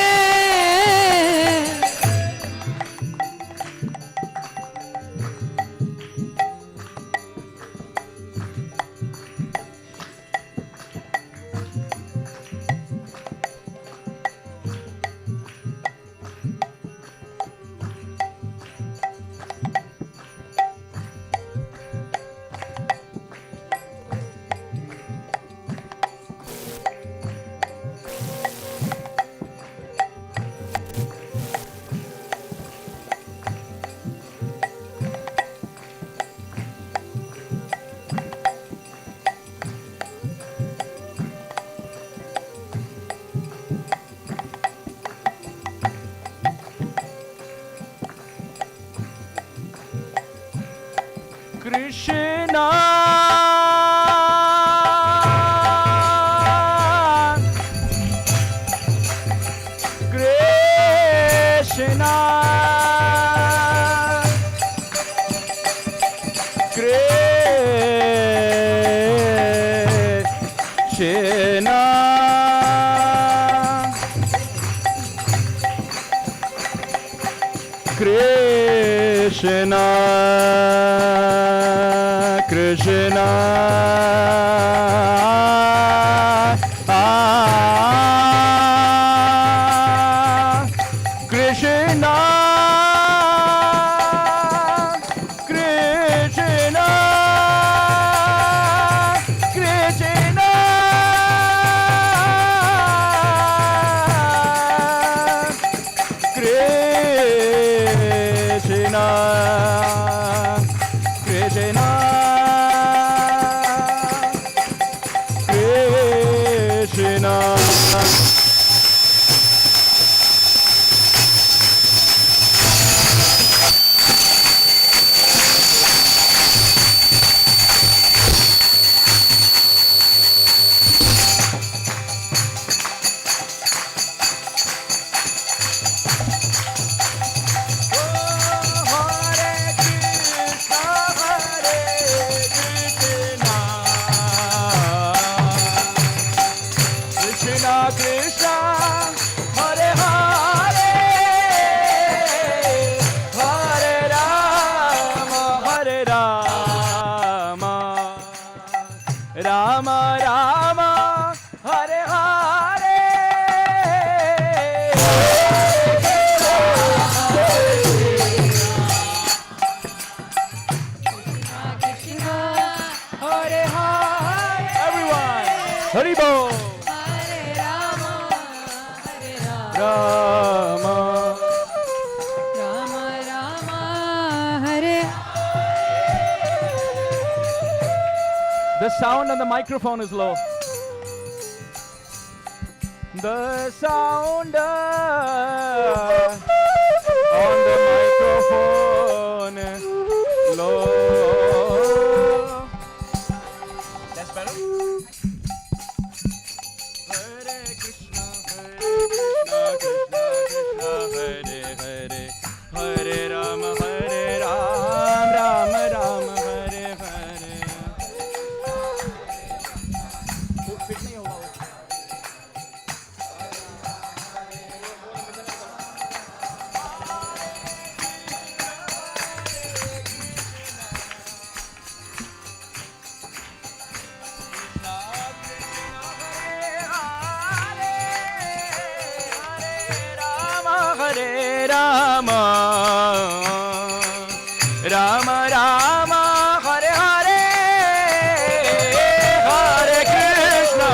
Krishna, Krishna, Krishna, Krishna, Krishna, Krishna, Krishna, Krishna, Krishna. Rama Rama, Hare Hare, Hare Hare. Everyone, Haribo. Hare Rama, Hare Rama, Rama. Rama Rama, Hare. The sound on the microphone is low. The sound on the microphone is low. That's better. Hare Krishna, Krishna Krishna, Hare Hare, Hare Rama, Rama Rama, Hare Hare. Hare Rama, Rama Rama, Hare Hare, Hare Krishna,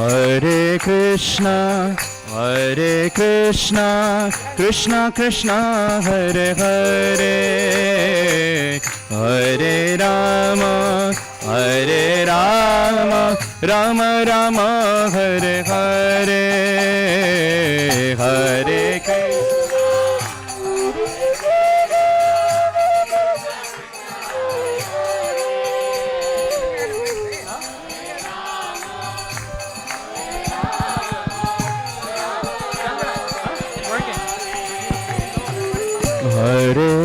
Hare Krishna, Hare Krishna, Krishna Krishna, Hare Hare, Hare Rama, Rama Rama, Hare Hare, Hare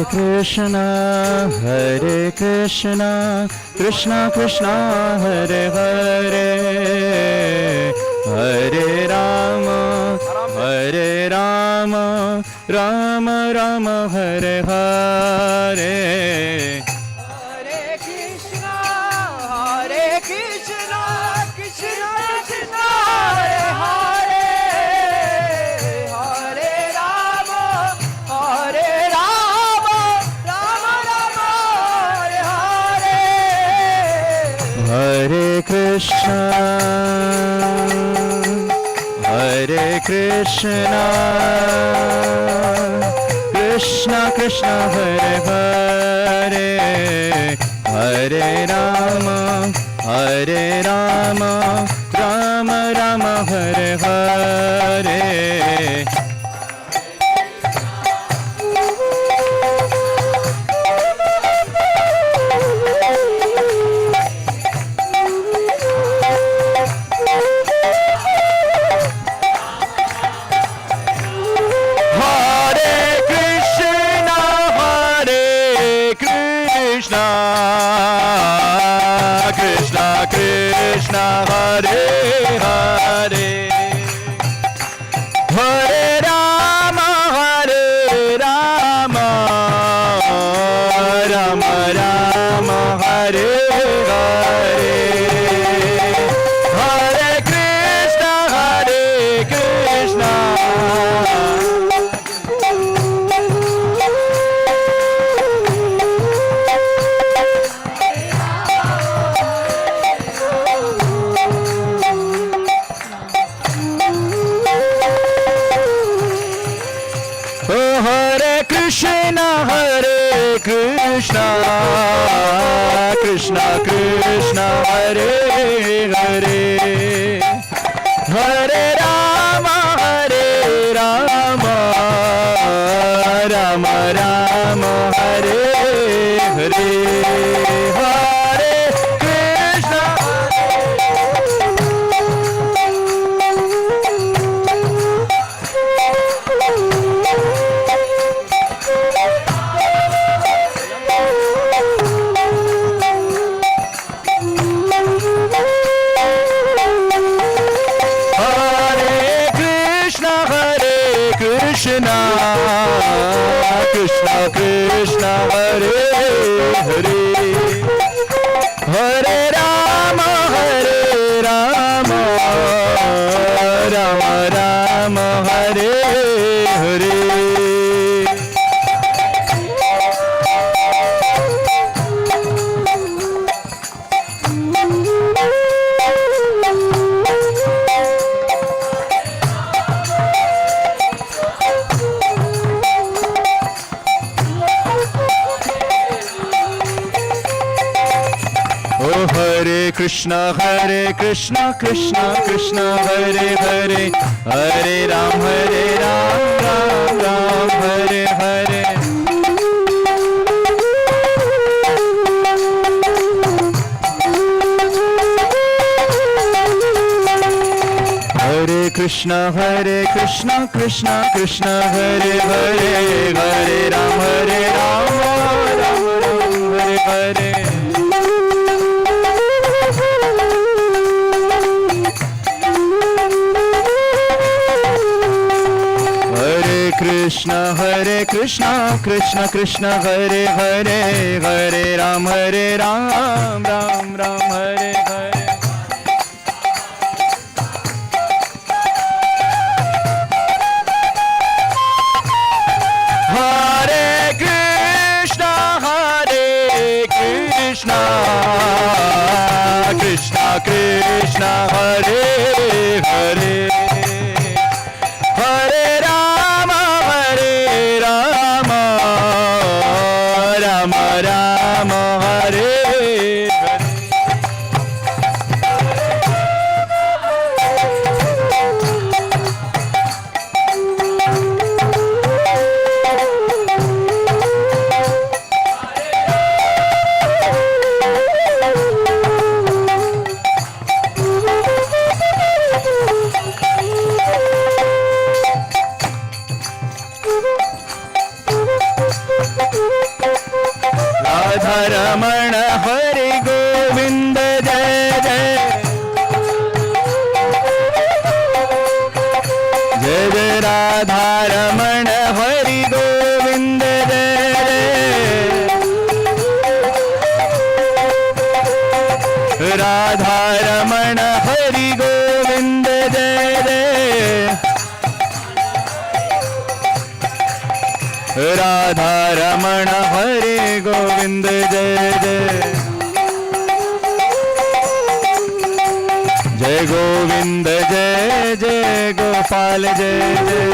Krishna. Hare Krishna, Krishna Krishna, Hare Hare, Hare Rama, Rama Rama, Hare Hare. Hare Krishna, Krishna Krishna, Hare Hare, Hare Rama, Rama Rama, Hare Hare. Hare Krishna, Krishna Krishna, Hare Hare, Hare Rama, Rama Rama, Hare Hare. Krishna, Hare Hare, Hare Rama, Rama Rama, Hare Hare, Hare Krishna, Krishna Krishna, Hare Hare, Hare Rama, Rama Rama, Hare Hare, Hare Krishna, Krishna Krishna, Hare Hare, Hare Rama, Rama Rama, Hare Hare. Krishna, Krishna Krishna, Hare Hare, Hare Ram, Ram Ram, Hare Hare. Hare Krishna, Krishna Krishna, Hare Hare, Hare Ram, Ram Ram, Hare Hare. Krishna, Krishna, Hare Hare, Hare Ram, Ram Ram, Hare Hare. Hare Krishna, Krishna Krishna, Hare Hare, Hare Rama, Rama Rama, Hare Hare. Ramayan, Hare Govind, Jai Jai, Jai Jai Radha Raman, Hare Govind, Jai Jai, Radha Raman, Hare Govind, Jai Jai, Radha Raman, Hare Govind, Jai Jai, Jai Govind, Jai Jai Gopal, Jai Jai,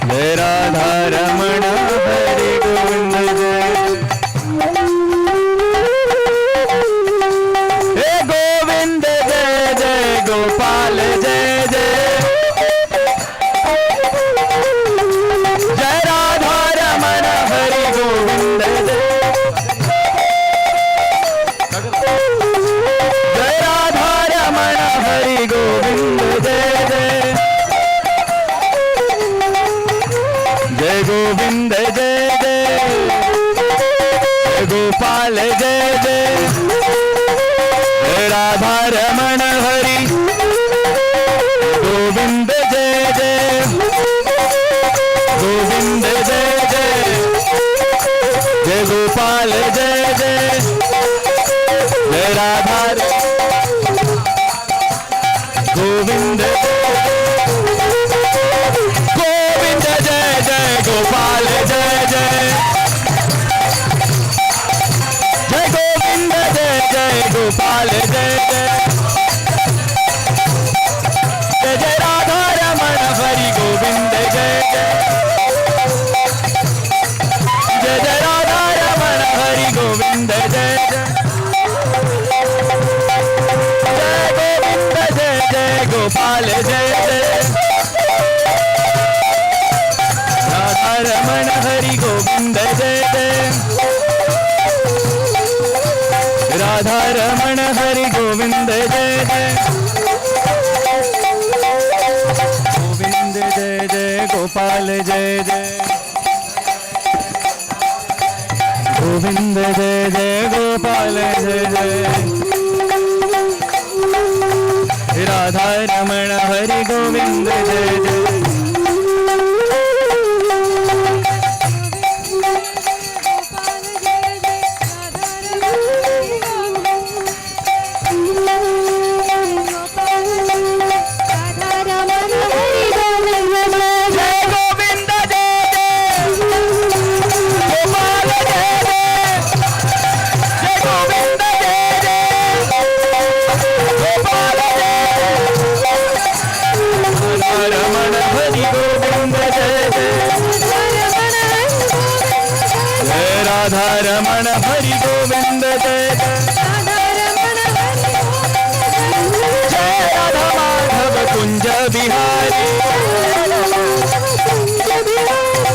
Jai Radha Raman, Hare Govind, Jai Jai Govind, Jai Jai Gopal, Jai Jai, Jai Radha Raman, Hare Govind, Jai Jai Radha Raman, Hare Govind, Jai Jai, Jai Govind, Jai Jai. Gopal जय जय राधा रमण हरि गोविंद जय जय गोविंद जय जय जय गोपाल जय जय जय राधा गोविंद गोविंद जय जय गोपाल जय जय जय गोविंद जय जय गोपाल जय जय जय जय राधा रमण हरि गोविंद जय जय जय जय राधा रमण हरि गोविंद जय जय गोपाल जय जय राधा रमण हरि गोविंद जय जय राधा रमण हरि गोविंद जय जय गोविंद जय जय गोपाल जय जय गोविंद जय जय गोपाल जय जय राधा रमण हरि गोविंद जय जय राधा रमण हरि गोविंद जय जय राधा माधव कुंज बिहारी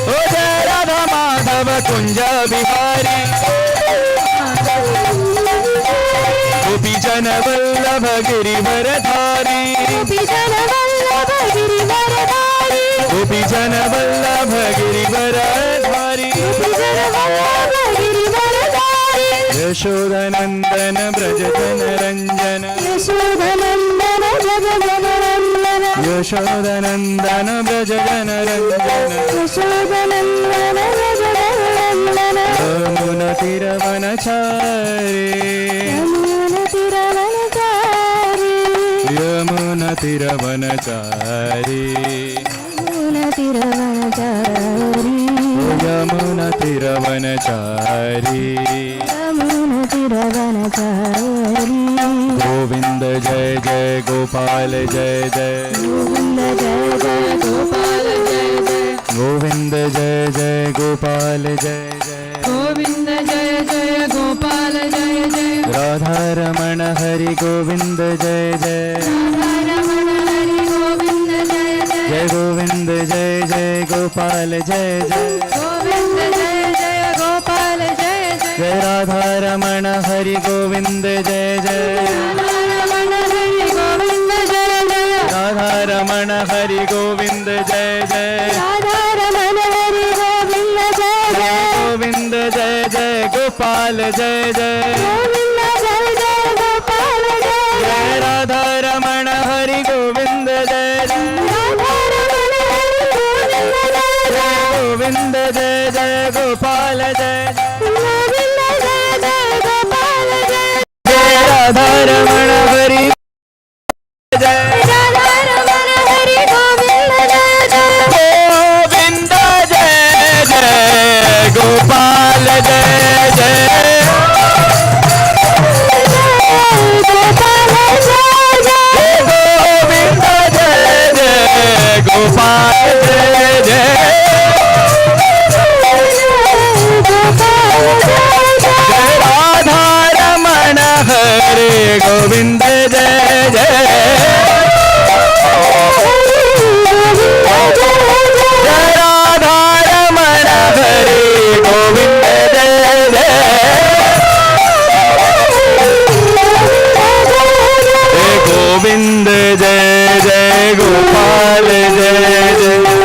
ओ जय राधा माधव कुंज बिहारी गोपी जन वल्लभ गिरिवरधारी गोपी जन वल्लभ गिरिवरधारी यशोदनंदन ब्रज जन रंजन यशोदनंदन ब्रज जन रंजन यमुना तीरवनचारी यमुना तीरवनचारी यमुना तीरवनचारी गोविंद जय जय गोपाल जय जय गोविंद जय जय गोपाल जय जय गोविंद जय जय गोपाल जय जय राधा रमण हरि गोविंद जय जय जय गोविंद जय जय गोपाल जय जय गोविंद जय जय गोपाल जय जय जय राधा रमण हरि गोविंद जय जय राधा रमण हरि गोविंद जय जय गोविंद जय जय गोपाल जय जय जय राधा रमण हरि गोविंद जय जय गोविंद जय जय गोपाल जय जय राधा रमण हरि जय गोविंद जय जय गोपाल जय जय गोविंद जय जय गोपाल जय जय राधा रमण हरे गोविंद जय जय राधा रमण हरे गोविंद जय जय गोविंद जय जय गोपाल जय जय जय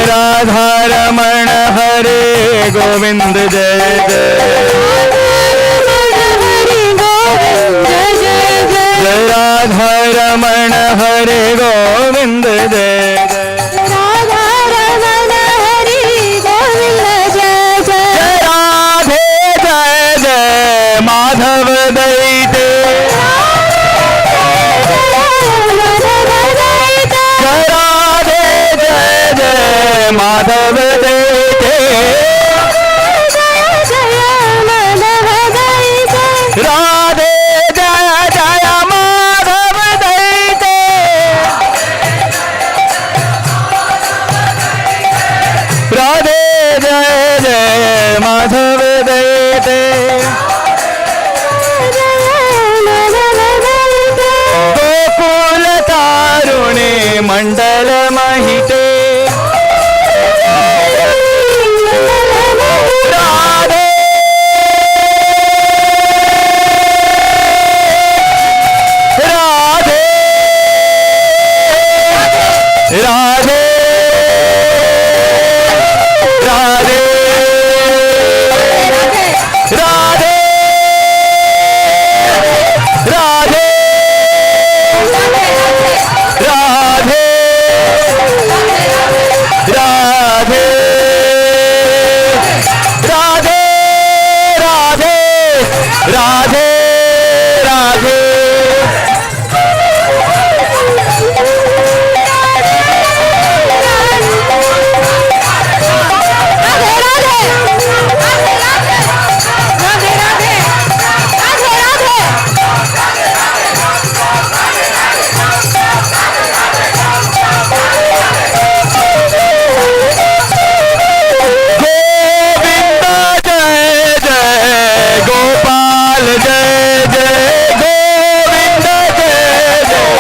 राधा राधा रमण हरे गोविंद जय जय जय राधा रमण हरे गोविंद जय जय राधे जय जय माधव दैते राधे जय जय माधव दैते राधे जय जय माधव दैते राधे जय जय माधव दैते गोकुल तारुणे मंडल महिते राधे राधे राधे राधे राधे राधे राधे राधे राधे राधे राधे गोविंद जय जय गोपाल जय जय गोविंद जय जय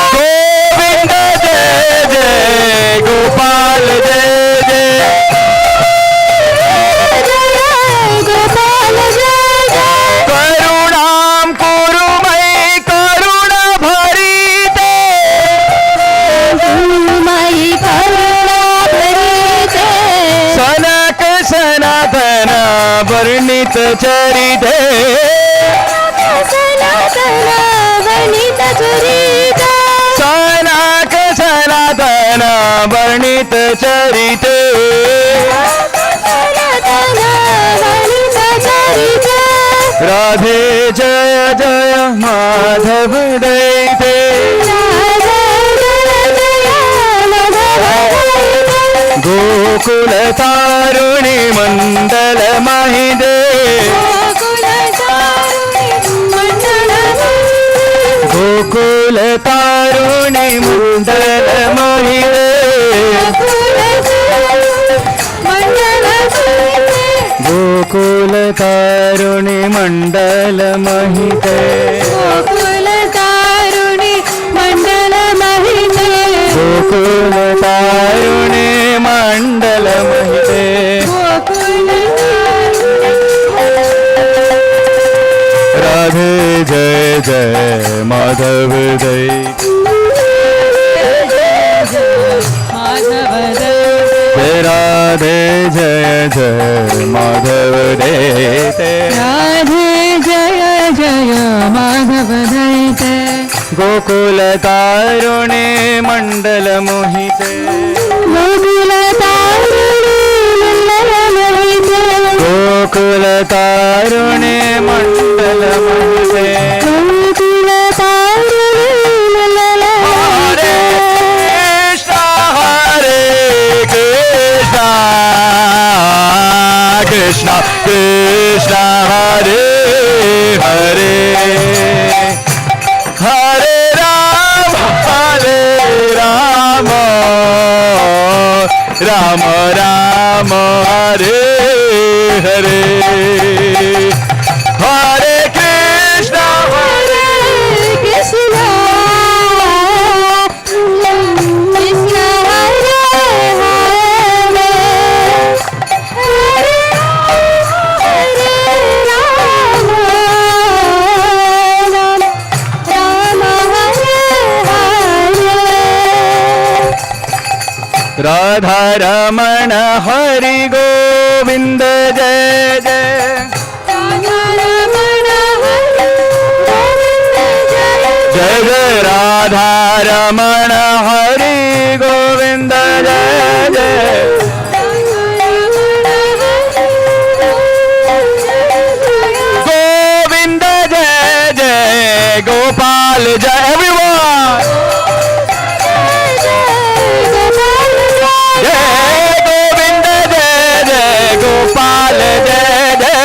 गोविंद जय जय गोपाल जय जय करुणां कुरु मयि करुण भरिते सनक सनातन वर्णित चरिते सनक सनातन वर्णित चरिते राधे जय जय माधव दैते गोकुल तारुणी मंडल महिदे गोकुल तारुणी मंडल महिदे गोकुल तारुणी मंडल महिते गोकुल तारुणी मंडल महिते राधे जय जय माधव दैते राधे जय जय माधव दैते राधे जय जय माधव दैते गोकुल तारुणे मंडल मोहिते गोकुल गोकुल तारुणे मंडल Mohite Krishna Krishna Hare Hare Hare Rama Rama Rama Hare Hare Hare Krishna Radha Raman Hari Govind जय जय जय जय राधा रमण हरि गोविंद जय जय गोविंद जय जय गोपाल जय everyone जय गोविंद जय जय गोपाल जय जय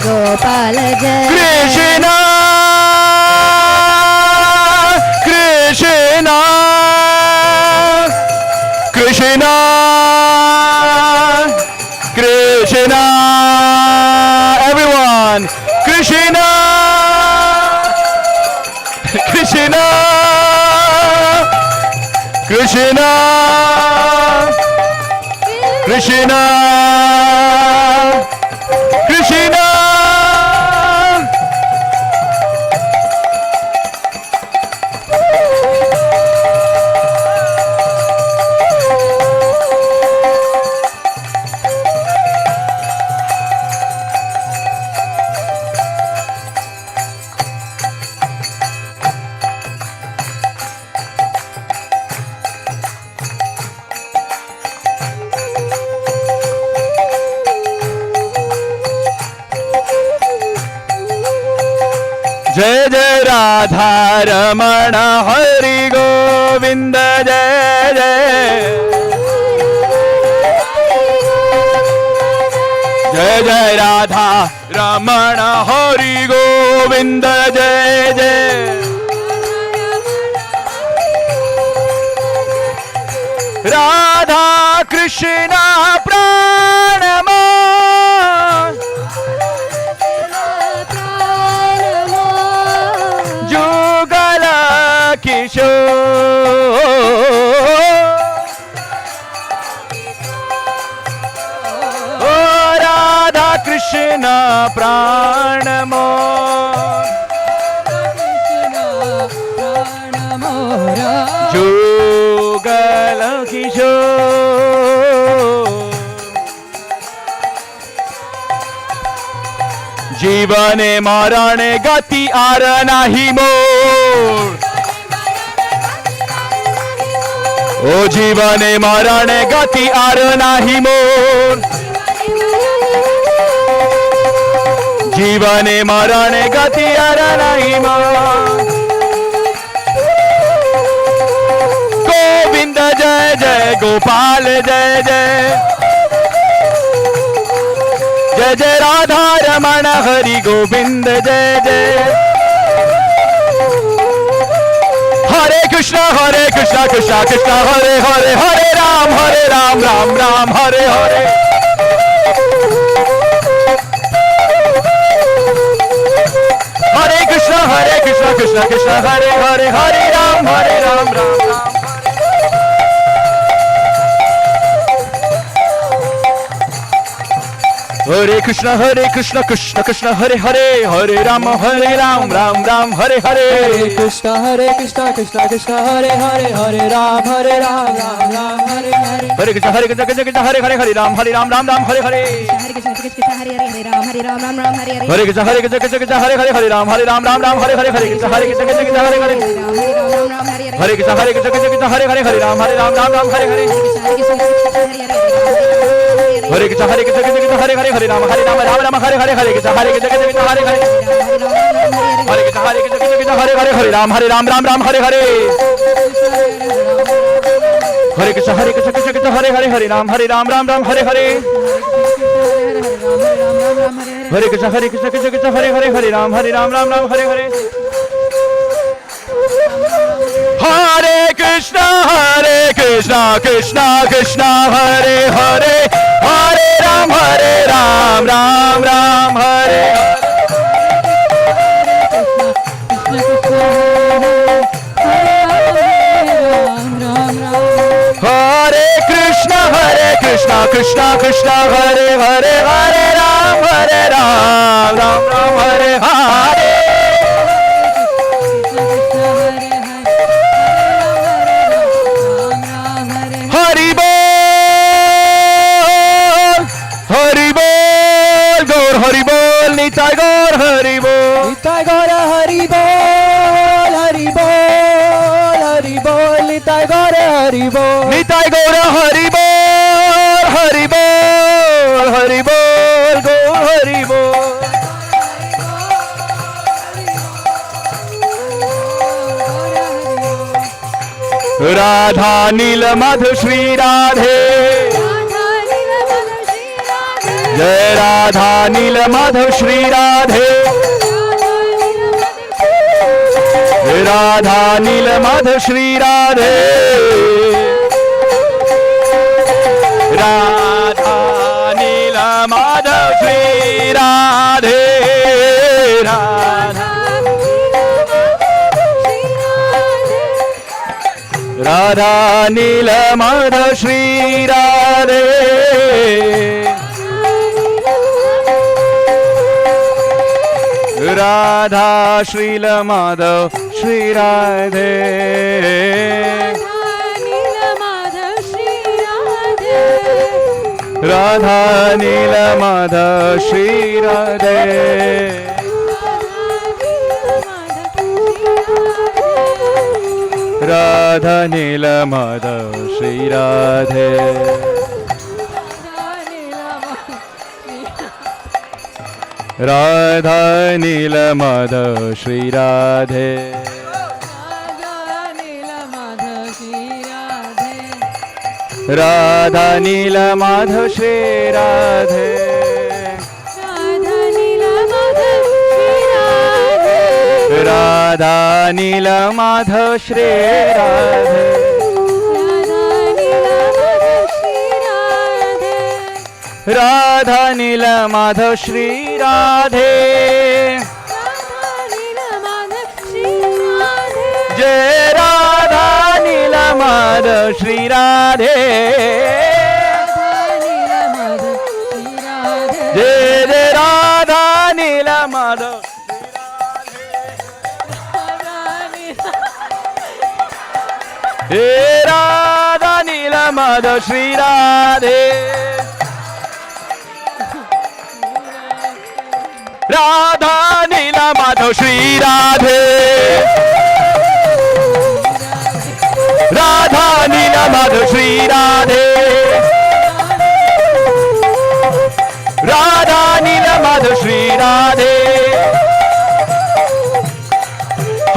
गोपाल जय कृष्ण कृष्ण कृष्ण कृष्ण everyone कृष्ण कृष्ण कृष्ण कृष्ण कृष्ण जय जय राधा रमण हरि गोविंद जय जय जय जय राधा रमण हरि गोविंद जय जय राधा कृष्ण प्राणमा जुगल किशोर ओ राधा कृष्ण प्राणमो जुगल किशोर जीवने मरणे गति आर नाही मोर ओ जीवने मरणे गति आर नाही मोर जीवने मरणे गति आर नाही मोर गोविंद जय जय गोपाल जय जय जय जय राधा रमण हरि गोविंद जय जय हरे कृष्ण कृष्ण कृष्ण हरे हरे हरे राम राम हरे हरे हरे कृष्ण कृष्ण हरे हरे हरे राम राम हरे कृष्ण कृष्ण कृष्ण हरे हरे हरे राम राम हरे हरे कृष्ण कृष्ण कृष्ण हरे हरे हरे राम राम हरे हरे हरे कृष्ण कृष्ण हरे हरे हरे राम राम हरे हरे हरे कृष्ण कृष्ण हरे हरे राम राम हरे हरे हरे कृष्ण कृष्ण हरे हरे राम राम हरे हरे हरे कृष्ण कृष्ण हरे हरे हरे कृष्ण कृष्ण हरे हरे राम राम हरे हरे हरे कृष्ण कृष्ण हरे हरे राम हरे हरे हरे कृष्ण कृष्ण हरे हरे हरे कृष्ण हरे Ram Ram Hare Hare Hare Krishna Krishna Hare Hare Ram Ram Hare Hare Hare Krishna Krishna Hare Hare Ram Ram Hare Hare Hare Krishna Krishna Krishna Hare Hare Hare Ram Ram Hare Hare Krishna Krishna Krishna Hare Hare Hare Ram Gaur Hari Bol, Nitai Gaur Hari Bol. Nitai Gaura Hari Bol, Hari Bol, Hari Bol, Nitai Gaura Hari Bol. Nitai Gaur Hari Bol, Hari Bol, Hari Bol, Gaur Hari Bol. Radha Nila Madhu Shri Radhe. Jai Radha Nila Madhu Shri Radhe. Radha Nila Madhu Shri Radhe. Radha Nila Madhu Shri Radhe. Radha Nila Madhu Shri Radhe. Radha Srila Madhav Shri Radhe. Radha Nila Madhav Shri Radhe. Radha Nila Madhav Shri Radhe. Radha Nila Madhav Shri Radhe. Radha Nila Madhav Shri Radhe. Radha Nila Madhav Shri Radhe. Radha Nila Madhav Shri Radhe. Jai Radha Nila Madhav Shri Radhe. Jai Jai Radha Nila Madhav. Jai Radha Nila Madhav Shri Radhe. Radha Nila Madhav Shri Radhe. Radha Nila Madhav Shri Radhe. Radha Nila Madhav Shri Radhe.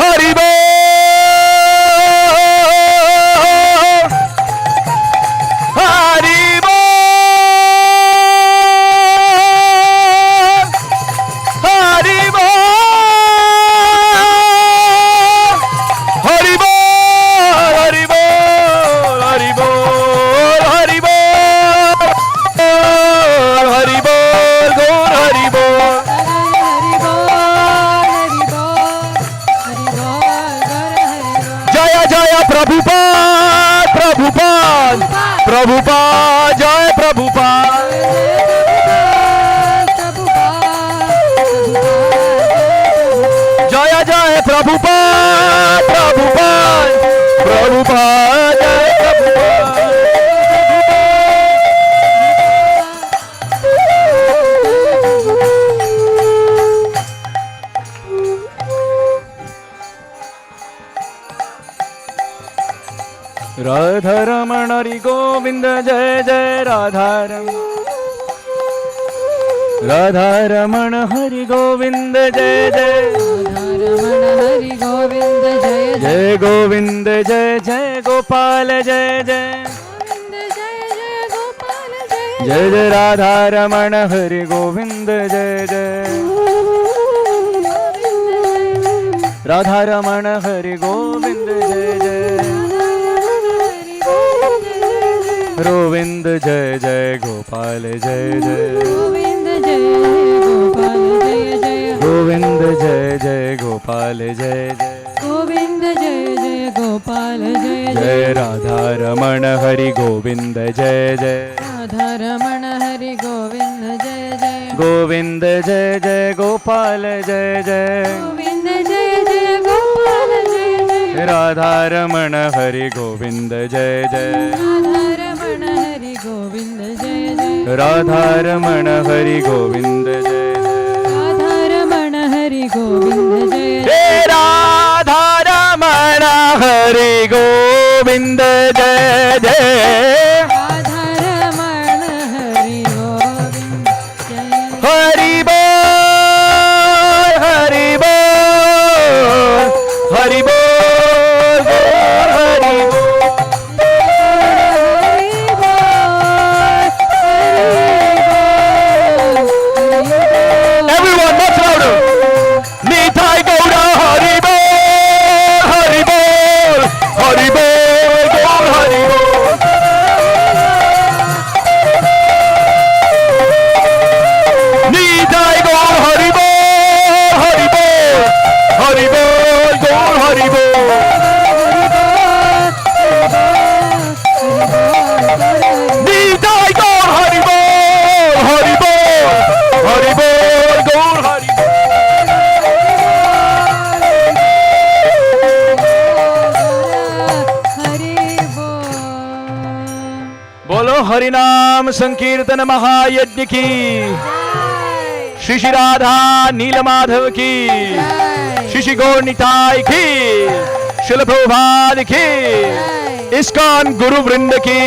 Hari Bol. Hari Bol. Hari Bol. Hari Bol. Hari Bol. Hari Bol. Hari Bol. Hari Bol. Gaur Hari Bol. Jaya Jaya Prabhupada. Prabhupada. Prabhupada. Jaya Prabhupada. Jaya Jaya Prabhupada. Prabhupada. Prabhupada. Jaya Prabhupada. Radha Raman Hari Govinda Jai Jai Radha Raman. Radha Raman Hari Govinda Jai Jai. Jai Govinda Jai Jai Gopal Jai Jai. Jai Jai Radha Raman Hari Govinda Jai Jai. Radha Raman Hari Govinda Jai Jai. Govind Jai Jai Gopal Jai Jai. Govind Jai Jai Gopal Jai Jai. Govind Jai Jai Gopal Jai Jai Radha Raman Hari Govind Jai Jai. Radha Raman Hari Govind Jai Jai. Govind Jai Jai Gopal Jai Jai. Govind Jai Jai Gopal Jai Jai. Radha Raman Hari Govind Jai Jai. Radha Raman Hari Govind Jai Jai. Radharaman Hari Govind जय राधारमण हरि गोविंद जय जय राधारमण हरि गोविंद जय जय राधारमण हरि गोविंद जय हरि बोल हरि बोल हरि बोल हरि बोल everyone much louder Nitai Gaura Hari Bol Hari Bol Hari Bol Gaur Hari Bol Nitai Gaur Hari Bol Hari Bol Hari Bol Gaur Hari Bol Nitai Gaur Hari Bol Hari Bol Hari Bol Gaur Hari Bol बोलो हरि नाम संकीर्तन महायज्ञ की श्री श्री राधा नीलमाधव की श्री श्री गौर निताय की शिल प्रभुपाद की ISKCON गुरु वृंद की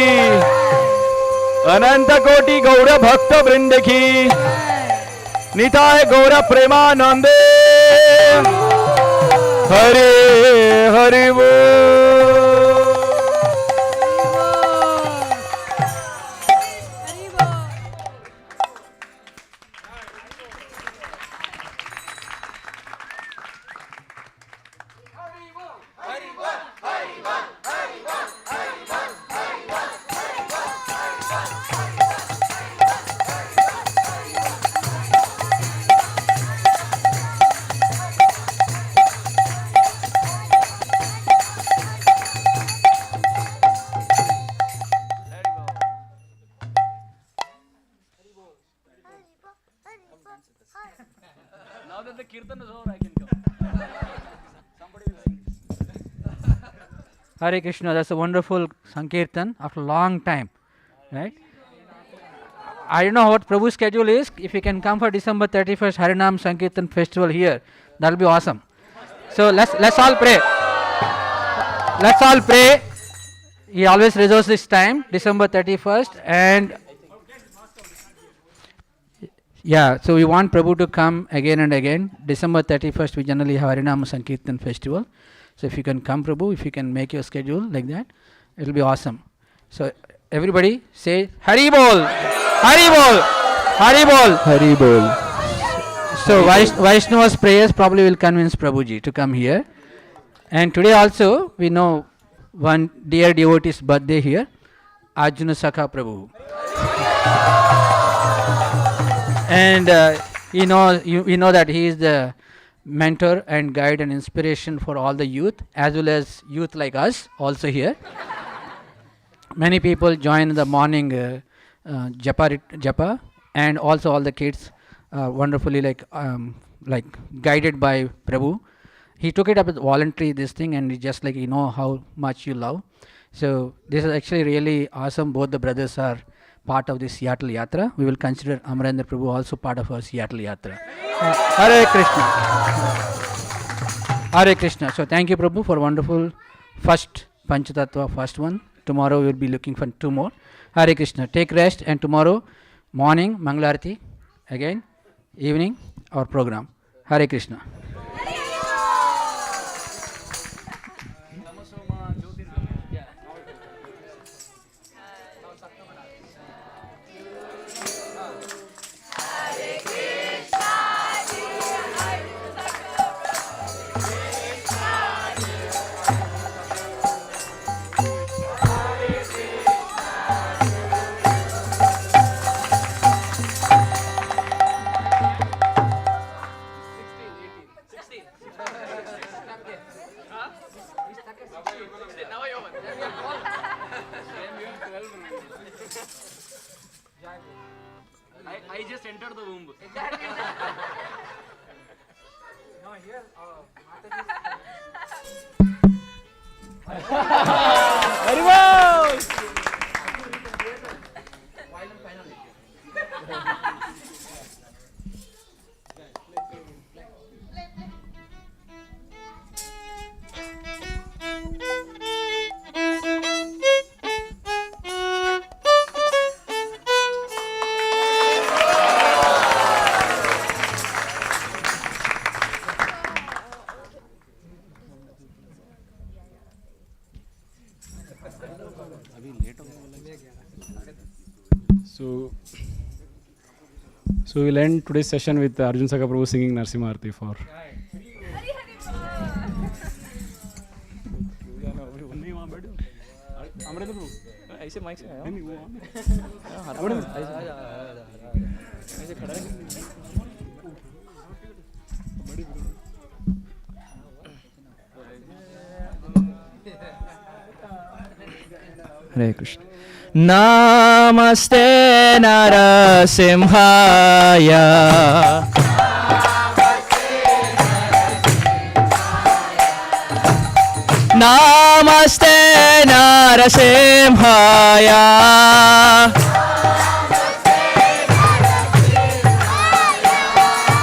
अनंत कोटि गौर भक्त वृंद की निताय गौर प्रेमानंदे हरे हरि बोल Now that the kirtan is over, I can come. Somebody will sing. Hare Krishna, that's a wonderful Sankirtan after a long time, right? I don't know what Prabhu's schedule is. If you can come for December 31st Harinam Sankirtan festival here, that'll be awesome. So let's all pray. Let's all pray. He always reserves this time, December 31st, and yeah, so we want Prabhu to come again and again. December 31st, we generally have Harinam Sankirtan festival. So if you can come, Prabhu, if you can make your schedule like that, it'll be awesome. So everybody say Hari Bol, Hari Bol, Hari Bol, Hari Bol. So Vaishnava's prayers probably will convince Prabhuji to come here. And today also, we know one dear devotee's birthday here, Arjuna Sakha Prabhu. And you know that he is the mentor and guide and inspiration for all the youth, as well as youth like us also here. Many people join in the morning japa, and also all the kids wonderfully like guided by Prabhu. He took it up as voluntary this thing, and just like how much you love. So this is actually really awesome. Both the brothers are part of this Seattle Yatra. We will consider Amarenda Prabhu also part of our Seattle Yatra. Hare Krishna. Hare Krishna. So thank you, Prabhu, for wonderful first Pancha-Tattva, first one. Tomorrow we will be looking for 2 more. Hare Krishna. Take rest, and tomorrow morning Mangalarati, again evening our program. Hare Krishna. I just entered the womb. Exactly. No, here, Very well. So we'll end today's session with Arjun Saka Prabhu singing Narsimha Arti for. Amarenda Prabhu. ऐसे mic से आया नहीं वो ऐसे खड़ा है Hare Krishna. Namaste Narasimhaya. Namaste Narasimhaya.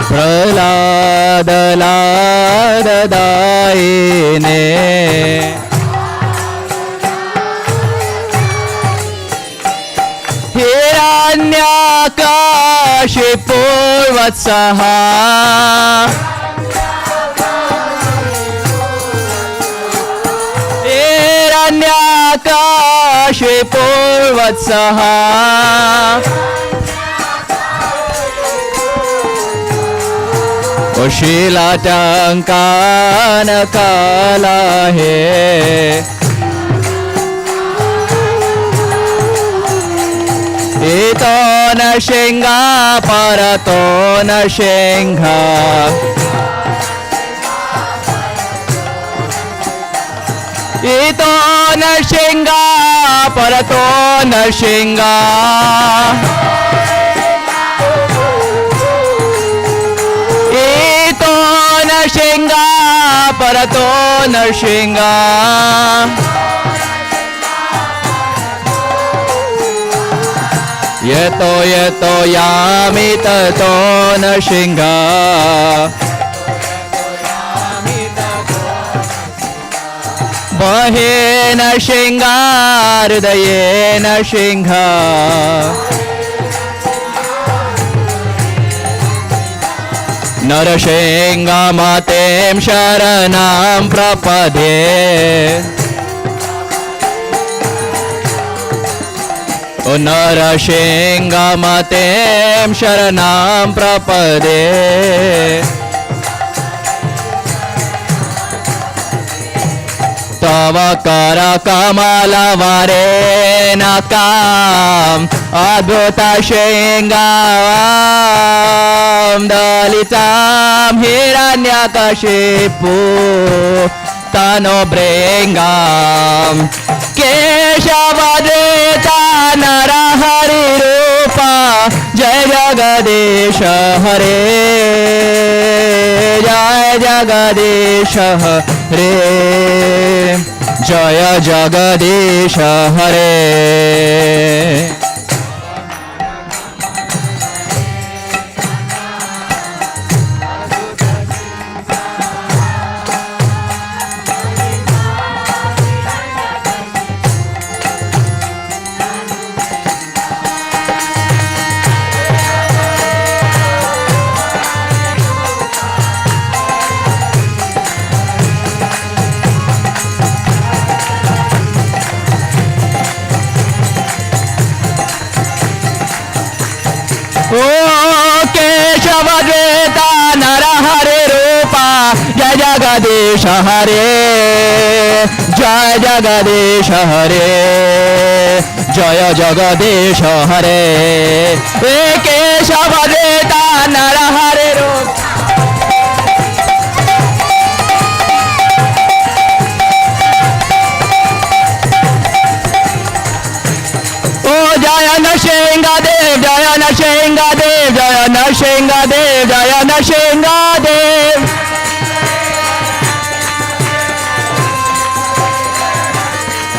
Prahlada Lada Daine. Hiranyakashipurvatsaha. Hiranyakashipurvatsaha. Ushilatankana kalahe. Ito Narsingha Parato Narsingha. Ito Narsingha Parato Narsingha. Ito Narsingha Parato Narsingha. Yeto yeto yami tato Narsingha. Bahe Narsingha hridaye Narsingha. Narasingha matem sharanam prapade. O Narasingha matem sharanam prapade. Tava kara kamala varenakam adbhuta shingam dalitam hiranyakashipu tano bringam keshavadeta narahari rupa jai jagadesha hare jai jagadesha hare jaya jagadesha hare. Keshavadveta Narahare Rupa Jai Jagadesha Hare Jai Jagadesha Hare Jaya Jagadesha Hare Keshavadveta Narahare Rupa. Jaya Narsingha Dev, Jaya Narsingha Dev, Jaya Narsingha Dev, Jaya Narsingha Dev.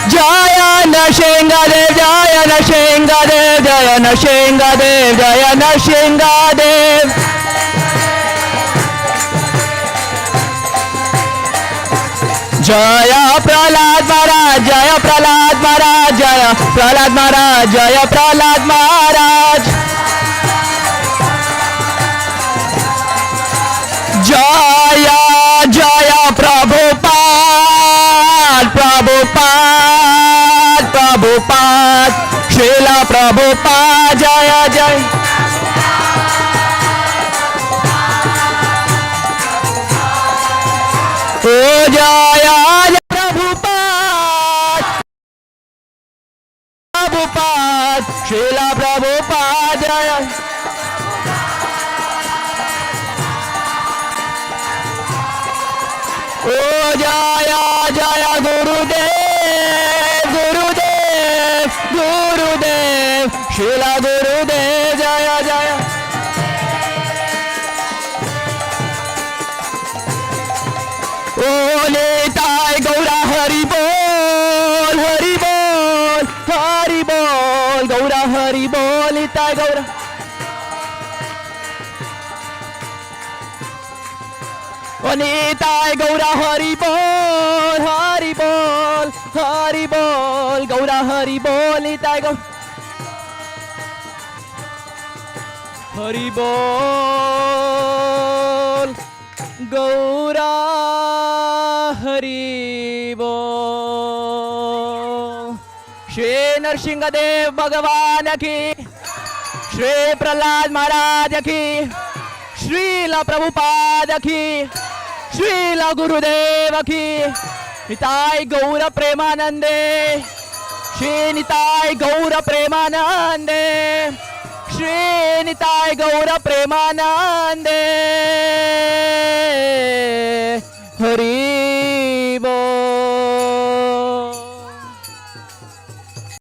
Jaya Narsingha Dev, Jaya Narsingha Dev, Jaya Narsingha Dev, Jaya Narsingha Dev. Jaya Prahlad Maharaj, Jaya Prahlad Maharaj, Jaya Prahlad Maharaj, Jaya Prahlad Maharaj. Jaya Jaya Prabhupada, Prabhupada, Prabhupada, Srila Prabhupada, Jaya Jaya. Jaya Prabhupada Prabhupada Srila Prabhupada जय ओ जया जया गुरुदेव गुरुदेव गुरुदेव श्रीला गुरुदेव जया जया ओ निताय गौरा हरि बोल हरि बोल हरि बोल गौरा हरि बोल निताय गौरा ओ निताय गौरा हरि बोल हरि बोल हरि बोल गौरा हरि बोल निताय गौरा हरि बोल गौरा हरि बोल श्री नरसिंहदेव भगवान की श्री प्रहलाद महाराज की श्रीला प्रभुपाद की श्रीला गुरुदेव की निताय गौर प्रेमानंदे श्री निताय गौर प्रेमानंदे श्री निताय गौर प्रेमानंदे